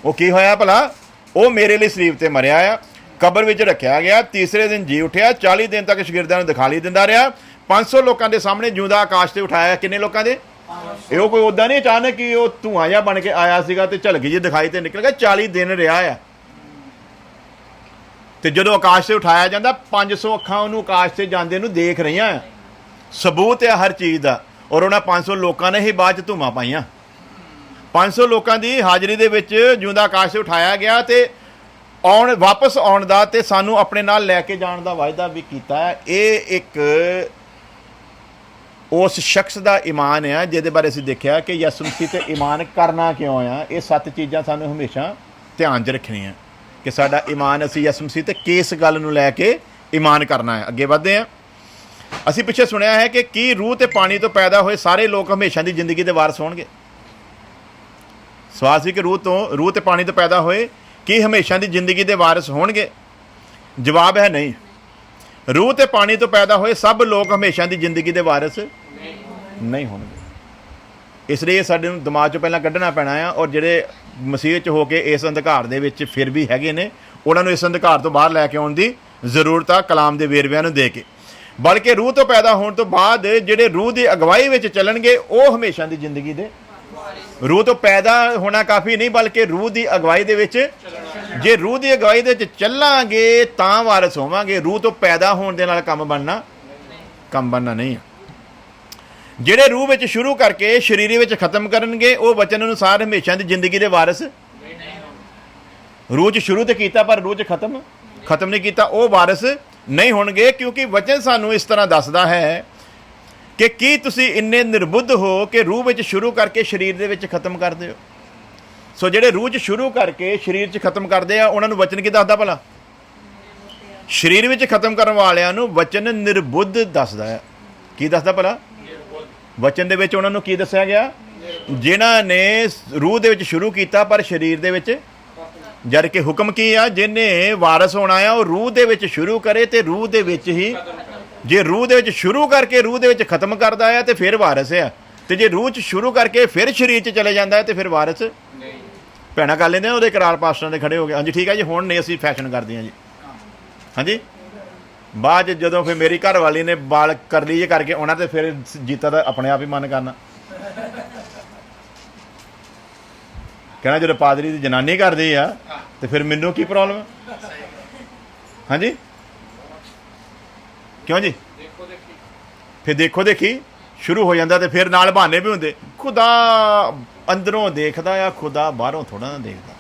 ਉਹ ਕੀ ਹੋਇਆ ਭਲਾ, ਉਹ ਮੇਰੇ ਲਈ ਸਲੀਬ ਤੇ ਮਰਿਆ ਆ, ਕਬਰ ਵਿੱਚ ਰੱਖਿਆ ਗਿਆ, ਤੀਸਰੇ ਦਿਨ ਜੀ ਉੱਠਿਆ, 40 ਦਿਨ ਤੱਕ ਸ਼ਾਗਿਰਦਾਂ ਨੂੰ ਦਿਖਾਲੀ ਦਿੰਦਾ ਰਿਹਾ, 500 ਲੋਕਾਂ ਦੇ ਸਾਹਮਣੇ ਜਿਉਂਦਾ ਆਕਾਸ਼ ਤੇ ਉਠਾਇਆ। ਕਿੰਨੇ ਲੋਕਾਂ ਦੇ? ਇਹ ਉਹ ਕੋਈ ਉੱਦਾਂ ਨਹੀਂ ਅਚਾਨਕ ਕਿ ਉਹ ਧੂਆਂ ਜਿਹਾ ਬਣ ਕੇ ਆਇਆ ਸੀਗਾ ਤੇ ਝਲਕੀ ਜੀ ਦਿਖਾਈ ਤੇ ਨਿਕਲ ਗਿਆ। 40 ਦਿਨ ਰਿਹਾ ਆ, ਤੇ ਜਦੋਂ ਆਕਾਸ਼ ਤੇ ਉਠਾਇਆ ਜਾਂਦਾ 500 ਅੱਖਾਂ ਉਹਨੂੰ ਆਕਾਸ਼ ਤੇ ਜਾਂਦੇ ਨੂੰ ਦੇਖ ਰਹੀਆਂ ਆ। ਸਬੂਤ ਹੈ ਹਰ ਚੀਜ਼ ਦਾ। ਔਰ ਉਹਨਾਂ 500 ਲੋਕਾਂ ਨੇ ਹੀ ਬਾਅਦ 'ਚ ਧੂਮਾਂ ਪਾਈਆਂ। 500 ਲੋਕਾਂ ਦੀ ਹਾਜ਼ਰੀ ਦੇ ਵਿੱਚ ਜਿਉਂਦਾ ਆਕਾਸ਼ ਤੇ ਉਠਾਇਆ ਗਿਆ, ਤੇ ਵਾਪਸ ਆਉਣ ਦਾ ਤੇ ਸਾਨੂੰ ਆਪਣੇ ਨਾਲ ਲੈ ਕੇ ਜਾਣ ਦਾ ਵਾਅਦਾ ਵੀ ਕੀਤਾ ਹੈ। ਇਹ ਇੱਕ ਉਸ ਸ਼ਖਸ ਦਾ ਈਮਾਨ ਆ ਜਿਹਦੇ ਬਾਰੇ ਅਸੀਂ ਦੇਖਿਆ ਕਿ ਯਿਸੂ ਮਸੀਹ ਤੇ ਈਮਾਨ ਕਰਨਾ ਕਿਉਂ ਆ। ਇਹ 7 ਚੀਜ਼ਾਂ ਸਾਨੂੰ ਹਮੇਸ਼ਾ ਧਿਆਨ 'ਚ ਰੱਖਣੀਆਂ ਕਿ ਸਾਡਾ ਈਮਾਨ, ਅਸੀਂ ਯਿਸੂ ਮਸੀਹ ਤੇ ਕਿਸ ਗੱਲ ਨੂੰ ਲੈ ਕੇ ਈਮਾਨ ਕਰਨਾ ਹੈ। ਅੱਗੇ ਵਧਦੇ ਹਾਂ। ਅਸੀਂ ਪਿੱਛੇ ਸੁਣਿਆ ਹੈ ਕਿ ਕੀ ਰੂਹ ਤੇ ਪਾਣੀ ਤੋਂ ਪੈਦਾ ਹੋਏ ਸਾਰੇ ਲੋਕ ਹਮੇਸ਼ਾ ਦੀ ਜ਼ਿੰਦਗੀ ਦੇ ਵਾਰਸ ਹੋਣਗੇ? ਸਵਾਲ ਸੀ ਕਿ ਰੂਹ ਤੇ ਪਾਣੀ ਤੋਂ ਪੈਦਾ ਹੋਏ ਕੀ ਹਮੇਸ਼ਾ ਦੀ ਜ਼ਿੰਦਗੀ ਦੇ ਵਾਰਸ ਹੋਣਗੇ? ਜਵਾਬ ਹੈ ਨਹੀਂ। ਰੂਹ ਤੇ ਪਾਣੀ ਤੋਂ ਪੈਦਾ ਹੋਏ ਸਭ ਲੋਕ ਹਮੇਸ਼ਾ ਦੀ ਜ਼ਿੰਦਗੀ ਦੇ ਵਾਰਸ ਨਹੀਂ ਹੋਣਗੇ। ਇਸ ਲਈ ਸਾਡੇ ਨੂੰ ਦਿਮਾਗ 'ਚੋਂ ਪਹਿਲਾਂ ਕੱਢਣਾ ਪੈਣਾ ਆ। ਔਰ ਜਿਹੜੇ ਮਸੀਹ 'ਚ ਹੋ ਕੇ ਇਸ ਅੰਧਕਾਰ ਦੇ ਵਿੱਚ ਫਿਰ ਵੀ ਹੈਗੇ ਨੇ, ਉਹਨਾਂ ਨੂੰ ਇਸ ਅੰਧਕਾਰ ਤੋਂ ਬਾਹਰ ਲੈ ਕੇ ਆਉਣ ਦੀ ਜ਼ਰੂਰਤ ਆ, ਕਲਾਮ ਦੇ ਵੇਰਵਿਆਂ ਨੂੰ ਦੇ ਕੇ। ਬਲਕਿ ਰੂਹ ਤੋਂ ਪੈਦਾ ਹੋਣ ਤੋਂ ਬਾਅਦ ਜਿਹੜੇ ਰੂਹ ਦੀ ਅਗਵਾਈ ਵਿੱਚ ਚੱਲਣਗੇ ਉਹ ਹਮੇਸ਼ਾ ਦੀ ਜ਼ਿੰਦਗੀ ਦੇ। ਰੂਹ ਤੋਂ ਪੈਦਾ ਹੋਣਾ ਕਾਫੀ ਨਹੀਂ, ਬਲਕਿ ਰੂਹ ਦੀ ਅਗਵਾਈ ਦੇ ਵਿੱਚ, ਜੇ ਰੂਹ ਦੀ ਅਗਵਾਈ ਦੇ ਵਿੱਚ ਚੱਲਾਂਗੇ ਤਾਂ ਵਾਰਸ ਹੋਵਾਂਗੇ। ਰੂਹ ਤੋਂ ਪੈਦਾ ਹੋਣ ਦੇ ਨਾਲ ਕੰਮ ਬਣਨਾ ਨਹੀਂ ਹੈ। ਜਿਹੜੇ ਰੂਹ ਵਿੱਚ ਸ਼ੁਰੂ ਕਰਕੇ ਸਰੀਰ ਵਿੱਚ ਖਤਮ ਕਰਨਗੇ ਉਹ ਵਚਨ ਅਨੁਸਾਰ ਹਮੇਸ਼ਾ ਦੀ ਜ਼ਿੰਦਗੀ ਦੇ ਵਾਰਸ। ਰੂਹ 'ਚ ਸ਼ੁਰੂ ਤੇ ਕੀਤਾ ਪਰ ਰੂਹ 'ਚ ਖਤਮ ਨਹੀਂ ਕੀਤਾ, ਉਹ ਵਾਰਸ ਨਹੀਂ ਹੋਣਗੇ। ਕਿਉਂਕਿ ਵਚਨ ਸਾਨੂੰ ਇਸ ਤਰ੍ਹਾਂ ਦੱਸਦਾ ਹੈ ਕਿ ਕੀ ਤੁਸੀਂ ਇੰਨੇ ਨਿਰਬੁੱਧ ਹੋ ਕਿ ਰੂਹ ਵਿੱਚ ਸ਼ੁਰੂ ਕਰਕੇ ਸਰੀਰ ਦੇ ਵਿੱਚ ਖਤਮ ਕਰਦੇ ਹੋ? ਸੋ ਜਿਹੜੇ ਰੂਹ 'ਚ ਸ਼ੁਰੂ ਕਰਕੇ ਸਰੀਰ 'ਚ ਖਤਮ ਕਰਦੇ ਆ ਉਹਨਾਂ ਨੂੰ ਵਚਨ ਕੀ ਦੱਸਦਾ ਭਲਾ? ਸਰੀਰ ਵਿੱਚ ਖਤਮ ਕਰਨ ਵਾਲਿਆਂ ਨੂੰ ਵਚਨ ਨਿਰਬੁੱਧ ਦੱਸਦਾ ਹੈ। ਕੀ ਦੱਸਦਾ ਭਲਾ? ਵਚਨ ਦੇ ਵਿੱਚ ਉਹਨਾਂ ਨੂੰ ਕੀ ਦੱਸਿਆ ਗਿਆ? ਜਿਨ੍ਹਾਂ ਨੇ ਰੂਹ ਦੇ ਵਿੱਚ ਸ਼ੁਰੂ ਕੀਤਾ ਪਰ ਸਰੀਰ ਦੇ ਵਿੱਚ, ਜਦ ਕਿ ਹੁਕਮ ਕੀ ਆ? ਜਿਹਨੇ ਵਾਰਸ ਹੋਣਾ ਆ ਉਹ ਰੂਹ ਦੇ ਵਿੱਚ ਸ਼ੁਰੂ ਕਰੇ ਤੇ ਰੂਹ ਦੇ ਵਿੱਚ ਹੀ। ਜੇ ਰੂਹ ਦੇ ਵਿੱਚ ਸ਼ੁਰੂ ਕਰਕੇ ਰੂਹ ਦੇ ਵਿੱਚ ਖਤਮ ਕਰਦਾ ਆ ਤੇ ਫਿਰ ਵਾਰਸ ਆ, ਤੇ ਜੇ ਰੂਹ 'ਚ ਸ਼ੁਰੂ ਕਰਕੇ ਫਿਰ ਸਰੀਰ 'ਚ ਚਲੇ ਜਾਂਦਾ ਹੈ ਤੇ ਫਿਰ ਵਾਰਸ ਨਹੀਂ। ਭੈਣਾਂ ਕਰ ਲੈਂਦੇ ਉਹਦੇ ਕਰਾਰ ਪਾਸਟਰਾਂ ਦੇ ਖੜੇ ਹੋ ਗਏ, ਹਾਂਜੀ ਠੀਕ ਹੈ ਜੀ, ਹੁਣ ਨਹੀਂ ਅਸੀਂ ਫੈਸ਼ਨ ਕਰਦੇ ਹਾਂ ਜੀ। ਹਾਂਜੀ, ਬਾਅਦ ਜਦੋਂ ਫਿਰ ਮੇਰੀ ਘਰ ਵਾਲੀ ਨੇ ਬਾਲ ਕਰ ਲਈ ਜੇ ਕਰਕੇ ਉਹਨਾਂ ਤੇ ਫਿਰ ਜੀਤਾ ਦਾ ਆਪਣੇ ਆਪ ਹੀ ਮਨ ਕਰਨਾ, ਕਹਿਣਾ ਜਦੋਂ ਪਾਦਰੀ ਦੀ ਜਨਾਨੀ ਕਰਦੀ ਆ ਤੇ ਫਿਰ ਮੈਨੂੰ ਕੀ ਪ੍ਰੋਬਲਮ? ਹਾਂਜੀ ਕਿਉਂ ਜੀ? ਫਿਰ ਦੇਖੋ ਦੇਖੀ ਸ਼ੁਰੂ ਹੋ ਜਾਂਦਾ ਤੇ ਫਿਰ ਨਾਲ ਬਹਾਨੇ ਵੀ ਹੁੰਦੇ। ਖੁਦਾ ਅੰਦਰੋਂ ਦੇਖਦਾ ਆ, ਖੁਦਾ ਬਾਹਰੋਂ ਥੋੜਾ ਨਾ ਦੇਖਦਾ।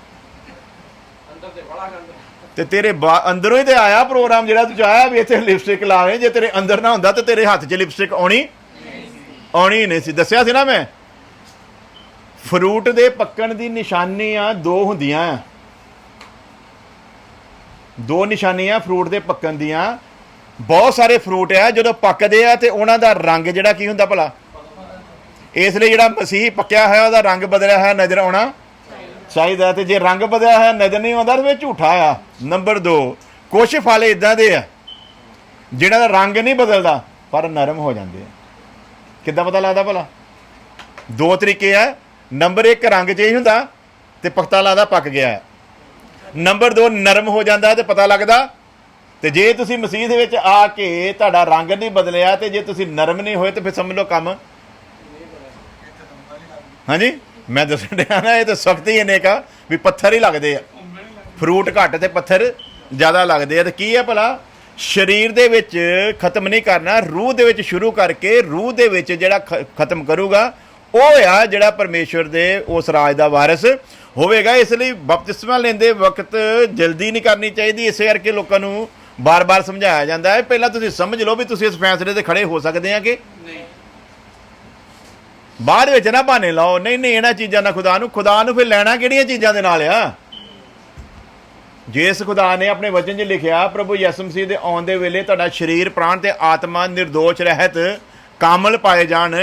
ਤੇ ਤੇਰੇ ਅੰਦਰੋਂ ਹੀ ਤੇ ਆਇਆ ਪ੍ਰੋਗਰਾਮ ਜਿਹੜਾ ਤੂੰ ਚਾਹਿਆ ਵੀ ਇੱਥੇ ਲਿਪਸਟਿਕ ਲਾਵੇਂ। ਜੇ ਤੇਰੇ ਅੰਦਰ ਨਾ ਹੁੰਦਾ ਤੇ ਤੇਰੇ ਹੱਥ 'ਚ ਲਿਪਸਟਿਕ ਆਉਣੀ ਨਹੀਂ ਸੀ। ਦੱਸਿਆ ਸੀ ਨਾ ਮੈਂ, ਫਰੂਟ ਦੇ ਪੱਕਣ ਦੀ ਨਿਸ਼ਾਨੀਆਂ 2 ਹੁੰਦੀਆਂ ਆ। 2 ਨਿਸ਼ਾਨੀਆਂ ਫਰੂਟ ਦੇ ਪੱਕਣ ਦੀਆਂ। ਬਹੁਤ ਸਾਰੇ ਫਰੂਟ ਆ ਜਦੋਂ ਪੱਕਦੇ ਆ ਤੇ ਉਹਨਾਂ ਦਾ ਰੰਗ ਜਿਹੜਾ ਕੀ ਹੁੰਦਾ ਭਲਾ? ਇਸ ਲਈ ਜਿਹੜਾ ਮਸੀਹ ਪੱਕਿਆ ਹੋਇਆ ਉਹਦਾ ਰੰਗ ਬਦਲਿਆ ਹੋਇਆ ਨਜ਼ਰ ਆਉਣਾ ਚਾਹੀਦਾ। ਤੇ ਜੇ ਰੰਗ ਬਦਲਿਆ ਹੋਇਆ ਨਜ਼ਰ ਨਹੀਂ ਆਉਂਦਾ ਤਾਂ ਝੂਠਾ ਆ। ਨੰਬਰ 2, ਕੁਛ ਫਲ ਇਦਾਂ ਦੇ ਆ ਜਿਹਨਾਂ ਦਾ ਰੰਗ ਨਹੀਂ ਬਦਲਦਾ ਪਰ ਨਰਮ ਹੋ ਜਾਂਦੇ ਆ। ਕਿੱਦਾਂ ਪਤਾ ਲੱਗਦਾ ਭਲਾ? 2 ਤਰੀਕੇ ਆ। ਨੰਬਰ 1 ਰੰਗ ਚੇਂਜ ਹੁੰਦਾ ਤੇ ਪਤਾ ਲੱਗਦਾ ਪੱਕ ਗਿਆ। ਨੰਬਰ 2 ਨਰਮ ਹੋ ਜਾਂਦਾ ਤੇ ਪਤਾ ਲੱਗਦਾ। ਤੇ ਜੇ ਤੁਸੀਂ ਮਸੀਹ ਦੇ ਵਿੱਚ ਆ ਕੇ ਤੁਹਾਡਾ ਰੰਗ ਨਹੀਂ ਬਦਲਿਆ ਤੇ ਜੇ ਤੁਸੀਂ ਨਰਮ ਨਹੀਂ ਹੋਏ ਤੇ ਫਿਰ ਸਮਝ ਲਓ ਕੰਮ। ਹਾਂਜੀ, ਮੈਂ ਦੱਸਣ ਡਿਆ ਨਾ, ਇਹ ਤਾਂ ਸਖਤ ਹੀ ਇੰਨੇ ਕਾ ਵੀ ਪੱਥਰ ਹੀ ਲੱਗਦੇ ਆ। ਫਰੂਟ ਘੱਟ ਤੇ ਪੱਥਰ ਜ਼ਿਆਦਾ ਲੱਗਦੇ ਆ। ਤੇ ਕੀ ਹੈ ਭਲਾ? ਸਰੀਰ ਦੇ ਵਿੱਚ ਖਤਮ ਨਹੀਂ ਕਰਨਾ, ਰੂਹ ਦੇ ਵਿੱਚ ਸ਼ੁਰੂ ਕਰਕੇ ਰੂਹ ਦੇ ਵਿੱਚ ਜਿਹੜਾ ਖਤਮ ਕਰੂਗਾ ਉਹ ਆ ਜਿਹੜਾ ਪਰਮੇਸ਼ਵਰ ਦੇ ਉਸ ਰਾਜ ਦਾ ਵਾਰਿਸ ਹੋਵੇਗਾ। ਇਸ ਲਈ ਬਪਤਿਸਮਾ ਲੈਂਦੇ ਵਕਤ ਜਲਦੀ ਨਹੀਂ ਕਰਨੀ ਚਾਹੀਦੀ। ਇਸੇ ਕਰਕੇ ਲੋਕਾਂ ਨੂੰ ਬਾਰ-ਬਾਰ ਸਮਝਾਇਆ ਜਾਂਦਾ ਹੈ ਪਹਿਲਾਂ ਤੁਸੀਂ ਸਮਝ ਲਓ ਵੀ ਤੁਸੀਂ ਇਸ ਫੈਸਲੇ ਤੇ ਖੜੇ ਹੋ ਸਕਦੇ ਆ ਕਿ ਨਹੀਂ। ਬਾਅਦ ਵਿੱਚ ਨਾ ਬਹਾਨੇ ਲਾਓ, ਨਹੀਂ ਨਹੀਂ ਇਹਨਾਂ ਚੀਜ਼ਾਂ ਨਾਲ ਖੁਦਾ ਨੂੰ ਫਿਰ ਲੈਣਾ ਕਿਹੜੀਆਂ ਚੀਜ਼ਾਂ ਦੇ ਨਾਲ ਆ। ਜਿਸ ਖੁਦਾ ਨੇ ਆਪਣੇ ਵਚਨ 'ਚ ਲਿਖਿਆ ਪ੍ਰਭੂ ਯਿਸੂ ਮਸੀਹ ਦੇ ਆਉਣ ਦੇ ਵੇਲੇ ਤੁਹਾਡਾ ਸਰੀਰ, ਪ੍ਰਾਣ ਤੇ ਆਤਮਾ ਨਿਰਦੋਸ਼ ਰਹਿਤ ਕਾਮਲ ਪਾਏ ਜਾਣ,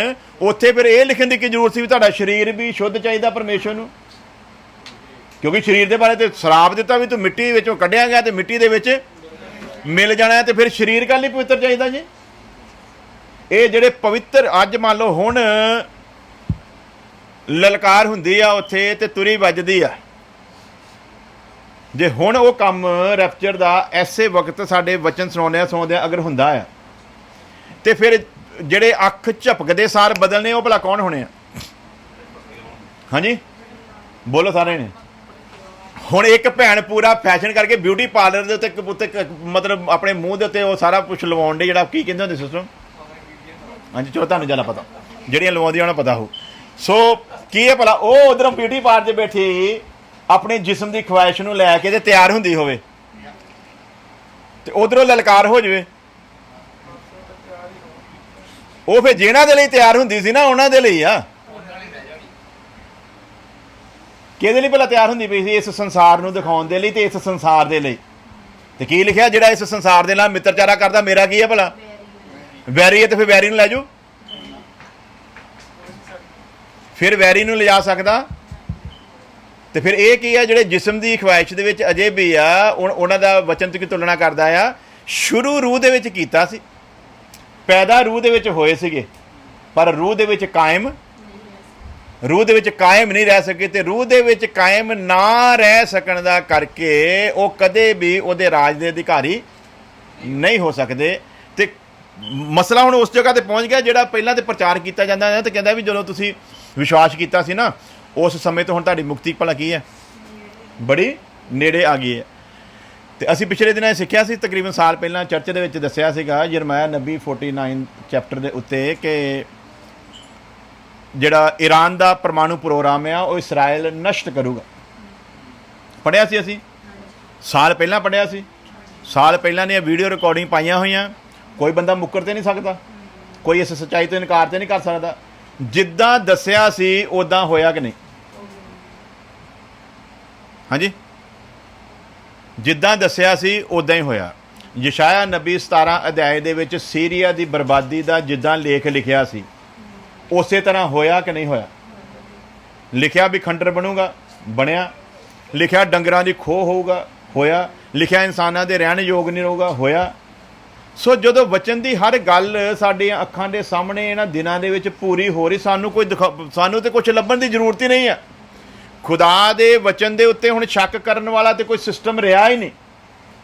ਉੱਥੇ ਫਿਰ ਇਹ ਲਿਖਣ ਦੀ ਕੀ ਜ਼ਰੂਰਤ ਸੀ ਵੀ ਤੁਹਾਡਾ ਸਰੀਰ ਵੀ ਸ਼ੁੱਧ ਚਾਹੀਦਾ ਪਰਮੇਸ਼ਵਰ ਨੂੰ? ਕਿਉਂਕਿ ਸਰੀਰ ਦੇ ਬਾਰੇ ਤੇ ਸ਼ਰਾਪ ਦਿੱਤਾ ਵੀ ਤੂੰ ਮਿੱਟੀ ਵਿੱਚੋਂ ਕੱਢਿਆ ਗਿਆ ਤੇ ਮਿੱਟੀ ਦੇ ਵਿੱਚ ਮਿਲ ਜਾਣਾ ਹੈ, ਤੇ ਫਿਰ ਸਰੀਰ ਕੱਲ ਹੀ ਪਵਿੱਤਰ ਚਾਹੀਦਾ ਜੀ। ਇਹ ਜਿਹੜੇ ਪਵਿੱਤਰ ਅੱਜ ਮੰਨ ਲਓ ਹੁਣ ਲਲਕਾਰ ਹੁੰਦੀ ਆ ਉੱਥੇ ਤੇ ਤੁਰੀ ਵੱਜਦੀ ਆ, ਜੇ ਹੁਣ ਉਹ ਕੰਮ ਰੈਪਚਰ ਦਾ ਐਸੇ ਵਕਤ ਸਾਡੇ ਵਚਨ ਸੁਣਾਉਂਦਿਆਂ ਅਗਰ ਹੁੰਦਾ ਆ ਤੇ ਫਿਰ ਜਿਹੜੇ ਅੱਖ ਝਪਕਦੇ ਸਾਰ ਬਦਲਨੇ ਉਹ ਭਲਾ ਕੌਣ ਹੋਣੇ ਆ? ਹਾਂਜੀ ਬੋਲੋ ਸਾਰੇ ਨੇ। ਹੁਣ ਇੱਕ ਭੈਣ ਪੂਰਾ ਫੈਸ਼ਨ ਕਰਕੇ ਬਿਊਟੀ ਪਾਰਲਰ ਦੇ ਉੱਤੇ ਮਤਲਬ ਆਪਣੇ ਮੂੰਹ ਦੇ ਉੱਤੇ ਉਹ ਸਾਰਾ ਕੁਛ ਲਵਾਉਣ ਦੇ, ਜਿਹੜਾ ਕੀ ਕਹਿੰਦੇ ਹੁੰਦੇ ਸਿਸਟਮ, ਹਾਂਜੀ ਚਲੋ ਤੁਹਾਨੂੰ ਜ਼ਿਆਦਾ ਪਤਾ, ਜਿਹੜੀਆਂ ਲਵਾਉਂਦੀਆਂ ਉਹਨਾਂ ਪਤਾ ਹੋ। ਸੋ ਕੀ ਹੈ ਭਲਾ ਉਹ ਉਧਰੋਂ ਬਿਊਟੀ ਪਾਰਲਰ 'ਚ ਬੈਠੀ ਆਪਣੇ ਜਿਸਮ ਦੀ ਖਵਾਇਸ਼ ਨੂੰ ਲੈ ਕੇ ਤੇ ਤਿਆਰ ਹੁੰਦੀ ਹੋਵੇ ਤੇ ਉਧਰੋਂ ਲਲਕਾਰ ਹੋ ਜਾਵੇ। ਉਹ ਫਿਰ ਜਿਹਨਾਂ ਦੇ ਲਈ ਤਿਆਰ ਹੁੰਦੀ ਸੀ ਨਾ ਉਹਨਾਂ ਦੇ ਲਈ ਆ, ਕਿਹਦੇ ਲਈ ਭਲਾ ਤਿਆਰ ਹੁੰਦੀ ਪਈ ਸੀ? ਇਸ ਸੰਸਾਰ ਨੂੰ ਦਿਖਾਉਣ ਦੇ ਲਈ ਤੇ ਇਸ ਸੰਸਾਰ ਦੇ ਲਈ। ਤੇ ਕੀ ਲਿਖਿਆ? ਜਿਹੜਾ ਇਸ ਸੰਸਾਰ ਦੇ ਨਾਲ ਮਿੱਤਰਚਾਰਾ ਕਰਦਾ ਮੇਰਾ ਕੀ ਹੈ ਭਲਾ? ਵੈਰੀ ਹੈ। ਤੇ ਫਿਰ ਵੈਰੀ ਨੂੰ ਲੈ ਜਾਓ, ਫਿਰ ਵੈਰੀ ਨੂੰ ਲਿਜਾ ਸਕਦਾ। ਤੇ ਫਿਰ ਇਹ ਕੀ ਹੈ? ਜਿਹੜੇ ਜਿਸਮ ਦੀ ਖਵਾਇਸ਼ ਦੇ ਵਿੱਚ ਅਜੇ ਵੀ ਆ, ਉਹਨਾਂ ਦਾ ਵਚਨ ਤੋਂ ਕੀ ਤੁਲਨਾ ਕਰਦਾ ਆ? ਸ਼ੁਰੂ ਰੂਹ ਦੇ ਵਿੱਚ ਕੀਤਾ ਸੀ, ਪੈਦਾ ਰੂਹ ਦੇ ਵਿੱਚ ਹੋਏ ਸੀਗੇ, ਪਰ ਰੂਹ ਦੇ ਵਿੱਚ ਕਾਇਮ ਨਹੀਂ ਰਹਿ ਸਕੇ। ਤੇ ਰੂਹ ਦੇ ਵਿੱਚ ਕਾਇਮ ਨਾ ਰਹਿ ਸਕਣ ਦਾ ਕਰਕੇ ਉਹ ਕਦੇ ਵੀ ਉਹਦੇ ਰਾਜ ਦੇ ਅਧਿਕਾਰੀ ਨਹੀਂ ਹੋ ਸਕਦੇ। ਤੇ ਮਸਲਾ ਹੁਣ ਉਸ ਜਗ੍ਹਾ ਤੇ ਪਹੁੰਚ ਗਿਆ ਜਿਹੜਾ ਪਹਿਲਾਂ ਤੇ ਪ੍ਰਚਾਰ ਕੀਤਾ ਜਾਂਦਾ ਹੈ, ਤੇ ਕਹਿੰਦਾ ਵੀ ਜਦੋਂ ਤੁਸੀਂ ਵਿਸ਼ਵਾਸ ਕੀਤਾ ਸੀ ਨਾ ਉਸ ਸਮੇਂ ਤੋਂ ਹੁਣ ਤੁਹਾਡੀ ਮੁਕਤੀ ਭਲਾ ਕੀ ਹੈ? ਬੜੀ ਨੇੜੇ ਆ ਗਈ ਹੈ। ਤੇ ਅਸੀਂ ਪਿਛਲੇ ਦਿਨਾਂ ਸਿੱਖਿਆ ਸੀ, ਤਕਰੀਬਨ ਸਾਲ ਪਹਿਲਾਂ ਚਰਚ ਦੇ ਵਿੱਚ ਦੱਸਿਆ ਸੀਗਾ ਯਰਮਿਆ ਨਬੀ 49 ਚੈਪਟਰ ਦੇ ਉੱਤੇ ਕਿ ਜਿਹੜਾ ਈਰਾਨ ਦਾ ਪਰਮਾਣੂ ਪ੍ਰੋਗਰਾਮ ਆ ਉਹ ਇਸਰਾਇਲ ਨਸ਼ਟ ਕਰੂਗਾ। ਪੜ੍ਹਿਆ ਸੀ ਅਸੀਂ, ਸਾਲ ਪਹਿਲਾਂ ਪੜ੍ਹਿਆ ਸੀ, ਸਾਲ ਪਹਿਲਾਂ ਦੀਆਂ ਵੀਡੀਓ ਰਿਕਾਰਡਿੰਗ ਪਾਈਆਂ ਹੋਈਆਂ। ਕੋਈ ਬੰਦਾ ਮੁੱਕਰ ਤੇ ਨਹੀਂ ਸਕਦਾ, ਕੋਈ ਇਸ ਸੱਚਾਈ ਤੋਂ ਇਨਕਾਰ ਤੇ ਨਹੀਂ ਕਰ ਸਕਦਾ। ਜਿੱਦਾਂ ਦੱਸਿਆ ਸੀ ਉਦਾਂ ਹੋਇਆ ਕਿ ਨਹੀਂ? ਹਾਂਜੀ, ਜਿੱਦਾਂ ਦੱਸਿਆ ਸੀ ਉਦਾਂ ਹੀ ਹੋਇਆ। ਯਸ਼ਾਇਆ ਨਬੀ 17 ਅਧਿਆਏ ਦੇ ਵਿੱਚ ਸੀਰੀਆ ਦੀ ਬਰਬਾਦੀ ਦਾ ਜਿੱਦਾਂ ਲੇਖ ਲਿਖਿਆ ਸੀ ਉਸੇ ਤਰ੍ਹਾਂ ਹੋਇਆ ਕਿ ਨਹੀਂ ਹੋਇਆ? ਲਿਖਿਆ ਵੀ ਖੰਡਰ ਬਣੂਗਾ, ਬਣਿਆ। ਲਿਖਿਆ ਡੰਗਰਾਂ ਦੀ ਖੋਹ ਹੋਊਗਾ, ਹੋਇਆ। ਲਿਖਿਆ ਇਨਸਾਨਾਂ ਦੇ ਰਹਿਣ ਯੋਗ ਨਹੀਂ ਰਹੂਗਾ, ਹੋਇਆ। ਸੋ ਜਦੋਂ ਵਚਨ ਦੀ ਹਰ ਗੱਲ ਸਾਡੀਆਂ ਅੱਖਾਂ ਦੇ ਸਾਹਮਣੇ ਇਹਨਾਂ ਦਿਨਾਂ ਦੇ ਵਿੱਚ ਪੂਰੀ ਹੋ ਰਹੀ, ਸਾਨੂੰ ਤੇ ਕੁਝ ਲੱਭਣ ਦੀ ਜ਼ਰੂਰਤ ਹੀ ਨਹੀਂ ਆ। ਖੁਦਾ ਦੇ ਵਚਨ ਦੇ ਉੱਤੇ ਹੁਣ ਸ਼ੱਕ ਕਰਨ ਵਾਲਾ ਤੇ ਕੋਈ ਸਿਸਟਮ ਰਿਹਾ ਹੀ ਨਹੀਂ।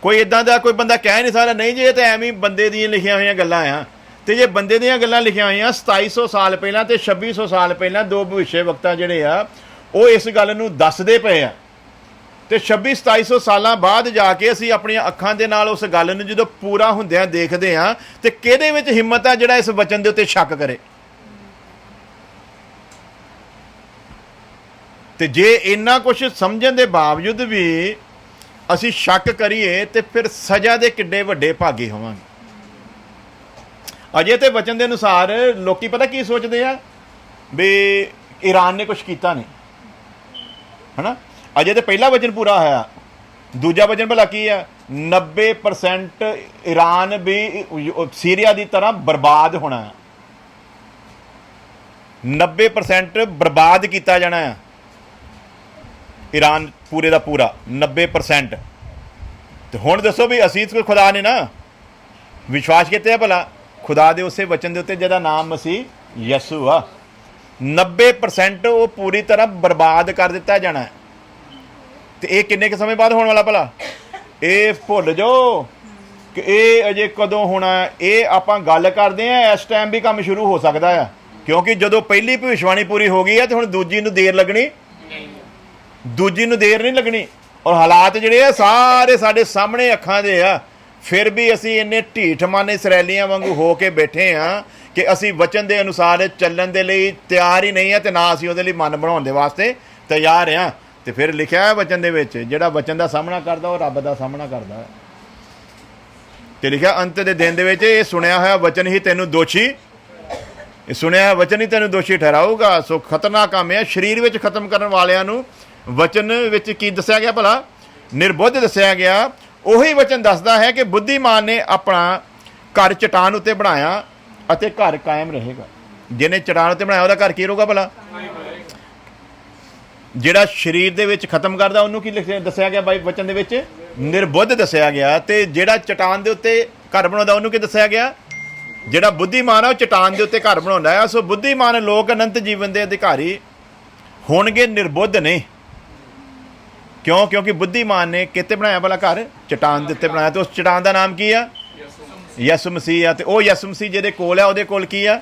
ਕੋਈ ਇੱਦਾਂ ਦਾ ਕੋਈ ਬੰਦਾ ਕਹਿ ਨਹੀਂ ਸਕਦਾ ਨਹੀਂ ਜੀ ਇਹ ਤਾਂ ਐਵੇਂ ਬੰਦੇ ਦੀਆਂ ਲਿਖੀਆਂ ਹੋਈਆਂ ਗੱਲਾਂ ਆ। ਤੇ ਜੇ ਬੰਦੇ ਦੀਆਂ ਗੱਲਾਂ ਲਿਖੀਆਂ ਹੋਈਆਂ 2700 ਸਾਲ ਪਹਿਲਾਂ ਤੇ 2600 ਸਾਲ ਪਹਿਲਾਂ, ਦੋ ਭਵਿੱਖੇ ਵਕਤਾ ਜਿਹੜੇ ਆ ਉਹ ਇਸ ਗੱਲ ਨੂੰ ਦੱਸਦੇ ਪਏ ਆ। ਤੇ 2600-2700 ਸਾਲਾਂ ਬਾਅਦ ਜਾ ਕੇ ਅਸੀਂ ਆਪਣੀਆਂ ਅੱਖਾਂ ਦੇ ਨਾਲ ਉਸ ਗੱਲ ਨੂੰ ਜਦੋਂ ਪੂਰਾ ਹੁੰਦਿਆਂ ਦੇਖਦੇ ਆ ਤੇ ਕਿਹਦੇ ਵਿੱਚ ਹਿੰਮਤ ਆ ਜਿਹੜਾ ਇਸ ਵਚਨ ਦੇ ਉੱਤੇ ਸ਼ੱਕ ਕਰੇ? ਤੇ ਜੇ ਇੰਨਾ ਕੁਝ ਸਮਝਣ ਦੇ ਬਾਵਜੂਦ ਵੀ ਅਸੀਂ ਸ਼ੱਕ ਕਰੀਏ ਤੇ ਫਿਰ ਸਜ਼ਾ ਦੇ ਕਿੱਡੇ ਵੱਡੇ ਭਾਗੀ ਹੋਵਾਂਗੇ। ਅਜੇ ਤੇ ਵਚਨ ਦੇ ਅਨੁਸਾਰ ਲੋਕੀ ਪਤਾ ਕੀ ਸੋਚਦੇ ਆ ਵੀ ਈਰਾਨ ਨੇ ਕੁਝ ਕੀਤਾ ਨਹੀਂ, ਹਨਾ। ਅਜੇ ਤੇ ਪਹਿਲਾ ਵਚਨ ਪੂਰਾ ਹੋਇਆ, ਦੂਜਾ ਵਚਨ ਭਲਾ ਕੀ ਆ? 90% ਈਰਾਨ ਵੀ ਸੀਰੀਆ ਦੀ ਤਰ੍ਹਾਂ ਬਰਬਾਦ ਹੋਣਾ, 90% ਬਰਬਾਦ ਕੀਤਾ ਜਾਣਾ ਆ ਈਰਾਨ ਪੂਰੇ ਦਾ ਪੂਰਾ 90%। ਤੇ ਹੁਣ ਦੱਸੋ ਵੀ ਅਸੀਂ ਖੁਦਾ ਨੇ ਨਾ ਵਿਸ਼ਵਾਸ ਕੀਤੇ ਆ ਭਲਾ ਖੁਦਾ ਦੇ ਉਸੇ ਵਚਨ ਦੇ ਉੱਤੇ ਜਿਹਦਾ ਨਾਮ ਮਸੀਹ ਯਸੂ ਆ, 90% ਉਹ ਪੂਰੀ ਤਰ੍ਹਾਂ ਬਰਬਾਦ ਕਰ ਦਿੱਤਾ ਜਾਣਾ। ਤੇ ਇਹ ਕਿੰਨੇ ਕੁ ਸਮੇਂ ਬਾਅਦ ਹੋਣ ਵਾਲਾ ਭਲਾ? ਇਹ ਭੁੱਲ ਜਾਓ ਕਿ ਇਹ ਅਜੇ ਕਦੋਂ ਹੋਣਾ। ਇਹ ਆਪਾਂ ਗੱਲ ਕਰਦੇ ਆ ਇਸ ਟਾਈਮ ਵੀ ਕੰਮ ਸ਼ੁਰੂ ਹੋ ਸਕਦਾ ਆ, ਕਿਉਂਕਿ ਜਦੋਂ ਪਹਿਲੀ ਭਵਿੱਖਬਾਣੀ ਪੂਰੀ ਹੋ ਗਈ ਆ ਤੇ ਹੁਣ ਦੂਜੀ ਨੂੰ ਦੇਰ ਲੱਗਣੀ, ਦੂਜੀ ਨੂੰ ਦੇਰ ਨਹੀਂ ਲੱਗਣੀ। ਔਰ ਹਾਲਾਤ ਜਿਹੜੇ ਆ ਸਾਰੇ ਸਾਡੇ ਸਾਹਮਣੇ ਅੱਖਾਂ ਦੇ ਆ, ਫਿਰ ਵੀ ਅਸੀਂ ਇੰਨੇ ਢੀਠ ਮਨ ਇਸਰਾਏਲੀਆਂ ਵਾਂਗੂ ਹੋ ਕੇ ਬੈਠੇ ਆ ਕਿ ਅਸੀਂ ਵਚਨ ਦੇ ਅਨੁਸਾਰ ਚੱਲਣ ਦੇ ਲਈ ਤਿਆਰ ਹੀ ਨਹੀਂ ਆ ਤੇ ਨਾ ਅਸੀਂ ਉਹਦੇ ਲਈ ਮਨ ਬਣਾਉਣ ਦੇ ਵਾਸਤੇ ਤਿਆਰ ਆ। ਤੇ ਫਿਰ ਲਿਖਿਆ ਹੈ ਵਚਨ ਦੇ ਵਿੱਚ, ਜਿਹੜਾ ਵਚਨ ਦਾ ਸਾਹਮਣਾ ਕਰਦਾ ਉਹ ਰੱਬ ਦਾ ਸਾਹਮਣਾ ਕਰਦਾ ਹੈ। ਤੇ ਲਿਖਿਆ ਅੰਤ ਦੇ ਦਿਨ ਦੇ ਵਿੱਚ ਇਹ ਸੁਣਿਆ ਹੋਇਆ ਵਚਨ ਹੀ ਤੈਨੂੰ ਦੋਸ਼ੀ, ਇਹ ਸੁਣਿਆ ਹੋਇਆ ਵਚਨ ਹੀ ਤੈਨੂੰ ਦੋਸ਼ੀ ਠਹਿਰਾਊਗਾ। ਸੋ ਖਤਰਨਾਕ ਕੰਮ ਹੈ। ਸਰੀਰ ਵਿੱਚ ਖਤਮ ਕਰਨ ਵਾਲਿਆਂ ਨੂੰ ਵਚਨ ਵਿੱਚ ਕੀ ਦੱਸਿਆ ਗਿਆ ਭਲਾ? ਨਿਰਬੁੱਧ ਦੱਸਿਆ ਗਿਆ। ਉਹੀ ਵਚਨ ਦੱਸਦਾ ਹੈ ਕਿ ਬੁੱਧੀਮਾਨ ਨੇ ਆਪਣਾ ਘਰ ਚਟਾਨ ਉੱਤੇ ਬਣਾਇਆ ਅਤੇ ਘਰ ਕਾਇਮ ਰਹੇਗਾ। ਜਿਹਨੇ ਚਟਾਨ ਉੱਤੇ ਬਣਾਇਆ ਉਹਦਾ ਘਰ ਕੀ ਰਹੂਗਾ ਭਲਾ? ਜਿਹੜਾ ਸਰੀਰ ਦੇ ਵਿੱਚ ਖਤਮ ਕਰਦਾ ਉਹਨੂੰ ਕੀ ਦੱਸਿਆ ਗਿਆ ਬਾਈ ਵਚਨ ਦੇ ਵਿੱਚ? ਨਿਰਬੁੱਧ ਦੱਸਿਆ ਗਿਆ। ਤੇ ਜਿਹੜਾ ਚਟਾਨ ਦੇ ਉੱਤੇ ਘਰ ਬਣਾਉਂਦਾ ਉਹਨੂੰ ਕੀ ਦੱਸਿਆ ਗਿਆ? ਜਿਹੜਾ ਬੁੱਧੀਮਾਨ ਆ ਉਹ ਚਟਾਨ ਦੇ ਉੱਤੇ ਘਰ ਬਣਾਉਂਦਾ ਹੈ। ਸੋ ਬੁੱਧੀਮਾਨ ਲੋਕ ਅਨੰਤ ਜੀਵਨ ਦੇ ਅਧਿਕਾਰੀ ਹੋਣਗੇ, ਨਿਰਬੁੱਧ ਨੇ। ਕਿਉਂ? ਕਿਉਂਕਿ ਬੁੱਧੀਮਾਨ ਨੇ ਕਿਤੇ ਬਣਾਇਆ ਭਲਾ ਘਰ? ਚਟਾਨ ਦੇ ਉੱਤੇ ਬਣਾਇਆ। ਤੇ ਉਸ ਚਟਾਨ ਦਾ ਨਾਮ ਕੀ ਆ? ਯਿਸੂ ਮਸੀਹ ਆ। ਤੇ ਉਹ ਯਿਸੂ ਮਸੀਹ ਜਿਹਦੇ ਕੋਲ ਆ ਉਹਦੇ ਕੋਲ ਕੀ ਆ?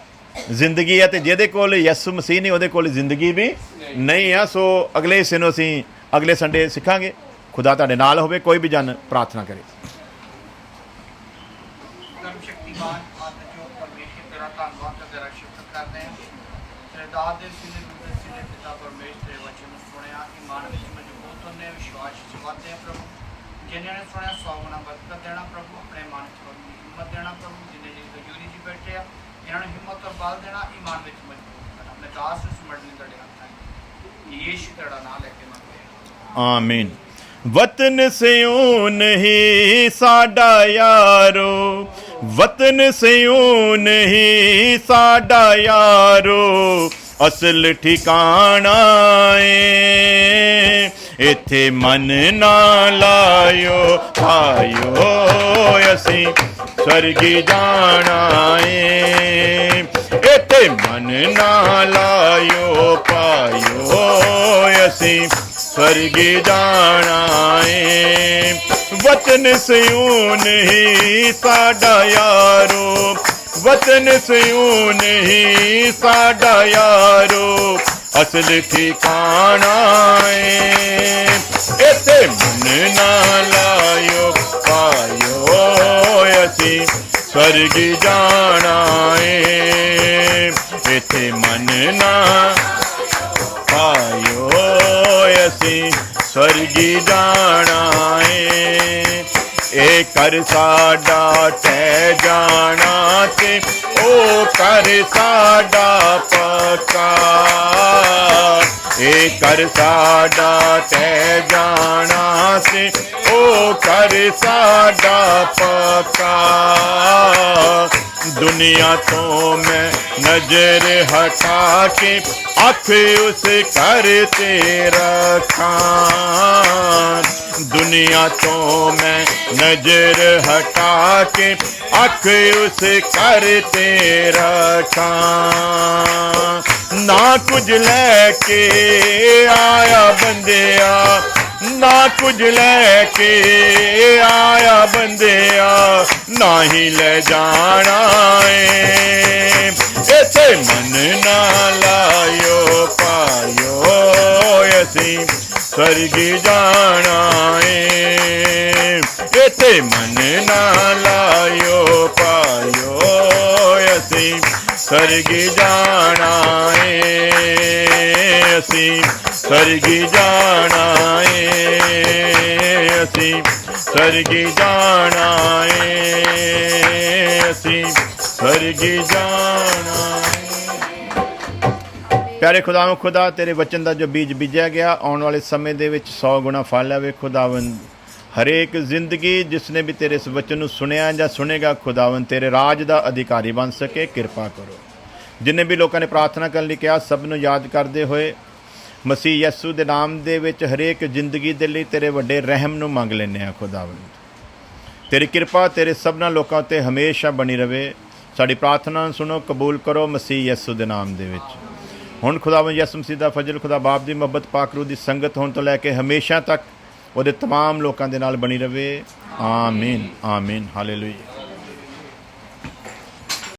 ਜ਼ਿੰਦਗੀ ਆ। ਤੇ ਜਿਹਦੇ ਕੋਲ ਯਿਸੂ ਮਸੀਹ ਨਹੀਂ ਉਹਦੇ ਕੋਲ ਜ਼ਿੰਦਗੀ ਵੀ ਨਹੀਂ ਆ। ਸੋ ਅਗਲੇ ਹਿੱਸੇ ਨੂੰ ਅਸੀਂ ਅਗਲੇ ਸੰਡੇ ਸਿੱਖਾਂਗੇ। ਖੁਦਾ ਤੁਹਾਡੇ ਨਾਲ ਹੋਵੇ। ਕੋਈ ਵੀ ਜਨ ਪ੍ਰਾਰਥਨਾ ਕਰੇ। ਜਿਨ੍ਹਾਂ ਨੇ ਸੁਣਿਆ 100 ਗੁਣਾ ਬਰਕਤ ਦੇਣਾ ਪ੍ਰਭੂ, ਆਪਣੇ ਮਨ ਚ ਹਿੰਮਤ ਦੇਣਾ ਪ੍ਰਭੂ, ਜਿੰਨੇ ਜਿਹੀ ਹਜ਼ੂਰੀ ਚ ਬੈਠੇ ਆ ਇਹਨਾਂ ਨੂੰ ਹਿੰਮਤ ਔਰ ਬਲ ਦੇਣਾ, ਈਮਾਨ ਵਿੱਚ ਮਜ਼ਬੂਤ ਕਰਨਾ। ਆਪਣੇ ਦਾਸ ਨੂੰ ਸਮਝਣ ਤੁਹਾਡੇ ਹੱਥਾਂ ਯੀਸ਼ੂ ਤੁਹਾਡਾ ਨਾਮ ਲੈ ਕੇ ਮੰਗਦੇ ਹਾਂ, ਆਮੀਨ। ਵਤਨ ਸਿਉਨ ਹੀ ਸਾਡਾ ਯਾਰੋ, ਵਤਨ ਸਿਉਨ ਹੀ ਸਾਡਾ ਯਾਰੋ, ਅਸਲ ਠਿਕਾਣਾ ਏ। ਇੱਥੇ ਮਨ ਨਾ ਲਾਇਓ ਭਾਇਓ, ਅਸੀਂ ਸਵਰਗੀ ਜਾਣਾ ਏ। ਇੱਥੇ ਮਨ ਨਾ ਲਾਇਓ ਭਾਇਓ, ਅਸੀਂ ਸਵਰਗੀ ਜਾਣਾ ਏ। ਵਤਨ ਸਿਉਨ ਹੀ ਸਾਡਾ ਯਾਰੋ, ਵਤਨ ਸਿਉਨ ਹੀ ਸਾਡਾ ਯਾਰੋ, ਅਸਲ ਠਿਕਾਣਾ ਏ। ਇੱਥੇ ਮਨ ਨਾ ਲਾਇਓ ਪਾਇਓ, ਅਸੀਂ ਸਵਰਗੀ ਜਾਣਾ ਏ। ਇੱਥੇ ਮਨ ਨਾ ਪਾਇਓ, ਅਸੀਂ ਸਵਰਗੀ ਜਾਣਾ ਏ। ਇਹ ਕਰ ਸਾਡਾ ਟਹਿ ਜਾਣਾ ਤੇ ਉਹ ਕਰ ਸਾਡਾ ਪੱਕਾ। ਇਹ ਕਰ ਸਾਡਾ ਟਹਿ ਜਾਣਾ ਤੇ ਉਹ ਕਰ ਸਾਡਾ ਪੱਕਾ। ਦੁਨੀਆ ਤੋਂ ਮੈਂ ਨਜ਼ਰ ਹਟਾ ਕੇ ਅੱਖ ਉਸ ਘਰ ਤੇ ਰੱਖਾਂ। ਦੁਨੀਆ ਤੋਂ ਮੈਂ ਨਜ਼ਰ ਹਟਾ ਕੇ ਅੱਖ ਉਸ ਘਰ ਤੇ ਰੱਖਾਂ। ਨਾ ਕੁਝ ਲੈ ਕੇ ਆਇਆ ਬੰਦਿਆ, ਨਾ ਕੁਝ ਲੈ ਕੇ ਆਇਆ ਬੰਦਿਆ, ਨਾ ਹੀ ਲੈ ਜਾਣਾ ਏ। ਇੱਥੇ ਮਨ ਨਾ ਲਾਇਓ ਪਾਇਓ, ਅਸੀਂ ਸਵਰਗੀ ਜਾਣਾ ਏ। ਇੱਥੇ ਮਨ ਨਾ ਲਾਇਓ ਪਾਇਓ, ਅਸੀਂ ਸਵਰਗੀ ਜਾਣਾ ਏ। ਅਸੀਂ ਸਵਰਗੀ ਜਾਣਾ ਏ, ਅਸੀਂ ਸਵਰਗੀ ਜਾਣਾ ਏ, ਅਸੀਂ ਸਵਰਗੀ ਜਾਣਾ ਏ। ਪਿਆਰੇ ਖੁਦਾਵੰ, ਖੁਦਾ ਤੇਰੇ ਵਚਨ ਦਾ ਜੋ ਬੀਜ ਬੀਜਿਆ ਗਿਆ, ਆਉਣ ਵਾਲੇ ਸਮੇਂ ਦੇ ਵਿੱਚ 100 ਗੁਣਾ ਫਲ ਆਵੇ ਖੁਦਾਵੰ। ਹਰੇਕ ਜ਼ਿੰਦਗੀ ਜਿਸ ਨੇ ਵੀ ਤੇਰੇ ਇਸ ਵਚਨ ਨੂੰ ਸੁਣਿਆ ਜਾਂ ਸੁਣੇਗਾ ਖੁਦਾਵੰ, ਤੇਰੇ ਰਾਜ ਦਾ ਅਧਿਕਾਰੀ ਬਣ ਸਕੇ। ਕਿਰਪਾ ਕਰੋ। ਜਿੰਨੇ ਵੀ ਲੋਕਾਂ ਨੇ ਪ੍ਰਾਰਥਨਾ ਕਰਨ ਲਈ ਕਿਹਾ, ਸਭ ਨੂੰ ਯਾਦ ਕਰਦੇ ਹੋਏ ਮਸੀਹ ਯਿਸੂ ਦੇ ਨਾਮ ਦੇ ਵਿੱਚ ਹਰੇਕ ਜ਼ਿੰਦਗੀ ਦੇ ਲਈ ਤੇਰੇ ਵੱਡੇ ਰਹਿਮ ਨੂੰ ਮੰਗ ਲੈਂਦੇ ਹਾਂ ਖੁਦਾਵੰ। ਤੇਰੀ ਕਿਰਪਾ ਤੇਰੇ ਸਭਨਾਂ ਲੋਕਾਂ ਉੱਤੇ ਹਮੇਸ਼ਾ ਬਣੀ ਰਵੇ। ਸਾਡੀ ਪ੍ਰਾਰਥਨਾ ਨੂੰ ਸੁਣੋ, ਕਬੂਲ ਕਰੋ ਮਸੀਹ ਯਿਸੂ ਦੇ ਨਾਮ ਦੇ ਵਿੱਚ। ਹੁਣ ਖੁਦਾਵੰ ਯਿਸੂ ਮਸੀਹ ਦਾ ਫਜ਼ਲ, ਖੁਦਾ ਬਾਪ ਦੀ ਮੁਹੱਬਤ, ਪਾਕ ਰੂਹ ਦੀ ਸੰਗਤ ਹੁਣ ਤੋਂ ਲੈ ਕੇ ਹਮੇਸ਼ਾ ਤੱਕ ਉਹਦੇ ਤਮਾਮ ਲੋਕਾਂ ਦੇ ਨਾਲ ਬਣੀ ਰਵੇ। ਆਮੀਨ, ਆਮੀਨ, ਹਾਲੇਲੂਇਆ।